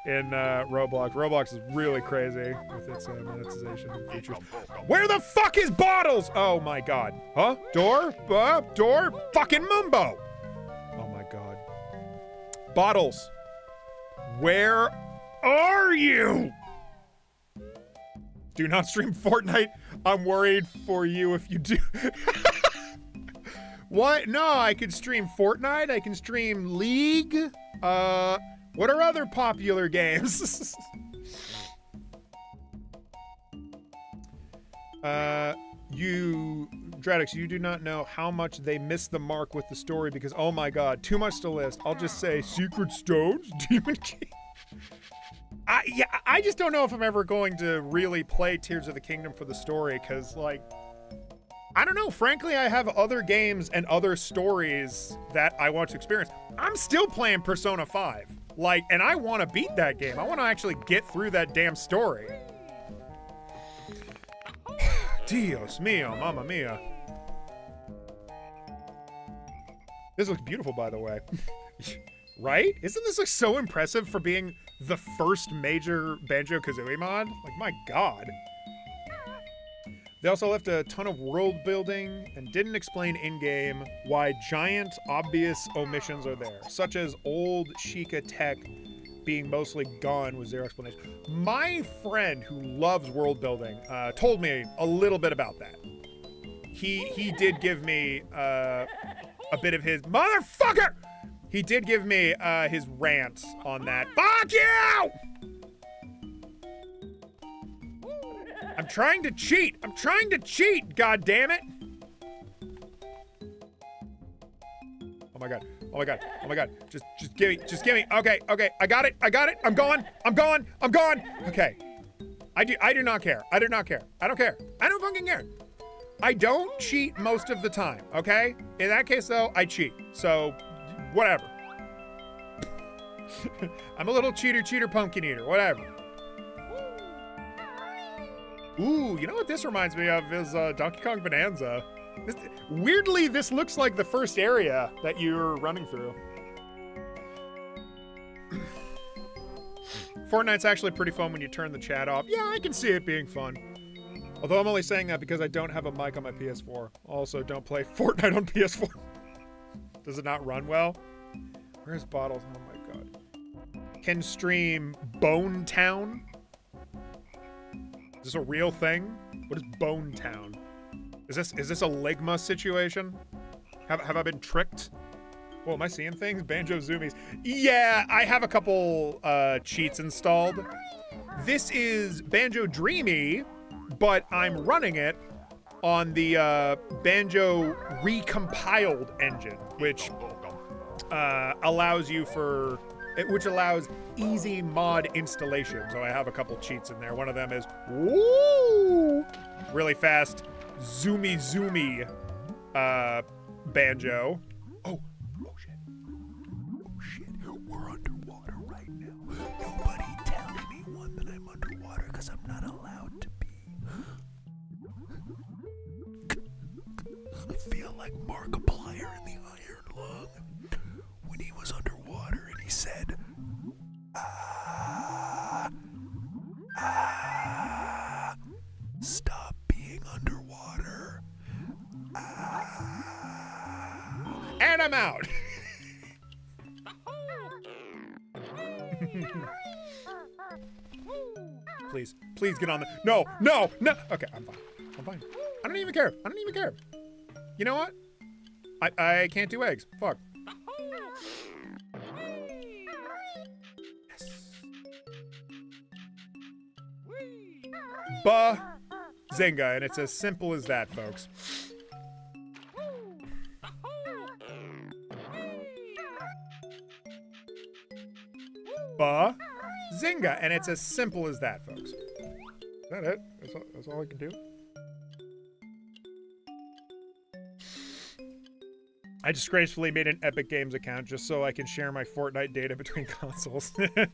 in Roblox. Roblox is really crazy with its monetization features. Where the fuck is Bottles? Oh my god. Huh? Door? Door? Fucking Mumbo! Oh my god. Bottles. Where are you? Do not stream Fortnite. I'm worried for you if you do. What? No, I could stream Fortnite. I can stream League. What are other popular games? Dradix, you do not know how much they missed the mark with the story because, oh my god, too much to list. I'll just say Secret Stones, Demon King. I just don't know if I'm ever going to really play Tears of the Kingdom for the story, because, like, I don't know. Frankly, I have other games and other stories that I want to experience. I'm still playing Persona 5. Like, and I want to beat that game. I want to actually get through that damn story. Dios mío, mamma mia. This looks beautiful, by the way. Right? Isn't this, like, so impressive for being the first major Banjo-Kazooie mod? Like, my god. They also left a ton of world building and didn't explain in-game why giant, obvious omissions are there, such as old Sheikah tech being mostly gone was their explanation. My friend who loves world building told me a little bit about that. He did give me a bit of his motherfucker. He did give me his rant on that. Fuck you! I'm trying to cheat. I'm trying to cheat. God damn it! Oh my god. Oh my god. Oh my god. Just give me. Just give me. Okay. Okay. I got it. I got it. I'm going. I'm going. I'm going. Okay. I do not care. I do not care. I don't care. I don't fucking care. I don't cheat most of the time. Okay. In that case though, I cheat. So, whatever. I'm a little cheater, pumpkin eater. Whatever. Ooh, you know what this reminds me of is Donkey Kong Bonanza. Weirdly, this looks like the first area that you're running through. Fortnite's actually pretty fun when you turn the chat off. Yeah, I can see it being fun. Although I'm only saying that because I don't have a mic on my PS4. Also, don't play Fortnite on PS4. Does it not run well? Where's Bottles? Oh my god. Can stream Bone Town? Is this a real thing? What is Bone Town? Is this a Ligma situation? Have I been tricked? Whoa, am I seeing things? Banjo zoomies. Yeah, I have a couple cheats installed. This is Banjo Dreamie, but I'm running it on the Banjo Recompiled engine, which allows easy mod installation. So I have a couple cheats in there. One of them is woo, really fast zoomy Banjo. Oh shit, we're underwater right now. Nobody tell anyone that I'm underwater because I'm not allowed to be. I feel like Markiplier in the Iron Lung when he was underwater and he said, stop being underwater. And I'm out. Please get on the. No. Okay, I'm fine. I don't even care. You know what? I can't do eggs. Fuck. Bazinga, and it's as simple as that, folks. Bazinga, and it's as simple as that, folks. Is that it? That's all I can do? I disgracefully made an Epic Games account just so I can share my Fortnite data between consoles. You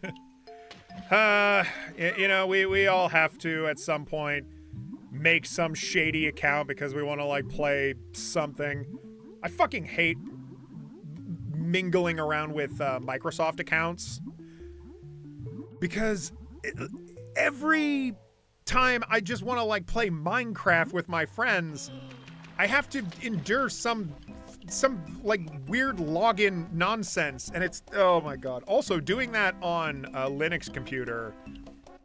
know, we all have to at some point make some shady account because we want to like play something. I fucking hate mingling around with Microsoft accounts because every time I just want to like play Minecraft with my friends, I have to endure some like weird login nonsense, and it's, oh my god. Also, doing that on a Linux computer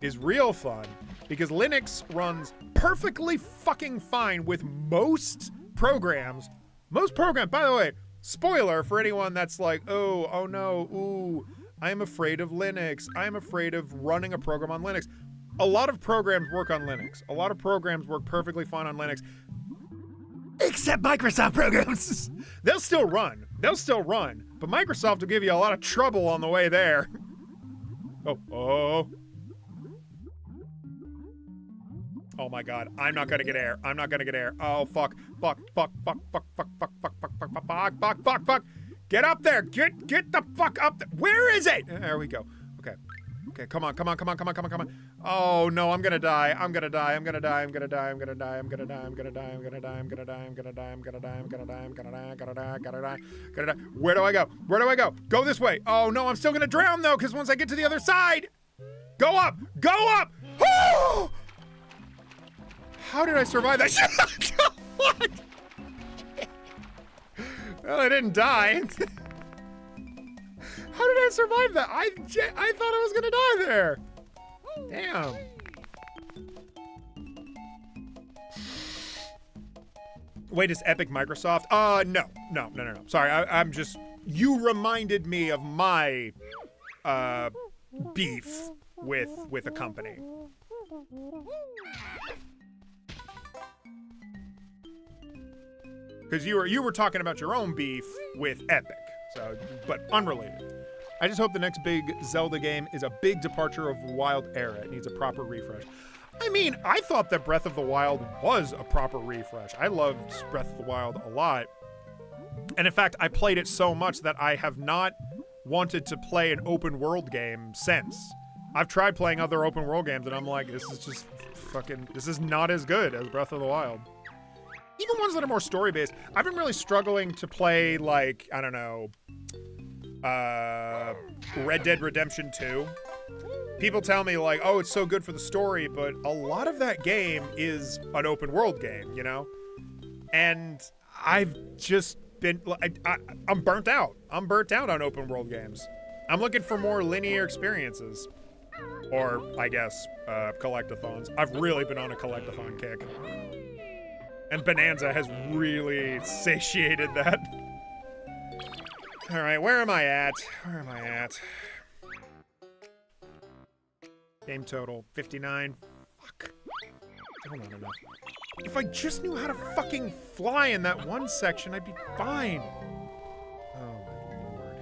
is real fun because Linux runs perfectly fucking fine with most programs. By the way, spoiler for anyone that's like, oh no, ooh, I'm afraid of Linux. I'm afraid of running a program on Linux. A lot of programs work on Linux. A lot of programs work perfectly fine on Linux. Except Microsoft programs. They'll still run, but Microsoft will give you a lot of trouble on the way there. Oh my god, I'm not gonna get air. Oh, fuck. Get up there, get the fuck up there. Where is it? There we go. Okay, come on. Oh no, I'm gonna die. Where do I go? Go this way. Oh no, I'm still gonna drown though, because once I get to the other side. Go up! How did I survive that? What? Well, I didn't die. How did I survive that? I thought I was gonna die there. Damn. Wait, is Epic Microsoft? No. Sorry, I'm just, you reminded me of my, beef with a company. Because you were talking about your own beef with Epic, so, but unrelated. I just hope the next big Zelda game is a big departure of Wild era. It needs a proper refresh. I mean, I thought that Breath of the Wild was a proper refresh. I loved Breath of the Wild a lot. And in fact, I played it so much that I have not wanted to play an open world game since. I've tried playing other open world games and I'm like, this is just fucking, this is not as good as Breath of the Wild. Even ones that are more story-based. I've been really struggling to play, like, I don't know, Red Dead Redemption 2. People tell me, like, oh, it's so good for the story, but a lot of that game is an open world game, you know? And I've just been, I'm burnt out. I'm burnt out on open world games. I'm looking for more linear experiences. Or, I guess, collectathons. I've really been on a collectathon kick. And Bonanza has really satiated that. All right, where am I at? Game total, 59. Fuck. Still not enough. If I just knew how to fucking fly in that one section, I'd be fine. Oh, my lord.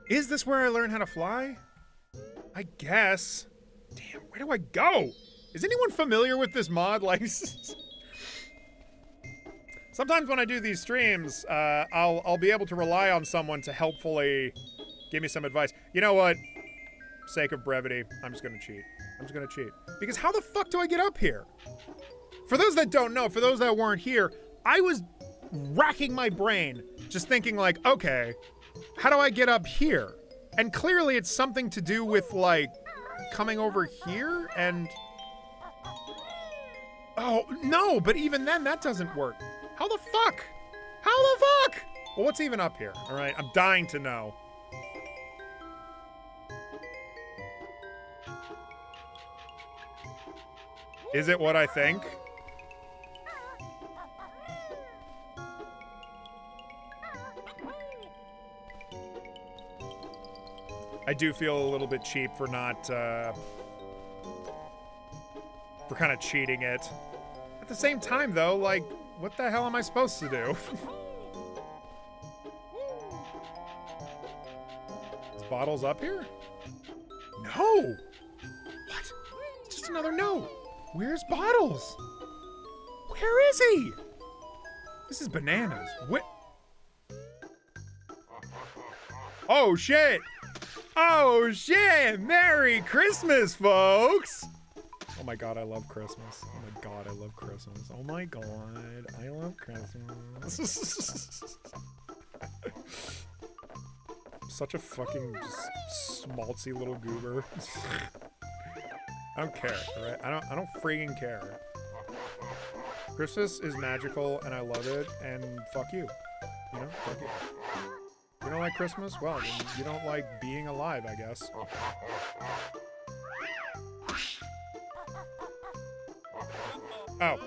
Is this where I learn how to fly? I guess. Damn, where do I go? Is anyone familiar with this mod? Like, sometimes when I do these streams, I'll be able to rely on someone to helpfully give me some advice. You know what? Sake of brevity, I'm just gonna cheat. Because how the fuck do I get up here? For those that don't know, for those that weren't here, I was racking my brain, just thinking like, okay, how do I get up here? And clearly it's something to do with, like, coming over here and... Oh, no, but even then, that doesn't work. How the fuck? Well, what's even up here? All right, I'm dying to know. Is it what I think? I do feel a little bit cheap for not, for kind of cheating it. At the same time, though, like, what the hell am I supposed to do? Is Bottles up here? No! What? It's just another note. Where's Bottles? Where is he? This is bananas. What? Oh, shit! Oh shit! Merry Christmas, folks! Oh my god, I love Christmas. Oh my god, I love Christmas. Oh my god, I love Christmas. Such a fucking just schmaltzy little goober. I don't care, alright? I don't freaking care. Christmas is magical and I love it, and fuck you. You know, fuck you. You don't like Christmas? Well, then you don't like being alive, I guess. Oh.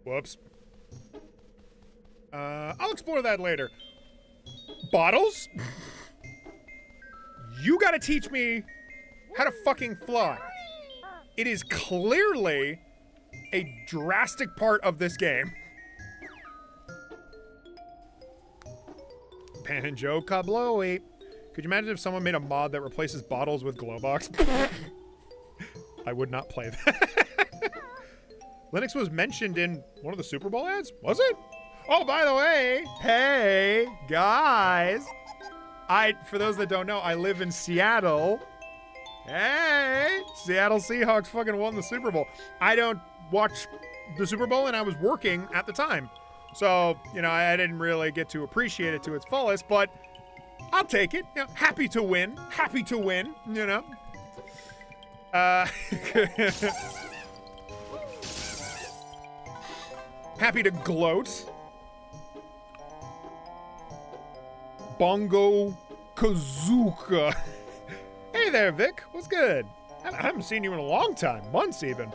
Whoops. I'll explore that later. Bottles? You gotta teach me how to fucking fly. It is clearly a drastic part of this game. Banjo Kablowy. Could you imagine if someone made a mod that replaces Bottles with Glowbox? I would not play that. Linux was mentioned in one of the Super Bowl ads? Was it? Oh, by the way, hey, guys. For those that don't know, I live in Seattle. Hey, Seattle Seahawks fucking won the Super Bowl. I don't watch the Super Bowl, and I was working at the time. So, you know, I didn't really get to appreciate it to its fullest, but I'll take it. You know, happy to win, you know. Happy to gloat. Bongo Kazuka. Hey there, Vic. What's good? I haven't seen you in a long time. Months, even.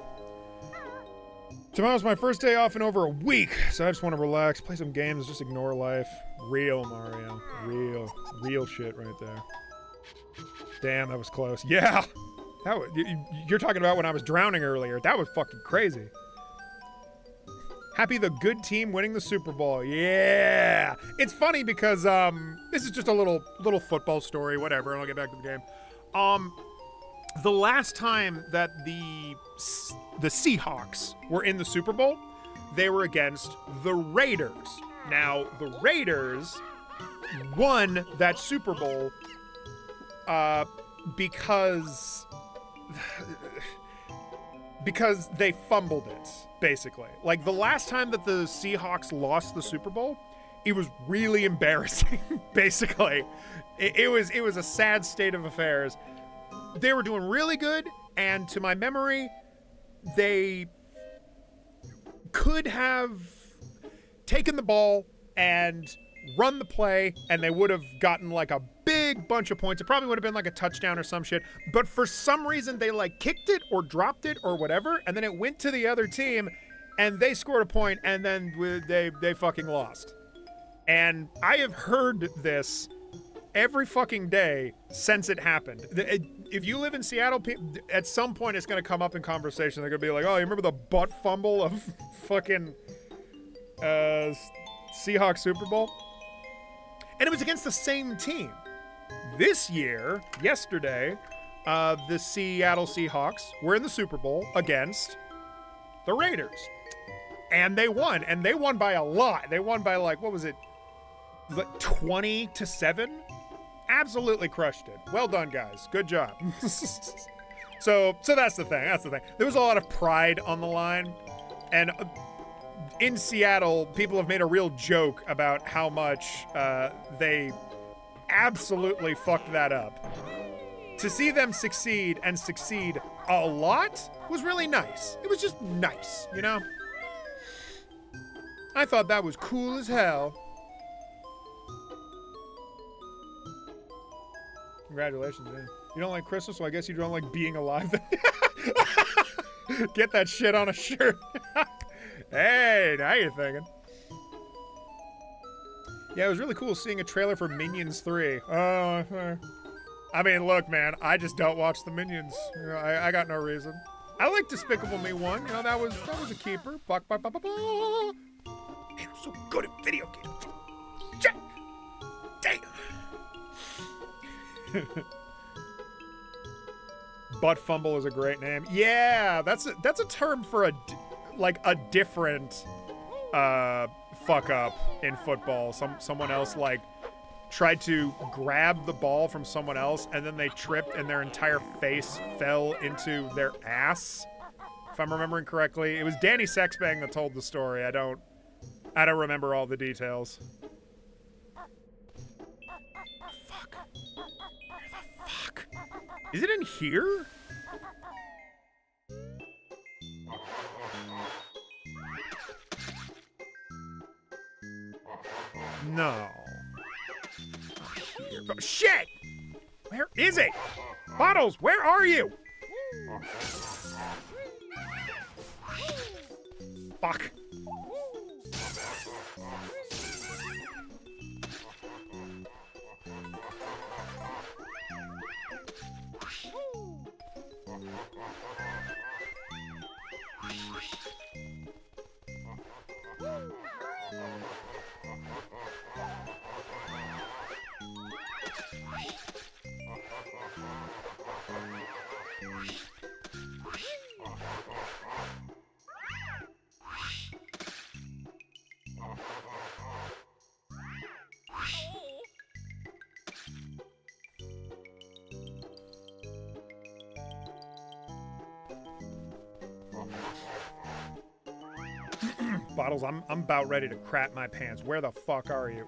Tomorrow's my first day off in over a week, so I just want to relax, play some games, just ignore life. Real, Mario. Real shit right there. Damn, that was close. Yeah! That was, you're talking about when I was drowning earlier. That was fucking crazy. Happy the good team winning the Super Bowl. Yeah! It's funny because, this is just a little football story, whatever, and I'll get back to the game. The last time that the Seahawks were in the Super Bowl, they were against the Raiders. Now, the Raiders won that Super Bowl because they fumbled it, basically. Like, the last time that the Seahawks lost the Super Bowl, it was really embarrassing, basically. It was a sad state of affairs. They were doing really good, and to my memory, they could have taken the ball and run the play, and they would have gotten like a big bunch of points. It probably would have been like a touchdown or some shit, but for some reason they like kicked it or dropped it or whatever, and then it went to the other team, and they scored a point, and then they fucking lost. And I have heard this every fucking day since it happened. If you live in Seattle, at some point it's going to come up in conversation. They're going to be like, oh, you remember the butt fumble of fucking Seahawks Super Bowl? And it was against the same team. This year, yesterday, the Seattle Seahawks were in the Super Bowl against the Raiders. And they won. And they won by a lot. They won by like, what was it? Like 20-7? Absolutely crushed it. Well done, guys. Good job. So that's the thing. There was a lot of pride on the line. And in Seattle, people have made a real joke about how much they absolutely fucked that up. To see them succeed and succeed a lot was really nice. It was just nice, you know? I thought that was cool as hell. Congratulations, man. You don't like Christmas, so I guess you don't like being alive then. Get that shit on a shirt. Hey, now you're thinking. Yeah, it was really cool seeing a trailer for Minions 3. I mean, look, man, I just don't watch the Minions. You know, I got no reason. I like Despicable Me 1. You know, that was a keeper. Man, I'm so good at video games. Shit. Damn. Butt fumble is a great name. Yeah, that's a term for a different fuck up in football. Someone else like tried to grab the ball from someone else, and then they tripped and their entire face fell into their ass. If I'm remembering correctly, it was Danny Sexbang that told the story. I don't remember all the details. Fuck. Where the fuck? Is it in here? No. Here. Oh, shit! Where is it? Bottles, where are you? Fuck. Bottles, I'm about ready to crap my pants. Where the fuck are you?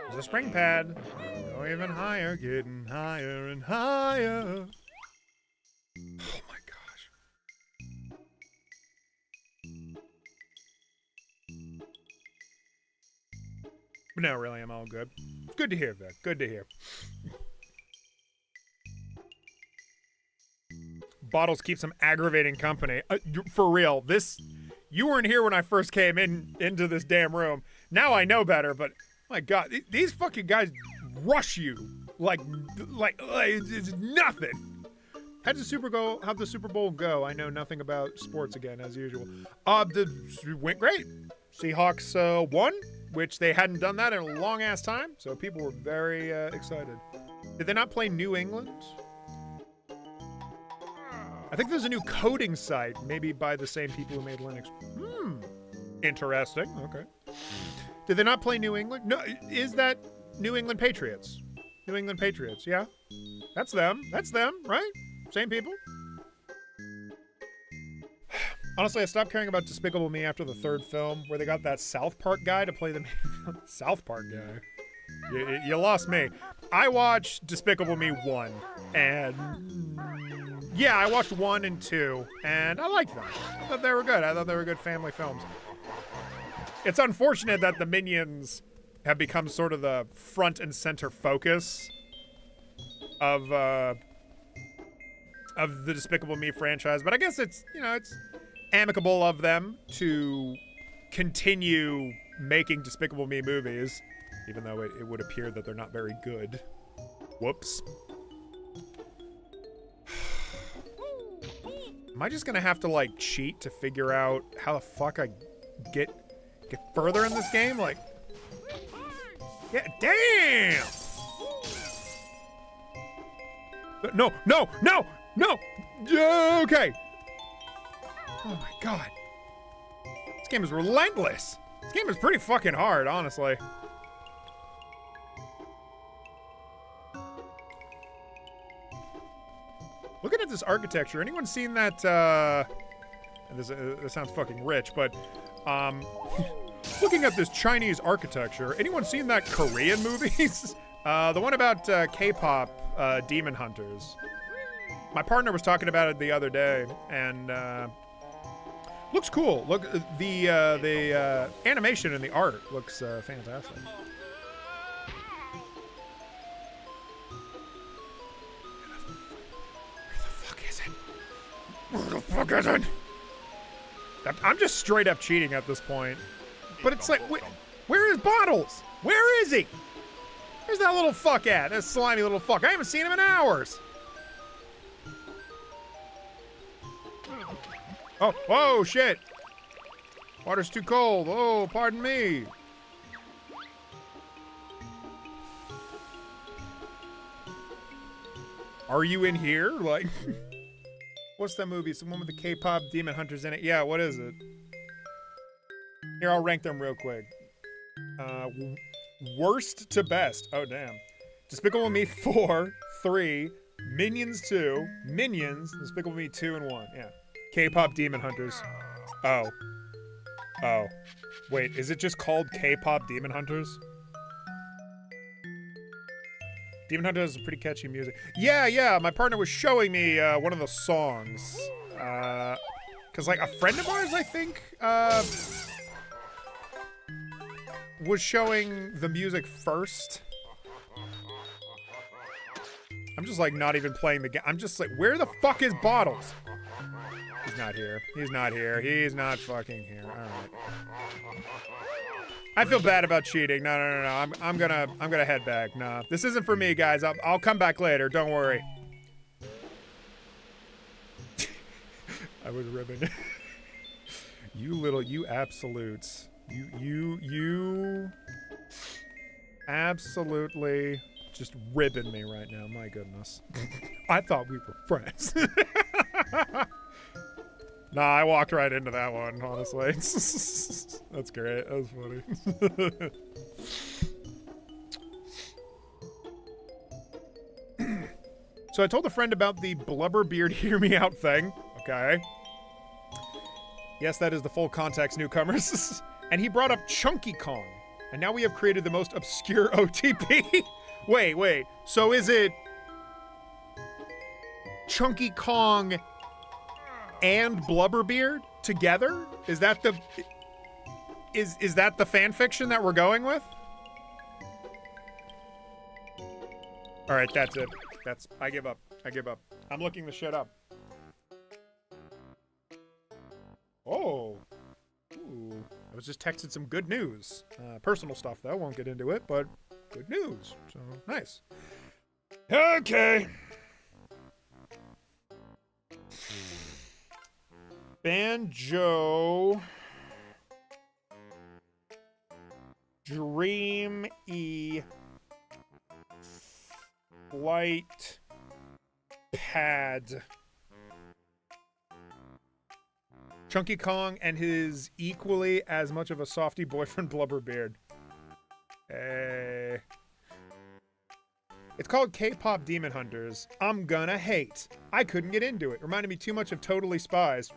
There's a spring pad. Go even higher, getting higher and higher. Oh my gosh. But no, really, I'm all good. Good to hear, Vic. Good to hear. Bottles keep some aggravating company. For real, this... You weren't here when I first came into this damn room. Now I know better, but... My God, these fucking guys rush you like it's nothing. How'd the Super Bowl go? I know nothing about sports again, as usual. It went great. Seahawks won, which they hadn't done that in a long ass time, so people were very excited. Did they not play New England? I think there's a new coding site, maybe by the same people who made Linux. Interesting. Okay. Did they not play New England? No, is that New England Patriots? New England Patriots, yeah. That's them. That's them, right? Same people. Honestly, I stopped caring about Despicable Me after the third film, where they got that South Park guy to play the main South Park guy. You lost me. I watched Despicable Me 1, and yeah, I watched 1 and 2, and I liked them. I thought they were good. I thought they were good family films. It's unfortunate that the Minions have become sort of the front and center focus of the Despicable Me franchise, but I guess it's, you know, it's amicable of them to continue making Despicable Me movies, even though it would appear that they're not very good. Whoops. Am I just gonna have to, like, cheat to figure out how the fuck I get further in this game? Like, yeah, damn! No! Okay! Oh my God. This game is relentless. This game is pretty fucking hard, honestly. Looking at this architecture, anyone seen that, this sounds fucking rich, but, looking at this Chinese architecture, anyone seen that Korean movies? The one about, K-pop, Demon Hunters. My partner was talking about it the other day, and, looks cool. Look, the animation and the art looks, fantastic. Where the fuck is it? I'm just straight up cheating at this point. But it's like, where is Bottles? Where is he? Where's that little fuck at? That slimy little fuck. I haven't seen him in hours. Oh, whoa, shit. Water's too cold. Oh, pardon me. Are you in here? Like... What's that movie? It's the one with the K-pop Demon Hunters in it. Yeah, what is it? Here, I'll rank them real quick. Worst to best. Oh, damn. Despicable Me 4, 3, Minions 2, Minions, Despicable Me 2 and 1. Yeah. K-pop Demon Hunters. Oh. Oh. Wait, is it just called K-pop Demon Hunters? Demon Hunter has pretty catchy music. Yeah, my partner was showing me one of the songs. Because, like, a friend of ours, I think, was showing the music first. I'm just, like, not even playing the game. I'm just like, where the fuck is Bottles? He's not here. He's not here. He's not fucking here. All right. I feel bad about cheating. No. I'm gonna head back. Nah, this isn't for me, guys. I'll come back later. Don't worry. I was ribbing. You absolutes. You absolutely just ribbing me right now. My goodness. I thought we were friends. Nah, I walked right into that one, honestly. That's great. That was funny. So I told a friend about the Blubberbeard Hear Me Out thing. Okay. Yes, that is the full context, newcomers. And he brought up Chunky Kong. And now we have created the most obscure OTP. Wait. So is it Chunky Kong and Blubberbeard together? Is that the fan fiction that we're going with? All right, that's it. I give up. I'm looking the shit up. Oh. Ooh. I was just texting some good news. Personal stuff, though. Won't get into it, but good news. So, nice. Okay. Banjo. Dreamie. Flight. Pad. Chunky Kong and his equally as much of a softy boyfriend Blubberbeard. Hey. It's called K-Pop Demon Hunters. I'm gonna hate. I couldn't get into it. Reminded me too much of Totally Spies,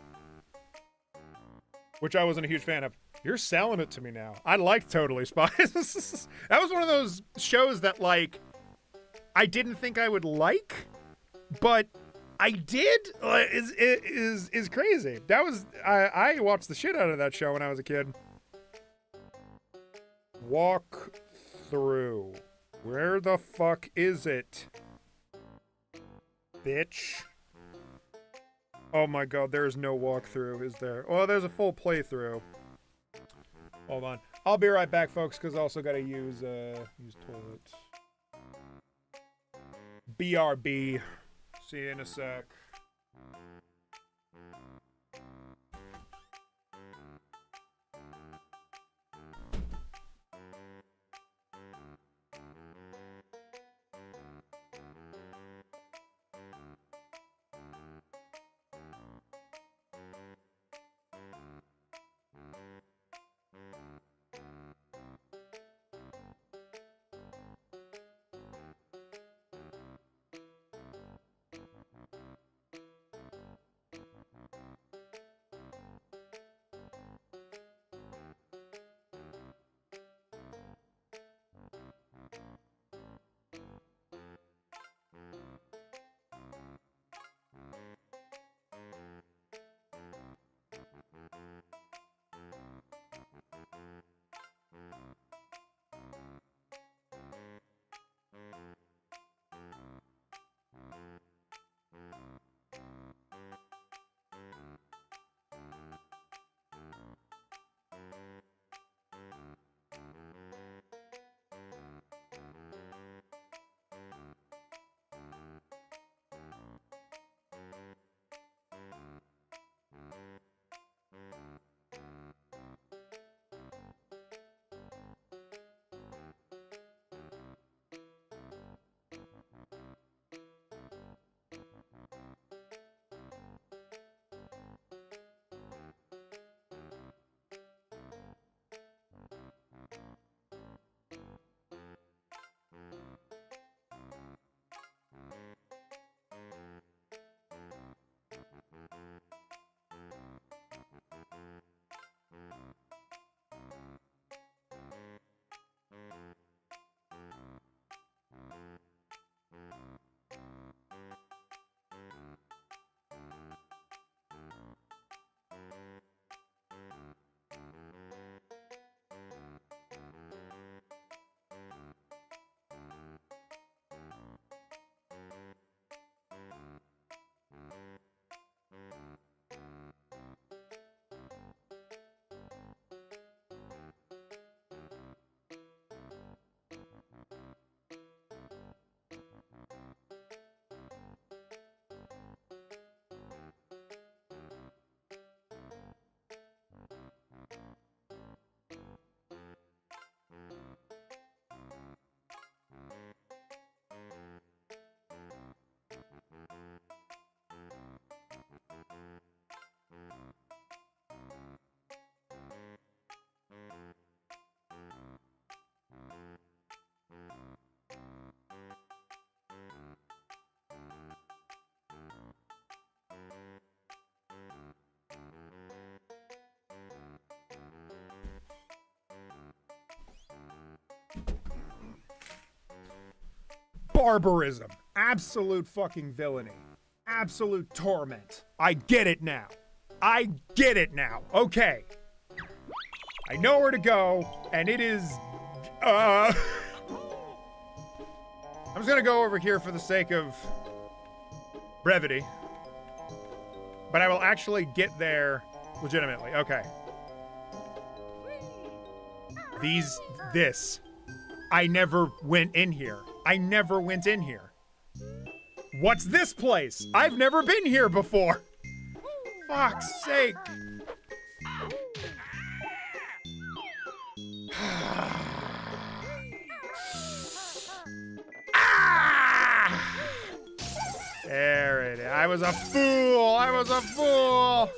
which I wasn't a huge fan of. You're selling it to me now. I like Totally Spies. That was one of those shows that, like, I didn't think I would like, but I did. Is crazy. That was I watched the shit out of that show when I was a kid. Walk through. Where the fuck is it? Bitch. Oh my god, there is no walkthrough, is there? Oh, there's a full playthrough. Hold on. I'll be right back, folks, because I also gotta use toilet. BRB. See you in a sec. barbarism, absolute fucking villainy, absolute torment. I get it now. I get it now. Okay. I know where to go, and it is, I'm just gonna go over here for the sake of brevity. But I will actually get there legitimately. Okay. This. I never went in here. I never went in here. What's this place? I've never been here before. Fuck's sake. Ah! There it is. I was a fool. I was a fool.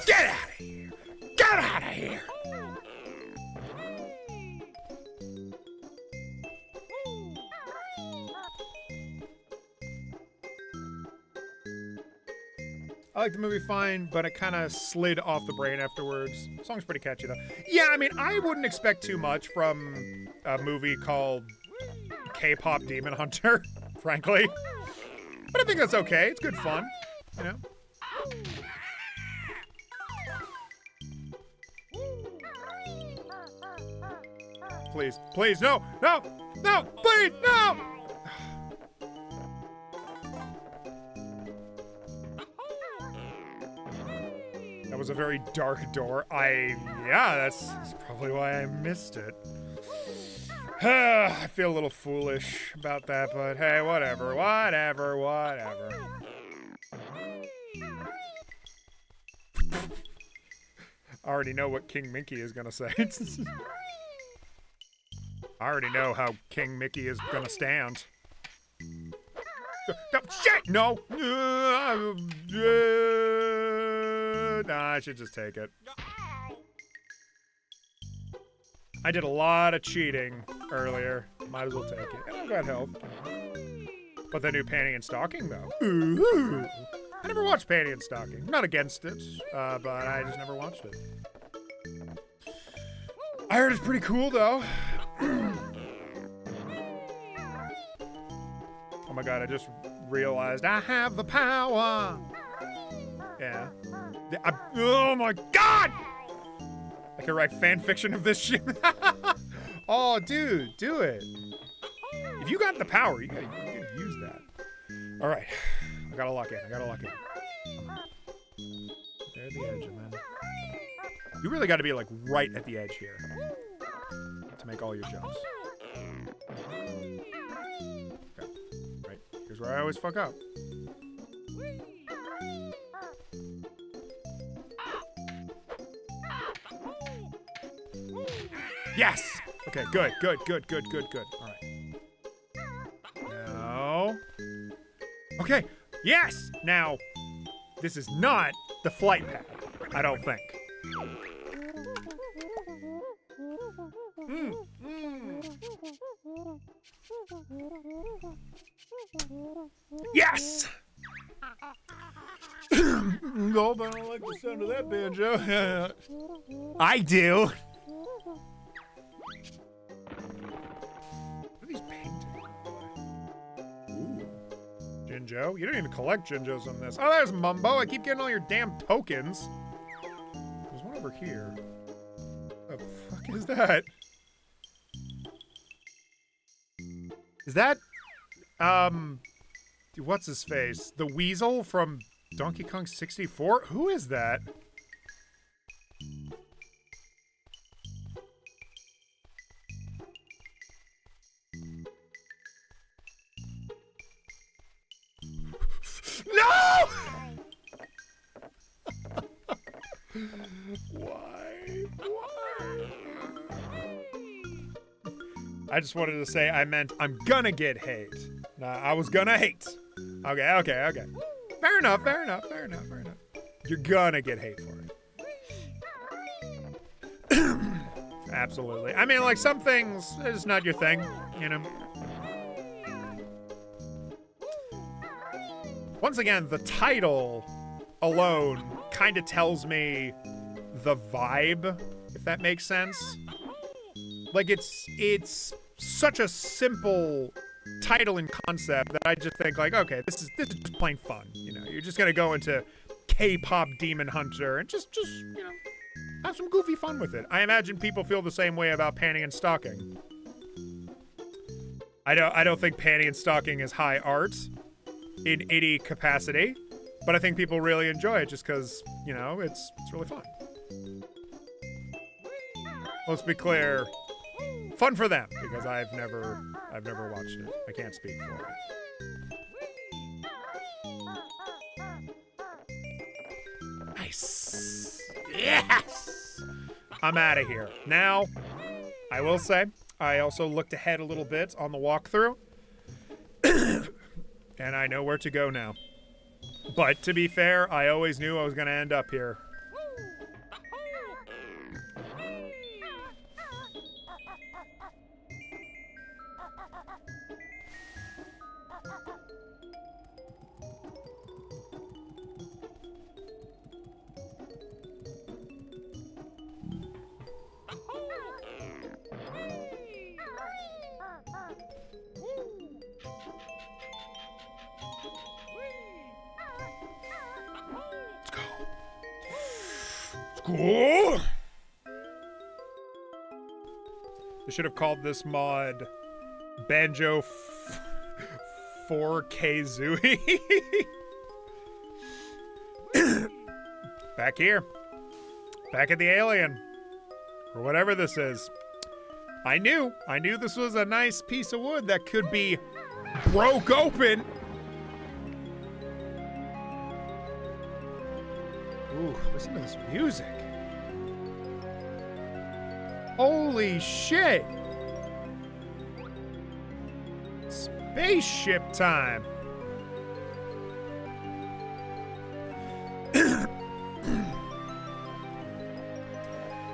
Get out of here. Get out of here. I like the movie fine, but it kind of slid off the brain afterwards. The song's pretty catchy, though. Yeah, I mean, I wouldn't expect too much from a movie called K-Pop Demon Hunter, frankly. But I think that's okay. It's good fun, you know? Please, please, no, no, no, please, no! That was a very dark door. Yeah, that's probably why I missed it. I feel a little foolish about that, but hey, whatever. I already know what King Mickey is gonna say. I already know how King Mickey is gonna stand. No, shit! No! Nah, I should just take it. I did a lot of cheating earlier. Might as well take it. And I got health. But the new Panty and Stocking, though. Ooh. I never watched Panty and Stocking. I'm not against it, but I just never watched it. I heard it's pretty cool, though. Oh my god, I just realized I have the power. Yeah. Oh my god! I could write fan fiction of this shit. Oh, dude, do it. If you got the power, you gotta use that. All right, I gotta lock in. There at the edge, man. You really gotta be like right at the edge here to make all your jumps. Okay, right. Here's where I always fuck up. Yes! Okay, good. All right. Now. Okay, yes! Now, this is not the flight pad, I don't think. Yes! No, but I don't like the sound of that banjo. I do. What are these paintings? Ooh. Jinjo? You don't even collect Jinjos on this. Oh, there's Mumbo. I keep getting all your damn tokens. There's one over here. What the fuck is that? Is that, what's his face? The Weasel from Donkey Kong 64? Who is that? No! Why? I just wanted to say I meant I'm gonna get hate. Nah, I was gonna hate. Okay. Fair enough. You're gonna get hate for it. Absolutely. I mean, like, some things, it's not your thing, you know? Once again, the title alone kind of tells me the vibe, if that makes sense. Like, it's such a simple title and concept that I just think, like, okay, this is just plain fun. You know, you're just gonna go into K-pop Demon Hunter and just you know, have some goofy fun with it. I imagine people feel the same way about Panty and Stocking. I don't think Panty and Stocking is high art in any capacity, but I think people really enjoy it just because, you know, it's really fun. Let's be clear, fun for them, because I've never watched it. I can't speak for it. Nice. Yes! I'm out of here. Now, I will say, I also looked ahead a little bit on the walkthrough, and I know where to go now. But to be fair, I always knew I was going to end up here. Cool. They should have called this mod Banjo 4K Zooey. Back here. Back at the alien. Or whatever this is. I knew this was a nice piece of wood that could be broke open. Ooh, listen to this music. Holy shit! Spaceship time!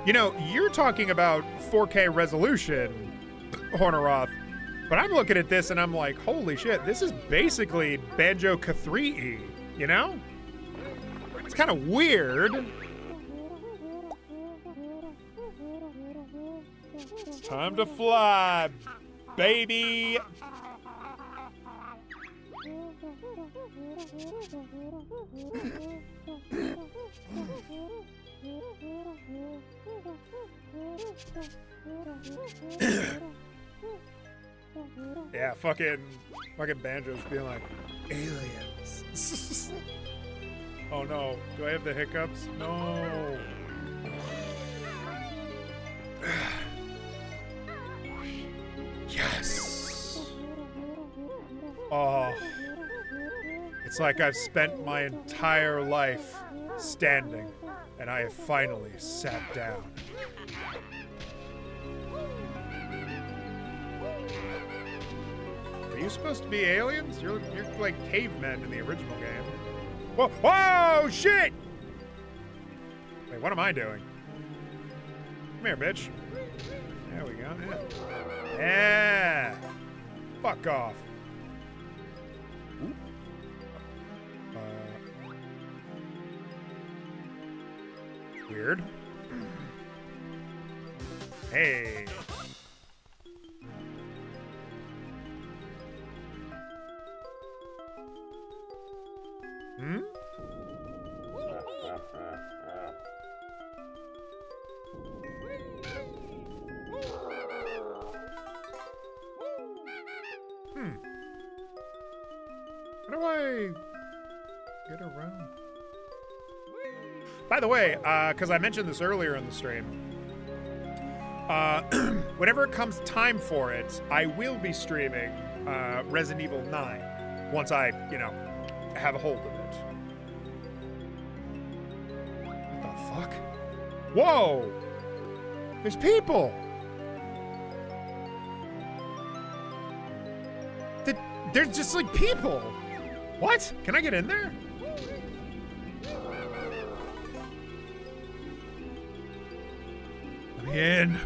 You know, you're talking about 4K resolution, Horneroth, but I'm looking at this and I'm like, holy shit, this is basically Banjo K3E, you know? It's kind of weird. It's time to fly, baby. Yeah, fucking Banjo's being like, aliens. Oh no, do I have the hiccups? No. Yes. Oh. It's like I've spent my entire life standing, and I have finally sat down. Are you supposed to be aliens? You're like cavemen in the original game. Whoa, whoa, shit! Wait, what am I doing? Come here, bitch. There we go, yeah. Yeah! Fuck off. Ooh. Weird. Hey. Hmm? How do I get around? By the way, because I mentioned this earlier in the stream, whenever it comes time for it, I will be streaming Resident Evil 9 once I, you know, have a hold of it. What the fuck? Whoa! There's people! They're just like people! What? Can I get in there? Let me in!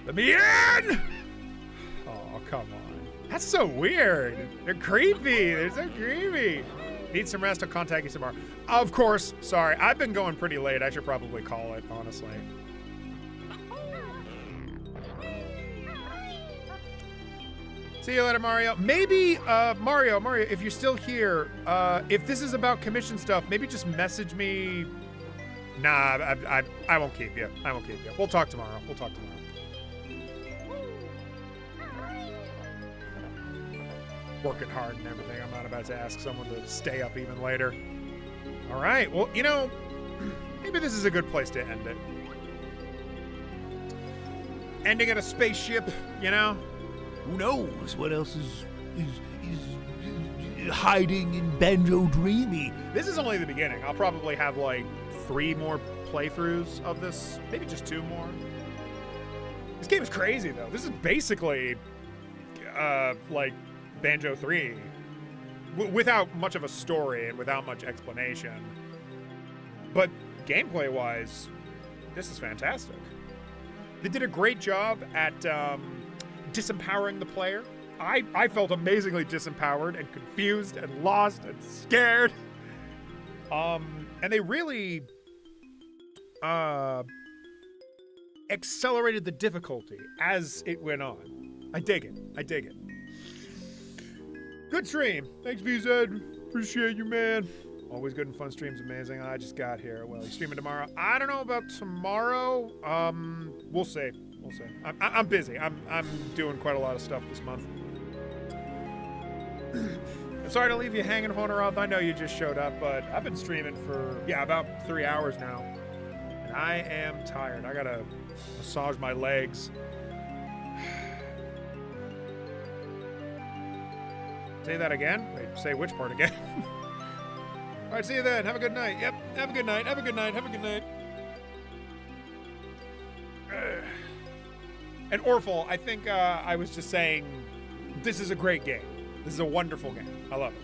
Let me in! Oh, come on. That's so weird. They're creepy. They're so creepy. Need some rest. I'll contact you tomorrow. Of course. Sorry. I've been going pretty late. I should probably call it, honestly. See you later, Mario. Maybe, Mario, if you're still here, if this is about commission stuff, maybe just message me. Nah, I won't keep you. I won't keep you. We'll talk tomorrow. Working hard and everything. I'm not about to ask someone to stay up even later. All right. Well, you know, maybe this is a good place to end it. Ending at a spaceship, you know? Who knows what else is hiding in Banjo Dreamie? This is only the beginning. I'll probably have like 3 more playthroughs of this. Maybe just 2 more. This game is crazy, though. This is basically like Banjo 3 without much of a story and without much explanation. But gameplay-wise, this is fantastic. They did a great job at disempowering the player. I felt amazingly disempowered and confused and lost and scared. And they really accelerated the difficulty as it went on. I dig it. Good stream. Thanks, VZ. Appreciate you, man. Always good and fun streams. Amazing. I just got here. Well, you streaming tomorrow? I don't know about tomorrow. We'll see. I'm busy. I'm doing quite a lot of stuff this month. I'm sorry to leave you hanging, Honorath. I know you just showed up, but I've been streaming for, about 3 hours now. And I am tired. I gotta massage my legs. Say that again? Wait, say which part again? All right, see you then. Have a good night. Yep, have a good night. And Orphle, I think I was just saying, this is a great game. This is a wonderful game. I love it.